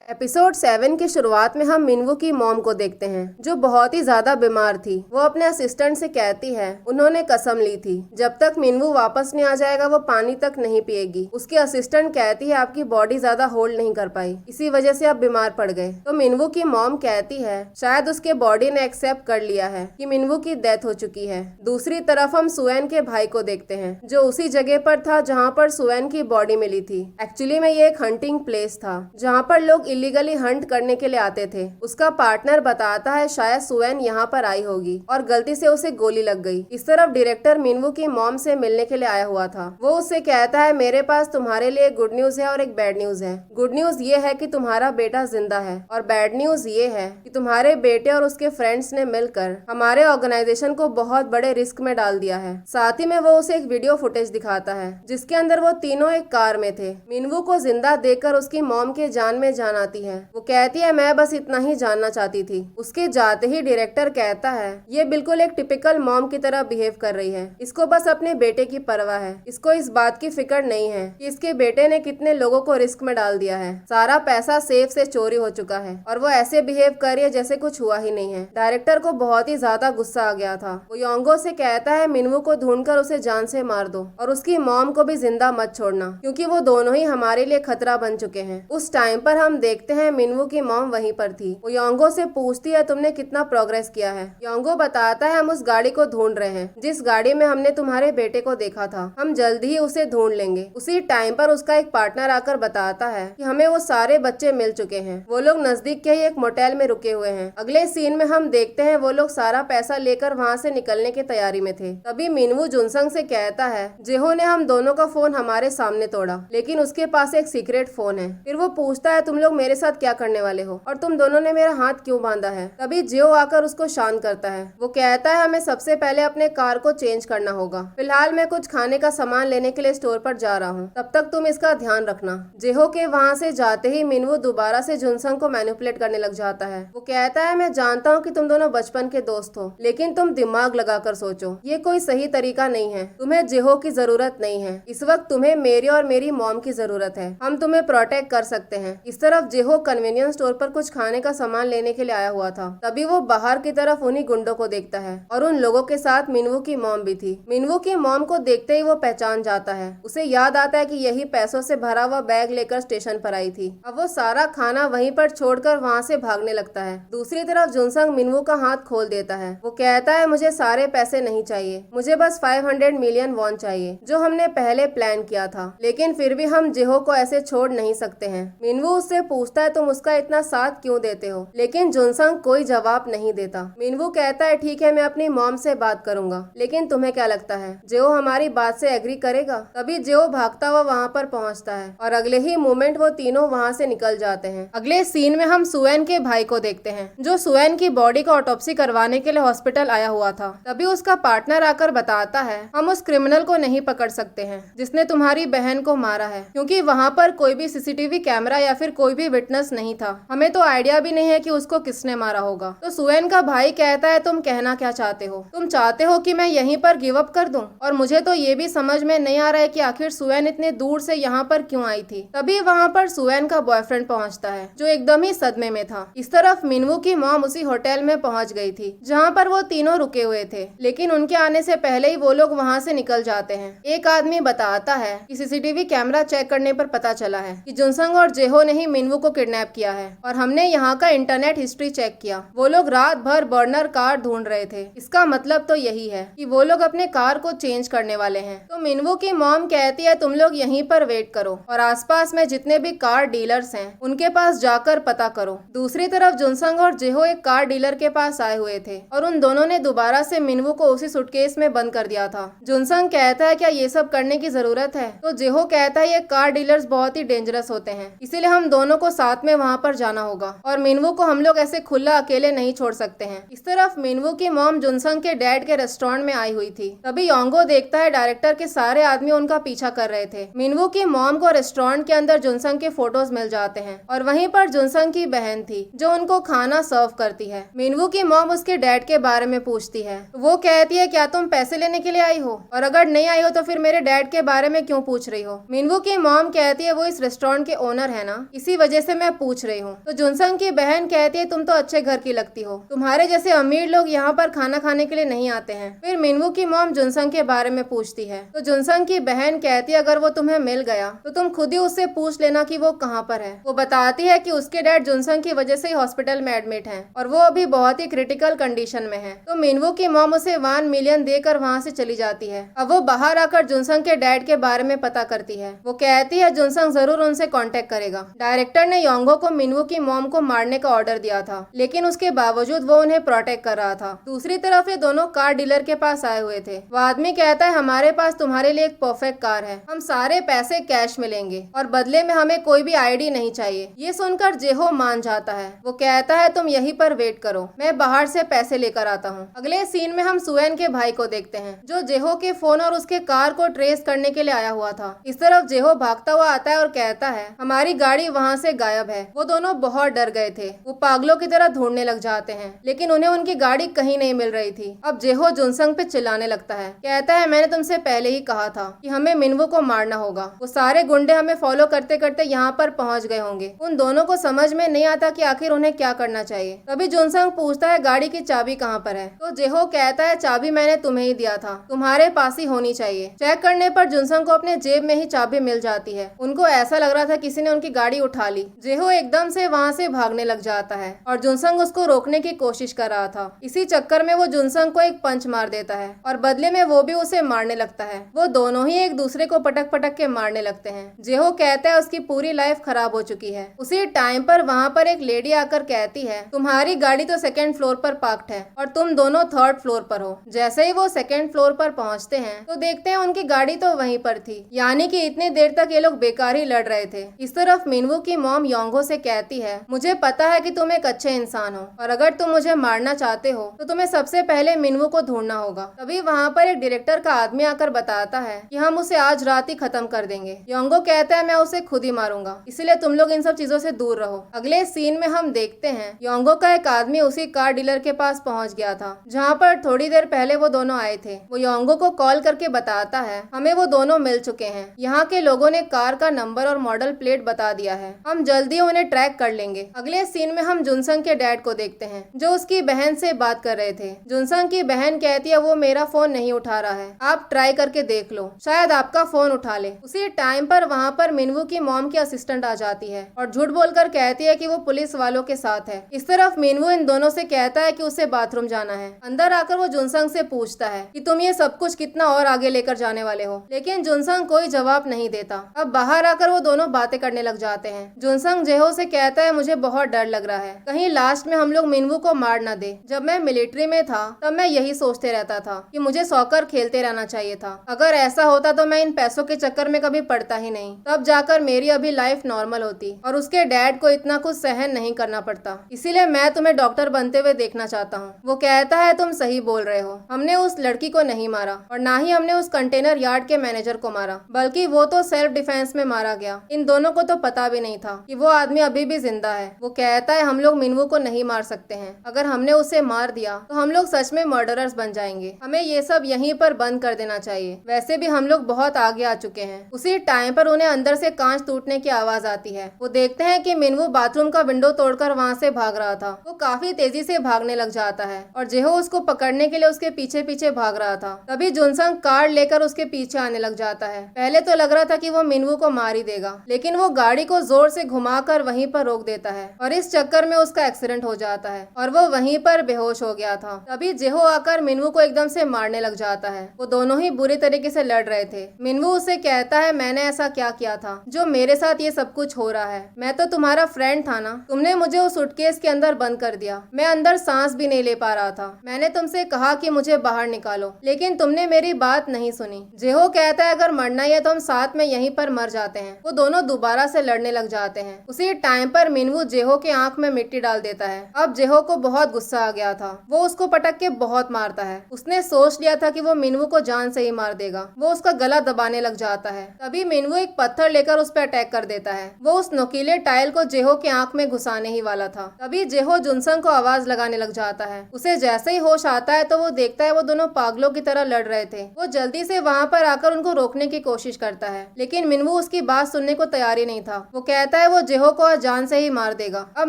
एपिसोड 7 की शुरुआत में हम मिनवू की मॉम को देखते हैं जो बहुत ही ज्यादा बीमार थी। वो अपने असिस्टेंट से कहती है उन्होंने कसम ली थी जब तक मिनवू वापस नहीं आ जाएगा वो पानी तक नहीं पिएगी। उसकी असिस्टेंट कहती है आपकी बॉडी ज्यादा होल्ड नहीं कर पाई, इसी वजह से आप बीमार पड़ गए। तो मिनवू की मॉम कहती है शायद उसके बॉडी ने एक्सेप्ट कर लिया है कि मिनवू की डेथ हो चुकी है। दूसरी तरफ हम सुएन के भाई को देखते हैं जो उसी जगह पर था जहाँ पर सुएन की बॉडी मिली थी। एक्चुअली में ये एक हंटिंग प्लेस था जहाँ पर लोग इलीगली हंट करने के लिए आते थे। उसका पार्टनर बताता है शायद सुएन यहाँ पर आई होगी और गलती से उसे गोली लग गई। इस तरफ डायरेक्टर मिनवू की मॉम से मिलने के लिए आया हुआ था। वो उससे कहता है मेरे पास तुम्हारे लिए गुड न्यूज है और एक बैड न्यूज है। गुड न्यूज ये है कि तुम्हारा बेटा जिंदा है और बैड न्यूज ये है कि तुम्हारे बेटे और उसके फ्रेंड्स ने मिलकर हमारे ऑर्गेनाइजेशन को बहुत बड़े रिस्क में डाल दिया है। साथ ही में वो उसे एक वीडियो फुटेज दिखाता है जिसके अंदर वो तीनों एक कार में थे। मिनवू को जिंदा देखकर उसकी मॉम के जान में जान आती है। वो कहती है मैं बस इतना ही जानना चाहती थी। उसके जाते ही डायरेक्टर कहता है ये बिल्कुल एक टिपिकल मॉम की तरह बिहेव कर रही है। इसको बस अपने बेटे की परवाह है। इसको इस बात की फिक्र नहीं है कि इसके बेटे ने कितने लोगों को रिस्क में डाल दिया है। सारा पैसा सेफ से चोरी हो चुका है और वो ऐसे बिहेव कर रही है जैसे कुछ हुआ ही नहीं है। डायरेक्टर को बहुत ही ज्यादा गुस्सा आ गया था। वो योंगो से कहता है मिनवू को ढूंढकर उसे जान से मार दो और उसकी मॉम को भी जिंदा मत छोड़ना क्योंकि वो दोनों ही हमारे लिए खतरा बन चुके हैं। उस टाइम पर हम देखते हैं मिनवू की मॉम वहीं पर थी। वो योंगो से पूछती है तुमने कितना प्रोग्रेस किया है। योंगो बताता है हम उस गाड़ी को ढूंढ रहे हैं जिस गाड़ी में हमने तुम्हारे बेटे को देखा था। हम जल्दी ही उसे ढूंढ लेंगे। उसी टाइम पर उसका एक पार्टनर आकर बताता है कि हमें वो सारे बच्चे मिल चुके हैं। वो लोग नजदीक के ही एक मोटेल में रुके हुए हैं। अगले सीन में हम देखते हैं वो लोग सारा पैसा लेकर वहाँ से निकलने की तैयारी में थे। तभी मिनवू जुनसंग से कहता है जेहो ने हम दोनों का फोन हमारे सामने तोड़ा लेकिन उसके पास एक सीक्रेट फोन है। फिर वो पूछता है तुम लोग मेरे साथ क्या करने वाले हो और तुम दोनों ने मेरा हाथ क्यों बांधा है। तभी जियो आकर उसको शांत करता है। वो कहता है हमें सबसे पहले अपने कार को चेंज करना होगा। फिलहाल मैं कुछ खाने का सामान लेने के लिए स्टोर पर जा रहा हूँ, तब तक तुम इसका ध्यान रखना। जेहो के वहाँ से जाते ही मिनवू दोबारा से जुनसंग को मैनिपुलेट करने लग जाता है। वो कहता है मैं जानता हूँ कि तुम दोनों बचपन के दोस्त हो लेकिन तुम दिमाग लगाकर सोचो, ये कोई सही तरीका नहीं है। तुम्हें जेहो की जरूरत नहीं है। इस वक्त तुम्हें मेरी और मेरी मॉम की जरूरत है। हम तुम्हें प्रोटेक्ट कर सकते हैं। इस तरफ जेहो कन्वीनियंस स्टोर पर कुछ खाने का सामान लेने के लिए आया हुआ था। तभी वो बाहर की तरफ उन्हीं गुंडों को देखता है और उन लोगों के साथ मिनवू की मॉम भी थी। मिनवू की मॉम को देखते ही वो पहचान जाता है। उसे याद आता है कि यही पैसों से भरा हुआ बैग लेकर स्टेशन पर आई थी। अब वो सारा खाना वहीं पर छोड़कर वहाँ से भागने लगता है। दूसरी तरफ जुनसंग मिनवू का हाथ खोल देता है। वो कहता है मुझे सारे पैसे नहीं चाहिए, मुझे बस 500 मिलियन वॉन चाहिए जो हमने पहले प्लान किया था। लेकिन फिर भी हम जेहो को ऐसे छोड़ नहीं सकते हैं। मिनवू उससे पूछता है तुम उसका इतना साथ क्यों देते हो, लेकिन जुनसंग कोई जवाब नहीं देता। मिनवू कहता है ठीक है मैं अपनी मॉम से बात करूंगा, लेकिन तुम्हें क्या लगता है जेहो हमारी बात से एग्री करेगा। तभी जेहो भागता हुआ वहाँ पर पहुँचता है और अगले ही मोमेंट वो तीनों वहाँ से निकल जाते हैं। अगले सीन में हम सुएन के भाई को देखते हैं जो सुएन की बॉडी का ऑटोप्सी करवाने के लिए हॉस्पिटल आया हुआ था। तभी उसका पार्टनर आकर बताता है हम उस क्रिमिनल को नहीं पकड़ सकते हैं जिसने तुम्हारी बहन को मारा है क्योंकि वहाँ पर कोई भी सीसीटीवी कैमरा या फिर कोई भी विटनेस नहीं था। हमें तो आइडिया भी नहीं है कि उसको किसने मारा होगा। तो सुएन का भाई कहता है तुम कहना क्या चाहते हो, तुम चाहते हो कि मैं यहीं पर गिव अप कर दूं? और मुझे तो ये भी समझ में नहीं आ रहा है कि आखिर सुएन इतने दूर से यहाँ पर क्यों आई थी। तभी वहाँ पर सुएन का बॉयफ्रेंड पहुँचता है जो एकदम ही सदमे में था। इस तरफ मिनवू की मॉम उसी होटल में पहुँच गई थी जहाँ पर वो तीनों रुके हुए थे, लेकिन उनके आने से पहले ही वो लोग वहाँ से निकल जाते हैं। एक आदमी बताता है कि सीसीटीवी कैमरा चेक करने पर पता चला है कि जुनसंग और जेहो ने ही मिनवू को किडनैप किया है और हमने यहाँ का इंटरनेट हिस्ट्री चेक किया। वो लोग रात भर बर्नर कार ढूंढ रहे थे। इसका मतलब तो यही है कि वो लोग अपने कार को चेंज करने वाले हैं। तो मिनवू की मॉम कहती है तुम लोग यहीं पर वेट करो और आसपास में जितने भी कार डीलर्स हैं उनके पास जाकर पता करो। दूसरी तरफ जुनसंग और जेहो एक कार डीलर के पास आए हुए थे और उन दोनों ने दोबारा से मिनवू को उसी सूटकेस में बंद कर दिया था। जुनसंग कहता है क्या ये सब करने की जरूरत है? तो जेहो कहता है ये कार डीलर्स बहुत ही डेंजरस होते हैं, इसीलिए हम दोनों को साथ में वहाँ पर जाना होगा और मिनवू को हम लोग ऐसे खुला अकेले नहीं छोड़ सकते हैं। इस तरफ मिनवू की मॉम जुनसंग के डैड के रेस्टोरेंट में आई हुई थी। तभी योंगो देखता है डायरेक्टर के सारे आदमी उनका पीछा कर रहे थे। मिनवू की मॉम को रेस्टोरेंट के अंदर जुनसंग के फोटोज मिल जाते हैं और वहीं पर जुनसंग की बहन थी जो उनको खाना सर्व करती है। मिनवू की मॉम उसके डैड के बारे में पूछती है। वो कहती है क्या तुम पैसे लेने के लिए आई हो, और अगर नहीं आई हो तो फिर मेरे डैड के बारे में क्यों पूछ रही हो? मिनवू की मॉम कहती है वो इस रेस्टोरेंट के ओनर है ना, इसी वजह से मैं पूछ रही हूँ। तो जुनसंग की बहन कहती है तुम तो अच्छे घर की लगती हो, तुम्हारे जैसे अमीर लोग यहाँ पर खाना खाने के लिए नहीं आते हैं। फिर मिनवू की मॉम जुनसंग के बारे में पूछती है तो जुनसंग की बहन कहती है अगर वो तुम्हें मिल गया तो तुम खुद ही उससे पूछ लेना कि वो कहाँ पर है। वो बताती है कि उसके डैड जुनसंग की वजह से ही हॉस्पिटल में एडमिट हैं और वो अभी बहुत ही क्रिटिकल कंडीशन में है। तो मिनवू की मॉम उसे 1 मिलियन देकर वहाँ से चली जाती है। अब वो बाहर आकर जुनसंग के डैड के बारे में पता करती है। वो कहती है जुनसंग जरूर उनसे कांटेक्ट करेगा। डायरेक्टर डायरेक्टर ने योंगो को मिनवू की मॉम को मारने का ऑर्डर दिया था, लेकिन उसके बावजूद वो उन्हें प्रोटेक्ट कर रहा था। दूसरी तरफ ये दोनों कार डीलर के पास आए हुए थे। वो आदमी कहता है हमारे पास तुम्हारे लिए एक परफेक्ट कार है, हम सारे पैसे कैश में लेंगे और बदले में हमें कोई भी आईडी नहीं चाहिए। ये सुनकर जेहो मान जाता है। वो कहता है तुम यहीं पर वेट करो, मैं बाहर से पैसे लेकर आता हूँ। अगले सीन में हम सुएन के भाई को देखते हैं, जो जेहो के फोन और उसके कार को ट्रेस करने के लिए आया हुआ था। इस तरफ जेहो भागता हुआ आता है और कहता है हमारी गाड़ी वहाँ से गायब है। वो दोनों बहुत डर गए थे। वो पागलों की तरह ढूंढने लग जाते हैं, लेकिन उन्हें उनकी गाड़ी कहीं नहीं मिल रही थी। अब जेहो जुनसंग पे चिल्लाने लगता है, कहता है मैंने तुमसे पहले ही कहा था कि हमें मिनवू को मारना होगा। वो सारे गुंडे हमें फॉलो करते करते यहाँ पर पहुँच गए होंगे। उन दोनों को समझ में नहीं आता कि आखिर उन्हें क्या करना चाहिए। तभी जुनसंग पूछता है गाड़ी की चाबी कहाँ पर है। तो जेहो कहता है चाबी मैंने तुम्हें ही दिया था, तुम्हारे पास ही होनी चाहिए। चेक करने पर जुनसंग को अपने जेब में ही चाबी मिल जाती है। उनको ऐसा लग रहा था किसी ने उनकी गाड़ी उठा ली। जेहो एकदम से वहाँ से भागने लग जाता है और जुनसंग उसको रोकने की कोशिश कर रहा था। इसी चक्कर में वो जुनसंग को एक पंच मार देता है और बदले में वो भी उसे मारने लगता है। वो दोनों ही एक दूसरे को पटक पटक के मारने लगते हैं। जेहो कहता है उसकी पूरी लाइफ खराब हो चुकी है। उसी टाइम पर वहाँ पर एक लेडी आकर कहती है तुम्हारी गाड़ी तो सेकंड फ्लोर पर पार्क्ड है और तुम दोनों थर्ड फ्लोर पर हो। जैसे ही वो सेकंड फ्लोर पर पहुँचते हैं तो देखते हैं उनकी गाड़ी तो वहीं पर थी, यानी कि इतनी देर तक ये लोग बेकार ही लड़ रहे थे। इस तरफ मिनवू की मॉम योंगो से कहती है मुझे पता है कि तुम एक अच्छे इंसान हो और अगर तुम मुझे मारना चाहते हो तो तुम्हें सबसे पहले मिनवू को ढूंढना होगा। तभी वहाँ पर एक डायरेक्टर का आदमी आकर बताता है कि हम उसे आज रात ही खत्म कर देंगे। योंगो कहता है मैं उसे खुद ही मारूंगा, इसलिए तुम लोग इन सब चीजों से दूर रहो। अगले सीन में हम देखते हैं योंगो का एक आदमी उसी कार डीलर के पास पहुंच गया था जहां पर थोड़ी देर पहले वो दोनों आए थे। वो योंगो को कॉल करके बताता है हमें वो दोनों मिल चुके हैं, यहाँ के लोगों ने कार का नंबर और मॉडल प्लेट बता दिया है, हम जल्दी उन्हें ट्रैक कर लेंगे। अगले सीन में हम जुनसंग के डैड को देखते हैं जो उसकी बहन से बात कर रहे थे। जुनसंग की बहन कहती है वो मेरा फोन नहीं उठा रहा है, आप ट्राई करके देख लो, शायद आपका फोन उठा ले। उसी टाइम पर वहाँ पर मिनवू की मॉम की असिस्टेंट आ जाती है और झूठ बोलकर कहती है कि वो पुलिस वालों के साथ है। इस तरफ मिनवू इन दोनों से कहता है कि उसे बाथरूम जाना है। अंदर आकर वो जुनसंग से पूछता है कि तुम ये सब कुछ कितना और आगे लेकर जाने वाले हो, लेकिन जुनसंग कोई जवाब नहीं देता। अब बाहर आकर वो दोनों बातें करने लग जाते हैं। जुनसंग जेहो से कहता है मुझे बहुत डर लग रहा है, कहीं लास्ट में हम लोग मिनवू को मार न दे। जब मैं मिलिट्री में था तब मैं यही सोचते रहता था कि मुझे सॉकर खेलते रहना चाहिए था, अगर ऐसा होता तो मैं इन पैसों के चक्कर में कभी पड़ता ही नहीं, तब जाकर मेरी अभी लाइफ नॉर्मल होती और उसके डैड को इतना कुछ सहन नहीं करना पड़ता। इसीलिए मैं तुम्हें डॉक्टर बनते हुए देखना चाहता हूँ। वो कहता है तुम सही बोल रहे हो, हमने उस लड़की को नहीं मारा और ना ही हमने उस कंटेनर यार्ड के मैनेजर को मारा, बल्कि वो तो सेल्फ डिफेंस में मारा गया। इन दोनों को तो पता भी नहीं था कि वो आदमी अभी भी जिंदा है। वो कहता है हम लोग मिनवू को नहीं मार सकते हैं, अगर हमने उसे मार दिया तो हम लोग सच में मर्डरर्स बन जाएंगे, हमें ये सब यहीं पर बंद कर देना चाहिए, वैसे भी हम लोग बहुत आगे आ चुके हैं। उसी टाइम पर उन्हें अंदर से कांच टूटने की आवाज आती है। वो देखते हैं कि मिनवू बाथरूम का विंडो तोड़कर वहाँ से भाग रहा था। वो काफी तेजी से भागने लग जाता है और जेहो उसको पकड़ने के लिए उसके पीछे पीछे भाग रहा था। तभी जुनसंग कार लेकर उसके पीछे आने लग जाता है। पहले तो लग रहा था कि वो मिनवू को मार ही देगा, लेकिन वो गाड़ी को जोर से घुमाकर वहीं पर रोक देता है और इस चक्कर में उसका एक्सीडेंट हो जाता है और वो वहीं पर बेहोश हो गया था। तभी जेहो आकर मिनवू को एकदम से मारने लग जाता है। वो दोनों ही बुरी तरीके से लड़ रहे थे। मिनवू उसे कहता है मैंने ऐसा क्या किया था जो मेरे साथ ये सब कुछ हो रहा है, मैं तो तुम्हारा फ्रेंड था ना, तुमने मुझे उस सूटकेस के अंदर बंद कर दिया, मैं अंदर सांस भी नहीं ले पा रहा था, मैंने तुमसे कहा कि मुझे बाहर निकालो लेकिन तुमने मेरी बात नहीं सुनी। जेहो कहता है अगर मरना ही है तो हम साथ में यहीं पर मर जाते हैं। वो दोनों दोबारा से लड़ने लग जाते हैं। उसी टाइम पर मिनवू जेहो के आंख में मिट्टी डाल देता है। अब जेहो को बहुत गुस्सा आ गया था, वो उसको पटक के बहुत मारता है। उसने सोच लिया था कि वो मिनवू को जान से ही मार देगा। वो उसका गला दबाने लग जाता है। तभी मिनवू एक पत्थर लेकर उस पर अटैक कर देता है। वो उस नुकीले टाइल को जेहो के आंख में घुसाने ही वाला था। तभी जेहो जुनसंग को आवाज लगाने लग जाता है। उसे जैसे ही होश आता है तो वो देखता है वो दोनों पागलों की तरह लड़ रहे थे। वो जल्दी से वहाँ पर आकर उनको रोकने की कोशिश करता है, लेकिन मिनवू उसकी बात सुनने को तैयार ही नहीं था। वो कहता है वो जेहो को आज जान से ही मार देगा। अब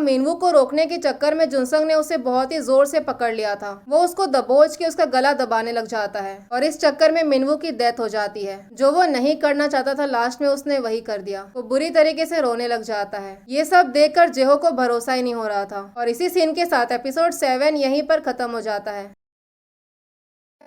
मिनवू को रोकने के चक्कर में जुनसंग ने उसे बहुत ही जोर से पकड़ लिया था। वो उसको दबोच के उसका गला दबाने लग जाता है और इस चक्कर में मिनवू की डेथ हो जाती है। जो वो नहीं करना चाहता था लास्ट में उसने वही कर दिया। वो बुरी तरीके से रोने लग जाता है। ये सब देखकर जेहो को भरोसा ही नहीं हो रहा था और इसी सीन के साथ एपिसोड 7 यहीं पर खत्म हो जाता है।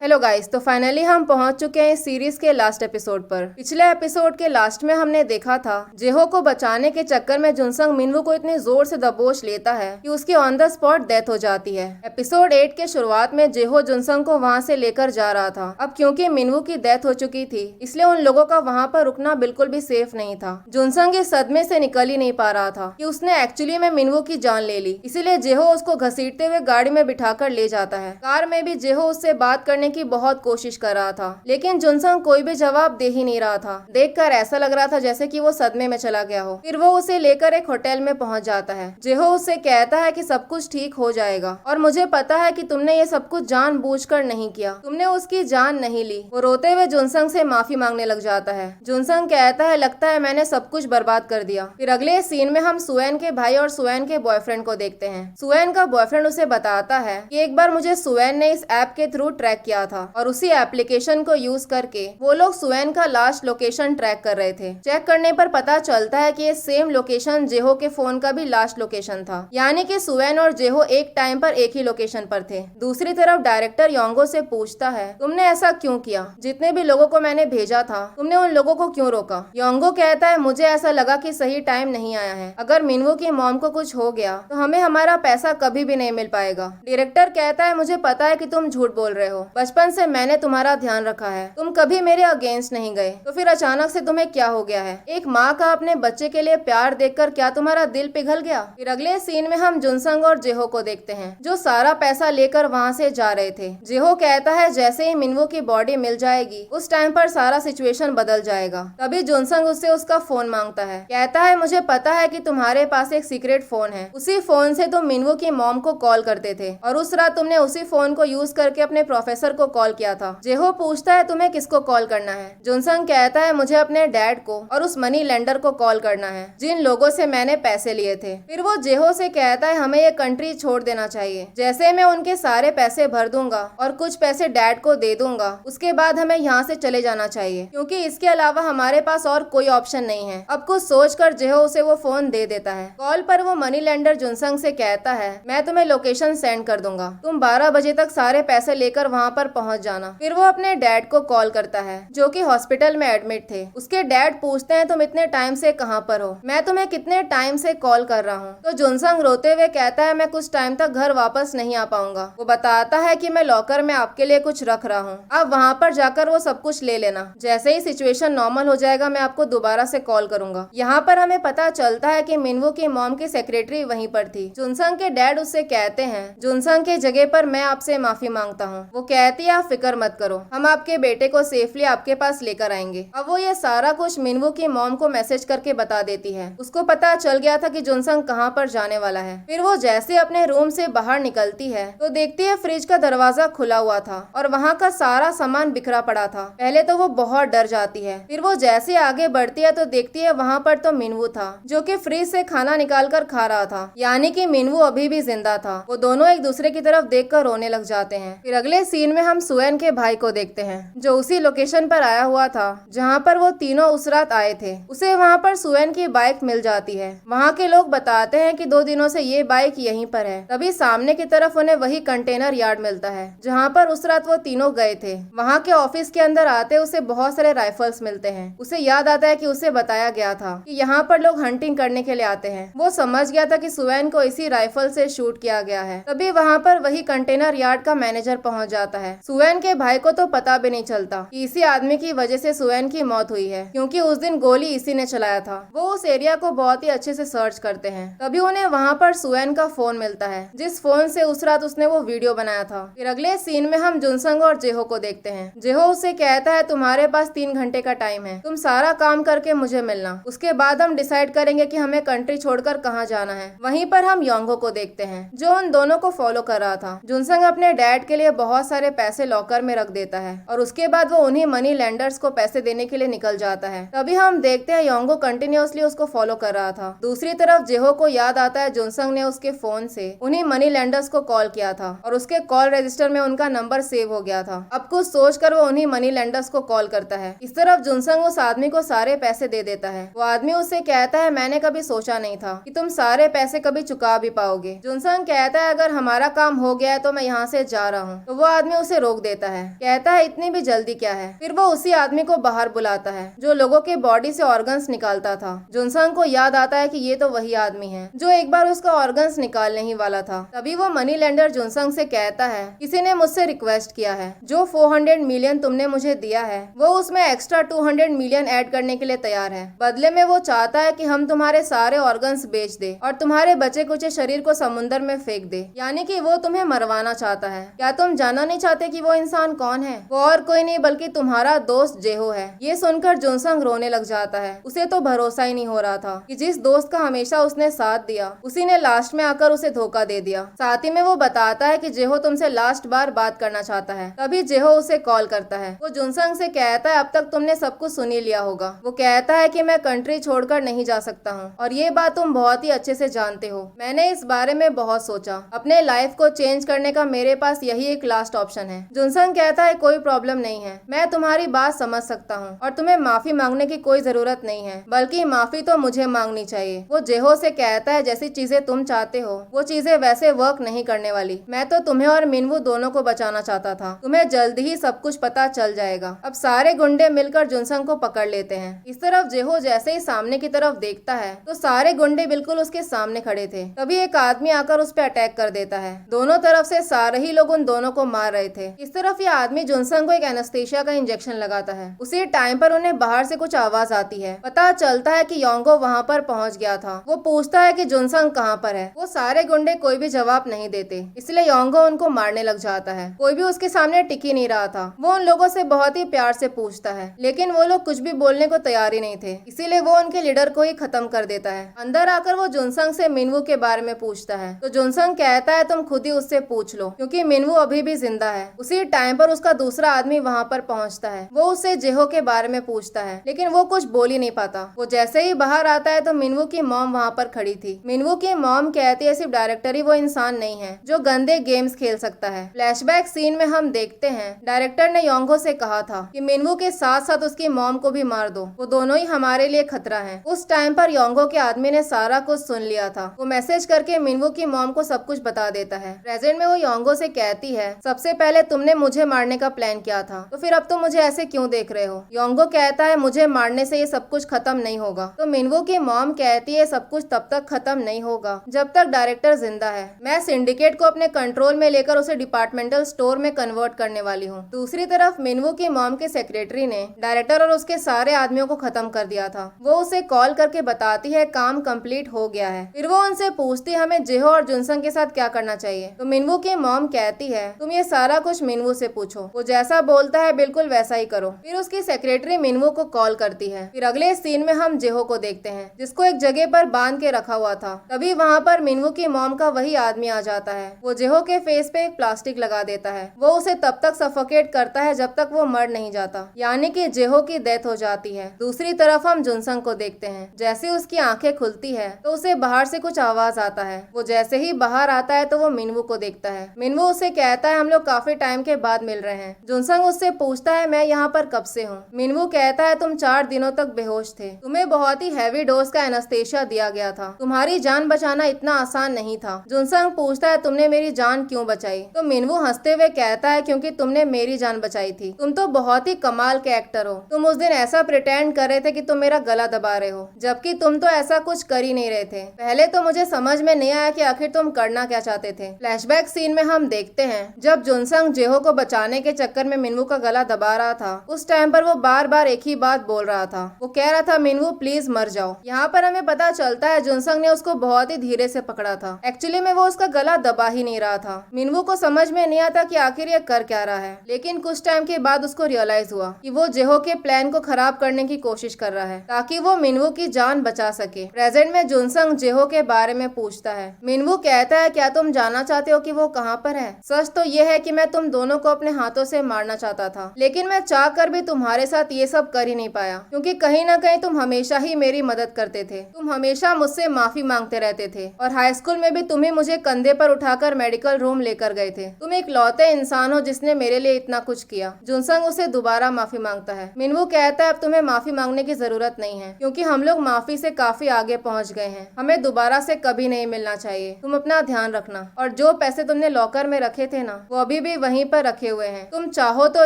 हेलो गाइस, तो फाइनली हम पहुंच चुके हैं इस सीरीज के लास्ट एपिसोड पर। पिछले एपिसोड के लास्ट में हमने देखा था जेहो को बचाने के चक्कर में जुनसंग मिनवू को इतनी जोर से दबोच लेता है कि उसकी ऑन द स्पॉट डेथ हो जाती है। एपिसोड 8 के शुरुआत में जेहो जुनसंग को वहां से लेकर जा रहा था। अब क्योंकि मिनवू की डेथ हो चुकी थी, इसलिए उन लोगों का वहां पर रुकना बिल्कुल भी सेफ नहीं था। जुनसंग इस सदमे से निकल ही नहीं पा रहा था कि उसने एक्चुअली में मिनवू की जान ले ली। इसीलिए जेहो उसको घसीटते हुए गाड़ी में बिठाकर ले जाता है। कार में भी जेहो उससे बात करने की बहुत कोशिश कर रहा था, लेकिन जुनसंग कोई भी जवाब दे ही नहीं रहा था। देखकर ऐसा लग रहा था जैसे कि वो सदमे में चला गया हो। फिर वो उसे लेकर एक होटल में पहुंच जाता है। जेहो उससे कहता है कि सब कुछ ठीक हो जाएगा और मुझे पता है कि तुमने ये सब कुछ जानबूझकर नहीं किया, तुमने उसकी जान नहीं ली। वो रोते हुए जुनसंग से माफी मांगने लग जाता है। जुनसंग कहता है लगता है मैंने सब कुछ बर्बाद कर दिया। फिर अगले सीन में हम सुएन के भाई और सुएन के बॉयफ्रेंड को देखते हैं। सुएन का बॉयफ्रेंड उसे बताता है कि एक बार मुझे सुएन ने इस ऐप के थ्रू ट्रैक किया था और उसी एप्लीकेशन को यूज करके वो लोग सुएन का लास्ट लोकेशन ट्रैक कर रहे थे। चेक करने पर पता चलता है कि ये सेम लोकेशन जेहो के फोन का भी लास्ट लोकेशन था, यानी कि सुएन और जेहो एक टाइम पर एक ही लोकेशन पर थे। दूसरी तरफ डायरेक्टर योंगो से पूछता है तुमने ऐसा क्यों किया? जितने भी लोगों को मैंने भेजा था तुमने उन लोगों को क्यों रोका? योंगो कहता है मुझे ऐसा लगा कि सही टाइम नहीं आया है। अगर मिनवू की मॉम को कुछ हो गया तो हमें हमारा पैसा कभी भी नहीं मिल पाएगा। डायरेक्टर कहता है मुझे पता है कि तुम झूठ बोल रहे हो, बचपन से मैंने तुम्हारा ध्यान रखा है, तुम कभी मेरे अगेंस्ट नहीं गए, तो फिर अचानक से तुम्हें क्या हो गया है? एक माँ का अपने बच्चे के लिए प्यार देखकर क्या तुम्हारा दिल पिघल गया? फिर अगले सीन में हम जुनसंग और जेहो को देखते हैं जो सारा पैसा लेकर वहाँ से जा रहे थे। जेहो कहता है जैसे ही मिनवू की बॉडी मिल जाएगी उस टाइम पर सारा सिचुएशन बदल जाएगा। तभी जुनसंग उससे उसका फोन मांगता है। कहता है मुझे पता है कि तुम्हारे पास एक सीक्रेट फोन है, उसी फोन से तुम मिनवू की मॉम को कॉल करते थे और उस रात तुमने उसी फोन को यूज करके अपने प्रोफेसर को कॉल किया था। जेहो पूछता है तुम्हें किसको कॉल करना है? जुनसंग कहता है मुझे अपने डैड को और उस मनी लेंडर को कॉल करना है जिन लोगों से मैंने पैसे लिए थे। फिर वो जेहो से कहता है हमें ये कंट्री छोड़ देना चाहिए, जैसे मैं उनके सारे पैसे भर दूंगा और कुछ पैसे डैड को दे दूंगा, उसके बाद हमें यहाँ से चले जाना चाहिए क्योंकि इसके अलावा हमारे पास और कोई ऑप्शन नहीं है। अब कुछ सोचकर जेहो उसे वो फोन दे देता है। कॉल पर वो मनी लेंडर जुनसंग से कहता है मैं तुम्हें लोकेशन सेंड कर दूंगा, तुम 12 बजे तक सारे पैसे लेकर वहाँ पर पहुँच जाना। फिर वो अपने डैड को कॉल करता है जो कि हॉस्पिटल में एडमिट थे। उसके डैड पूछते हैं तुम इतने टाइम से कहाँ पर हो? मैं तुम्हें कितने टाइम से कॉल कर रहा हूँ। तो जुनसंग रोते हुए कहता है मैं कुछ टाइम तक घर वापस नहीं आ पाऊंगा। वो बताता है कि मैं लॉकर में आपके लिए कुछ रख रहा हूँ, आप वहाँ पर जाकर वो सब कुछ ले लेना। जैसे ही सिचुएशन नॉर्मल हो जाएगा मैं आपको दोबारा से कॉल करूंगा। यहाँ पर हमें पता चलता है कि मिनवू की मॉम की सेक्रेटरी वहीं पर थी। जुनसंग के डैड उससे कहते हैं जुनसंग के जगह पर मैं आपसे माफी मांगता हूँ। वो कहती है आप फिक्र मत करो, हम आपके बेटे को सेफली आपके पास लेकर आएंगे। अब वो ये सारा कुछ मिनवू की मॉम को मैसेज करके बता देती है। उसको पता चल गया था कि जुनसंग कहाँ पर जाने वाला है। फिर वो जैसे अपने रूम से बाहर निकलती है तो देखती है फ्रिज का दरवाजा खुला हुआ था और वहाँ का सारा सामान बिखरा पड़ा था। पहले तो वो बहुत डर जाती है। फिर वो जैसे आगे बढ़ती है तो देखती है वहाँ पर तो मिनवू था जो कि फ्रिज से खाना निकाल कर खा रहा था, यानी कि मिनवू अभी भी जिंदा था। वो दोनों एक दूसरे की तरफ देखकर रोने लग जाते हैं। फिर अगले सीन में हम सुएन के भाई को देखते हैं जो उसी लोकेशन पर आया हुआ था जहाँ पर वो तीनों उस रात आए थे। उसे वहाँ पर सुएन की बाइक मिल जाती है। वहाँ के लोग बताते हैं कि 2 दिनों से ये बाइक यहीं पर है। तभी सामने की तरफ उन्हें वही कंटेनर यार्ड मिलता है जहाँ पर उस रात वो तीनों गए थे। वहाँ के ऑफिस के अंदर आते उसे बहुत सारे राइफल्स मिलते हैं। उसे याद आता है कि उसे बताया गया था कि यहाँ पर लोग हंटिंग करने के लिए आते हैं। वो समझ गया था कि सुएन को इसी राइफल से शूट किया गया है। तभी वहाँ पर वही कंटेनर यार्ड का मैनेजर पहुँच जाता है। सुएन के भाई को तो पता भी नहीं चलता कि इसी आदमी की वजह से सुएन की मौत हुई है, क्योंकि उस दिन गोली इसी ने चलाया था। वो उस एरिया को बहुत ही अच्छे से सर्च करते हैं। तभी उन्हें वहाँ पर सुएन का फोन मिलता है जिस फोन से उस रात उसने वो वीडियो बनाया था। फिर अगले सीन में हम जुनसंग और जेहो को देखते हैं। जेहो उससे कहता है तुम्हारे पास 3 घंटे का टाइम है, तुम सारा काम करके मुझे मिलना, उसके बाद हम डिसाइड करेंगे कि हमें कंट्री छोड़कर कहाँ जाना है। वहीं पर हम योंगो को देखते हैं जो उन दोनों को फॉलो कर रहा था। जुनसंग अपने डैड के लिए बहुत सारे पैसे लॉकर में रख देता है और उसके बाद वो उन्हीं मनी लेंडर्स को पैसे देने के लिए निकल जाता है। तभी हम देखते हैं योंगो कंटिन्यूअसली उसको फॉलो कर रहा था। दूसरी तरफ जेहो को याद आता है जुनसंग ने उसके फोन से उन्हीं मनी लेंडर्स को कॉल किया था और उसके कॉल रजिस्टर में उनका नंबर सेव हो गया था। अब कुछ सोचकर वो उन्हीं मनी लेंडर्स को कॉल करता है। इस तरफ जुनसंग उस आदमी को सारे पैसे दे देता है। वो आदमी उससे कहता है मैंने कभी सोचा नहीं था कि तुम सारे पैसे कभी चुका भी पाओगे। जुनसंग कहता है अगर हमारा काम हो गया है तो मैं यहाँ से जा रहा हूँ। तो वो आदमी उसे रोक देता है, कहता है इतनी भी जल्दी क्या है। फिर वो उसी आदमी को बाहर बुलाता है जो लोगों के बॉडी से ऑर्गन्स निकालता था। जुनसंग को याद आता है कि ये तो वही आदमी है जो एक बार उसका ऑर्गन्स निकालने ही वाला था। तभी वो मनी लेंडर जुनसंग से कहता है किसी ने मुझसे रिक्वेस्ट किया है, जो 400 मिलियन तुमने मुझे दिया है वो उसमें एक्स्ट्रा 200 मिलियन ऐड करने के लिए तैयार है। बदले में वो चाहता है कि हम तुम्हारे सारे ऑर्गन्स बेच दे और तुम्हारे बचे कुचे शरीर को समुद्र में फेंक दे, यानी कि वो तुम्हें मरवाना चाहता है। क्या तुम जानना नहीं चाहते कि वो इंसान कौन है? वो और कोई नहीं बल्कि तुम्हारा दोस्त जेहो है। ये सुनकर जुनसंग रोने लग जाता है। उसे तो भरोसा ही नहीं हो रहा था कि जिस दोस्त का हमेशा उसने साथ दिया उसी ने लास्ट में आकर उसे धोखा दे दिया। साथ ही में वो बताता है कि जेहो तुमसे लास्ट बार बात करना चाहता है। तभी जेहो उसे कॉल करता है। वो जुनसंग से कहता है अब तक तुमने सब कुछ सुन ही लिया होगा। वो कहता है कि मैं कंट्री छोड़कर नहीं जा सकता हूँ और ये बात तुम बहुत ही अच्छे से जानते हो। मैंने इस बारे में बहुत सोचा। अपने लाइफ को चेंज करने का मेरे पास यही एक लास्ट ऑप्शन है। जुनसंग कहता है कोई प्रॉब्लम नहीं है, मैं तुम्हारी बात समझ सकता हूँ और तुम्हें माफी मांगने की कोई जरूरत नहीं है, बल्कि माफी तो मुझे मांगनी चाहिए। वो जेहो से कहता है जैसी चीजें तुम चाहते हो वो चीजें वैसे वर्क नहीं करने वाली। मैं तो तुम्हें और मिनवू दोनों को बचाना चाहता था। तुम्हें जल्द ही सब कुछ पता चल जाएगा। अब सारे गुंडे मिलकर जुनसंग को पकड़ लेते हैं। इस तरफ जेहो जैसे ही सामने की तरफ देखता है तो सारे गुंडे बिल्कुल उसके सामने खड़े थे। तभी एक आदमी आकर उस पर अटैक कर देता है। दोनों तरफ से सारे ही लोग उन दोनों को मार रहे थे। इस तरफ ये आदमी जुनसंग को एक एनेस्थीसिया का इंजेक्शन लगाता है। उसी टाइम पर उन्हें बाहर से कुछ आवाज आती है। पता चलता है कि योंगो वहाँ पर पहुँच गया था। वो पूछता है कि जुनसंग कहाँ पर है। वो सारे गुंडे कोई भी जवाब नहीं देते, इसलिए योंगो उनको मारने लग जाता है। कोई भी उसके सामने टिक ही नहीं रहा था। वो उन लोगों से बहुत ही प्यार से पूछता है, लेकिन वो लोग कुछ भी बोलने को तैयार ही नहीं थे, इसीलिए वो उनके लीडर को ही खत्म कर देता है। अंदर आकर वो जुनसंग से मिनवू के बारे में पूछता है तो जुनसंग कहता है तुम खुद ही उससे पूछ लो, क्योंकि मिनवू अभी भी जिंदा है। उसी टाइम पर उसका दूसरा आदमी वहाँ पर पहुँचता है। वो उससे जेहो के बारे में पूछता है, लेकिन वो कुछ बोल ही नहीं पाता। वो जैसे ही बाहर आता है तो मिनवू की मॉम वहाँ पर खड़ी थी। मिनवू की मॉम कहती है सिर्फ डायरेक्टर ही वो इंसान नहीं है जो गंदे गेम्स खेल सकता है। फ्लैशबैक सीन में हम देखते हैं डायरेक्टर ने योंगो से कहा था कि मिनवू के साथ साथ उसकी मॉम को भी मार दो, वो दोनों ही हमारे लिए खतरा है। उस टाइम पर योंगो के आदमी ने सारा कुछ सुन लिया था। वो मैसेज करके मिनवू की मॉम को सब कुछ बता देता है। प्रेजेंट में वो योंगो से कहती है सबसे पहले तुमने मुझे मारने का प्लान किया था, तो फिर अब तुम मुझे ऐसे क्यों देख रहे हो? योंगो कहता है मुझे मारने से ये सब कुछ खत्म नहीं होगा। तो मिनवू की मॉम कहती है सब कुछ तब तक खत्म नहीं होगा जब तक डायरेक्टर जिंदा है। मैं सिंडिकेट को अपने कंट्रोल में लेकर उसे डिपार्टमेंटल स्टोर में कन्वर्ट करने वाली हूँ। दूसरी तरफ मिनवू की मॉम के सेक्रेटरी ने डायरेक्टर और उसके सारे आदमियों को खत्म कर दिया था। वो उसे कॉल करके बताती है काम कंप्लीट हो गया है। फिर वो उनसे पूछती है हमें जेहो और जुनसंग के साथ क्या करना चाहिए। तो मिनवू की मॉम कहती है तुम ये सारा कुछ मिनवू से पूछो, वो जैसा बोलता है बिल्कुल वैसा ही करो। फिर उसकी सेक्रेटरी मिनवू को कॉल करती है। फिर अगले सीन में हम जेहो को देखते हैं जिसको एक जगह पर बांध के रखा हुआ था। तभी वहाँ पर मिनवू की मॉम का वही आदमी आ जाता है। वो जेहो के फेस पे एक प्लास्टिक लगा देता है। वो उसे तब तक सफोकेट करता है जब तक वो मर नहीं जाता, यानी कि जेहो की डेथ हो जाती है। दूसरी तरफ हम जुनसंग को देखते हैं। जैसे उसकी आंखें खुलती है तो उसे बाहर से कुछ आवाज आता है। वो जैसे ही बाहर आता है तो वो मिनवू को देखता है। मिनवू उसे कहता है हम लोग काफी टाइम के बाद मिल रहे हैं। जुनसंग उससे पूछता है मैं यहाँ पर कब से हूँ? मिनवू कहता है तुम 4 दिनों तक बेहोश थे, तुम्हें बहुत ही हैवी डोज का एनेस्थीसिया दिया गया था, तुम्हारी जान बचाना इतना आसान नहीं था। जुनसंग पूछता है तुमने मेरी जान क्यों बचाई? तो मिनवू हंसते हुए कहता है क्योंकि तुमने मेरी जान बचाई थी। तुम तो बहुत ही कमाल के एक्टर हो। तुम उस दिन ऐसा प्रिटेंड कर रहे थे कि तुम मेरा गला दबा रहे हो, जबकि तुम तो ऐसा कुछ कर ही नहीं रहे थे। पहले तो मुझे समझ में नहीं आया कि आखिर तुम करना क्या चाहते थे। फ्लैशबैक सीन में हम देखते हैं जब जुनसंग जेहो को बचाने के चक्कर में मिनवू का गला दबा रहा था, उस टाइम पर वो बार बार एक ही बात बोल रहा था। वो कह रहा था मिनवू प्लीज मर जाओ। यहाँ पर हमें पता चलता है जुनसंग ने उसको बहुत ही धीरे से पकड़ा था। एक्चुअली में वो उसका गला दबा ही नहीं रहा था। मिनवू को समझ में नहीं आता कि आखिर ये कर क्या रहा है, लेकिन कुछ टाइम के बाद उसको रियलाइज हुआ कि वो जेहो के प्लान को खराब करने की कोशिश कर रहा है ताकि वो मिनवू की जान बचा सके। प्रेजेंट में जुनसंग जेहो के बारे में पूछता है। मिनवू कहता है क्या तुम जानना चाहते हो कि वो कहाँ पर है? सच तो ये है कि मैं तुम दोनों को अपने हाथों से मारना चाहता था, लेकिन मैं चाह कर भी तुम्हारे साथ ये सब कर ही नहीं पाया, क्योंकि कहीं ना कहीं तुम हमेशा ही मेरी मदद करते थे। तुम हमेशा मुझसे माफी मांगते रहते थे और हाई स्कूल में भी तुम ही मुझे कंधे पर उठाकर मेडिकल रूम लेकर गए थे। तुम एक लौते इंसान हो जिसने मेरे लिए इतना कुछ किया। जुनसंग उसे दोबारा माफी मांगता है। मिनवू कहता है अब तुम्हें माफी मांगने की जरूरत नहीं है, क्योंकि हम लोग माफी से काफी आगे पहुंच गए हैं। हमें दोबारा से कभी नहीं मिलना चाहिए। तुम अपना ध्यान रखना और जो पैसे तुमने लॉकर में रखे थे ना, वो अभी भी वहीं पर रखे हुए हैं, तुम चाहो तो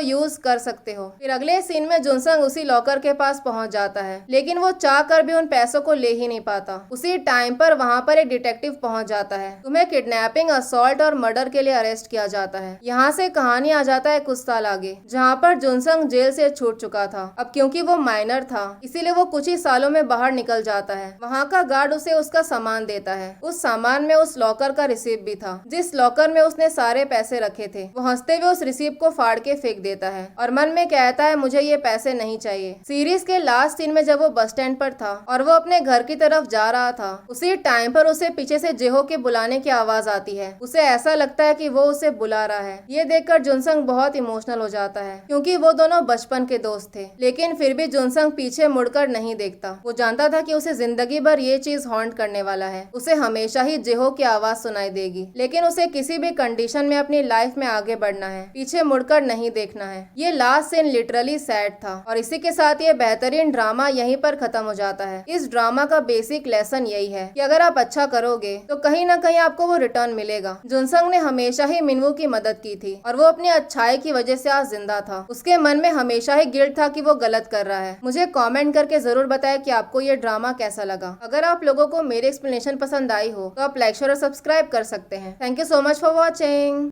यूज कर सकते हो। फिर अगले सीन में जुनसंग उसी लॉकर के पास पहुंच जाता है, लेकिन वो चाह कर भी उन पैसों को ले ही नहीं पाता। उसी टाइम पर वहाँ पर एक डिटेक्टिव पहुंच जाता है। तुम्हें किडनैपिंग, असॉल्ट और मर्डर के लिए अरेस्ट किया जाता है। यहाँ से कहानी आ जाता है कुछ साल आगे, जहाँ पर जुनसंग जेल से छूट चुका था। अब क्योंकि वो माइनर था, इसीलिए वो कुछ ही सालों में बाहर निकल जाता है। वहाँ का गार्ड उसे उसका सामान देता है। उस सामान में उस लॉकर का रिसीप्ट भी था, जिस लॉकर में उसने सारे पैसे रखे थे। वो हंसते हुए उस रिसीप्ट को फाड़ के फेंक देता है और मन में कहता है मुझे ये पैसे नहीं चाहिए। सीरीज के लास्ट सीन में जब वो बस स्टैंड पर था और वो अपने घर की तरफ जा रहा था, उसी टाइम पर उसे पीछे से जेहो के बुलाने की आवाज आती है। उसे ऐसा लगता है कि वो उसे बुला रहा है। ये देखकर जुनसंग बहुत इमोशनल हो जाता है, क्योंकि वो दोनों बचपन के दोस्त थे। लेकिन फिर भी जुनसंग पीछे मुड़कर नहीं देखता। वो जानता था कि उसे जिंदगी भर ये चीज हॉन्ट करने वाला है। उसे हमेशा ही जेहो की आवाज सुनाई देगी, लेकिन उसे किसी भी कंडीशन में अपनी लाइफ में आगे बढ़ना है, पीछे मुड़कर नहीं देखना है। ये लास्ट सीन लिटरली सैड था और इसी के साथ ये बेहतरीन ड्रामा यहीं पर खत्म हो जाता है। इस ड्रामा का बेसिक लेसन यही है कि अगर आप अच्छा करोगे तो कहीं ना कहीं आपको वो रिटर्न मिलेगा। जुनसंग ने हमेशा ही मिनवू की मदद की थी और वो अपनी अच्छाई की वजह से आज जिंदा था। उसके मन में हमेशा ही गिल्ट था कि वो गलत कर रहा है। मुझे कमेंट करके जरूर बताएं कि आपको ये ड्रामा कैसा लगा। अगर आप लोगों को मेरी एक्सप्लेनेशन पसंद आई हो तो आप लाइक, शेयर और सब्सक्राइब कर सकते हैं। Thank you so much for watching.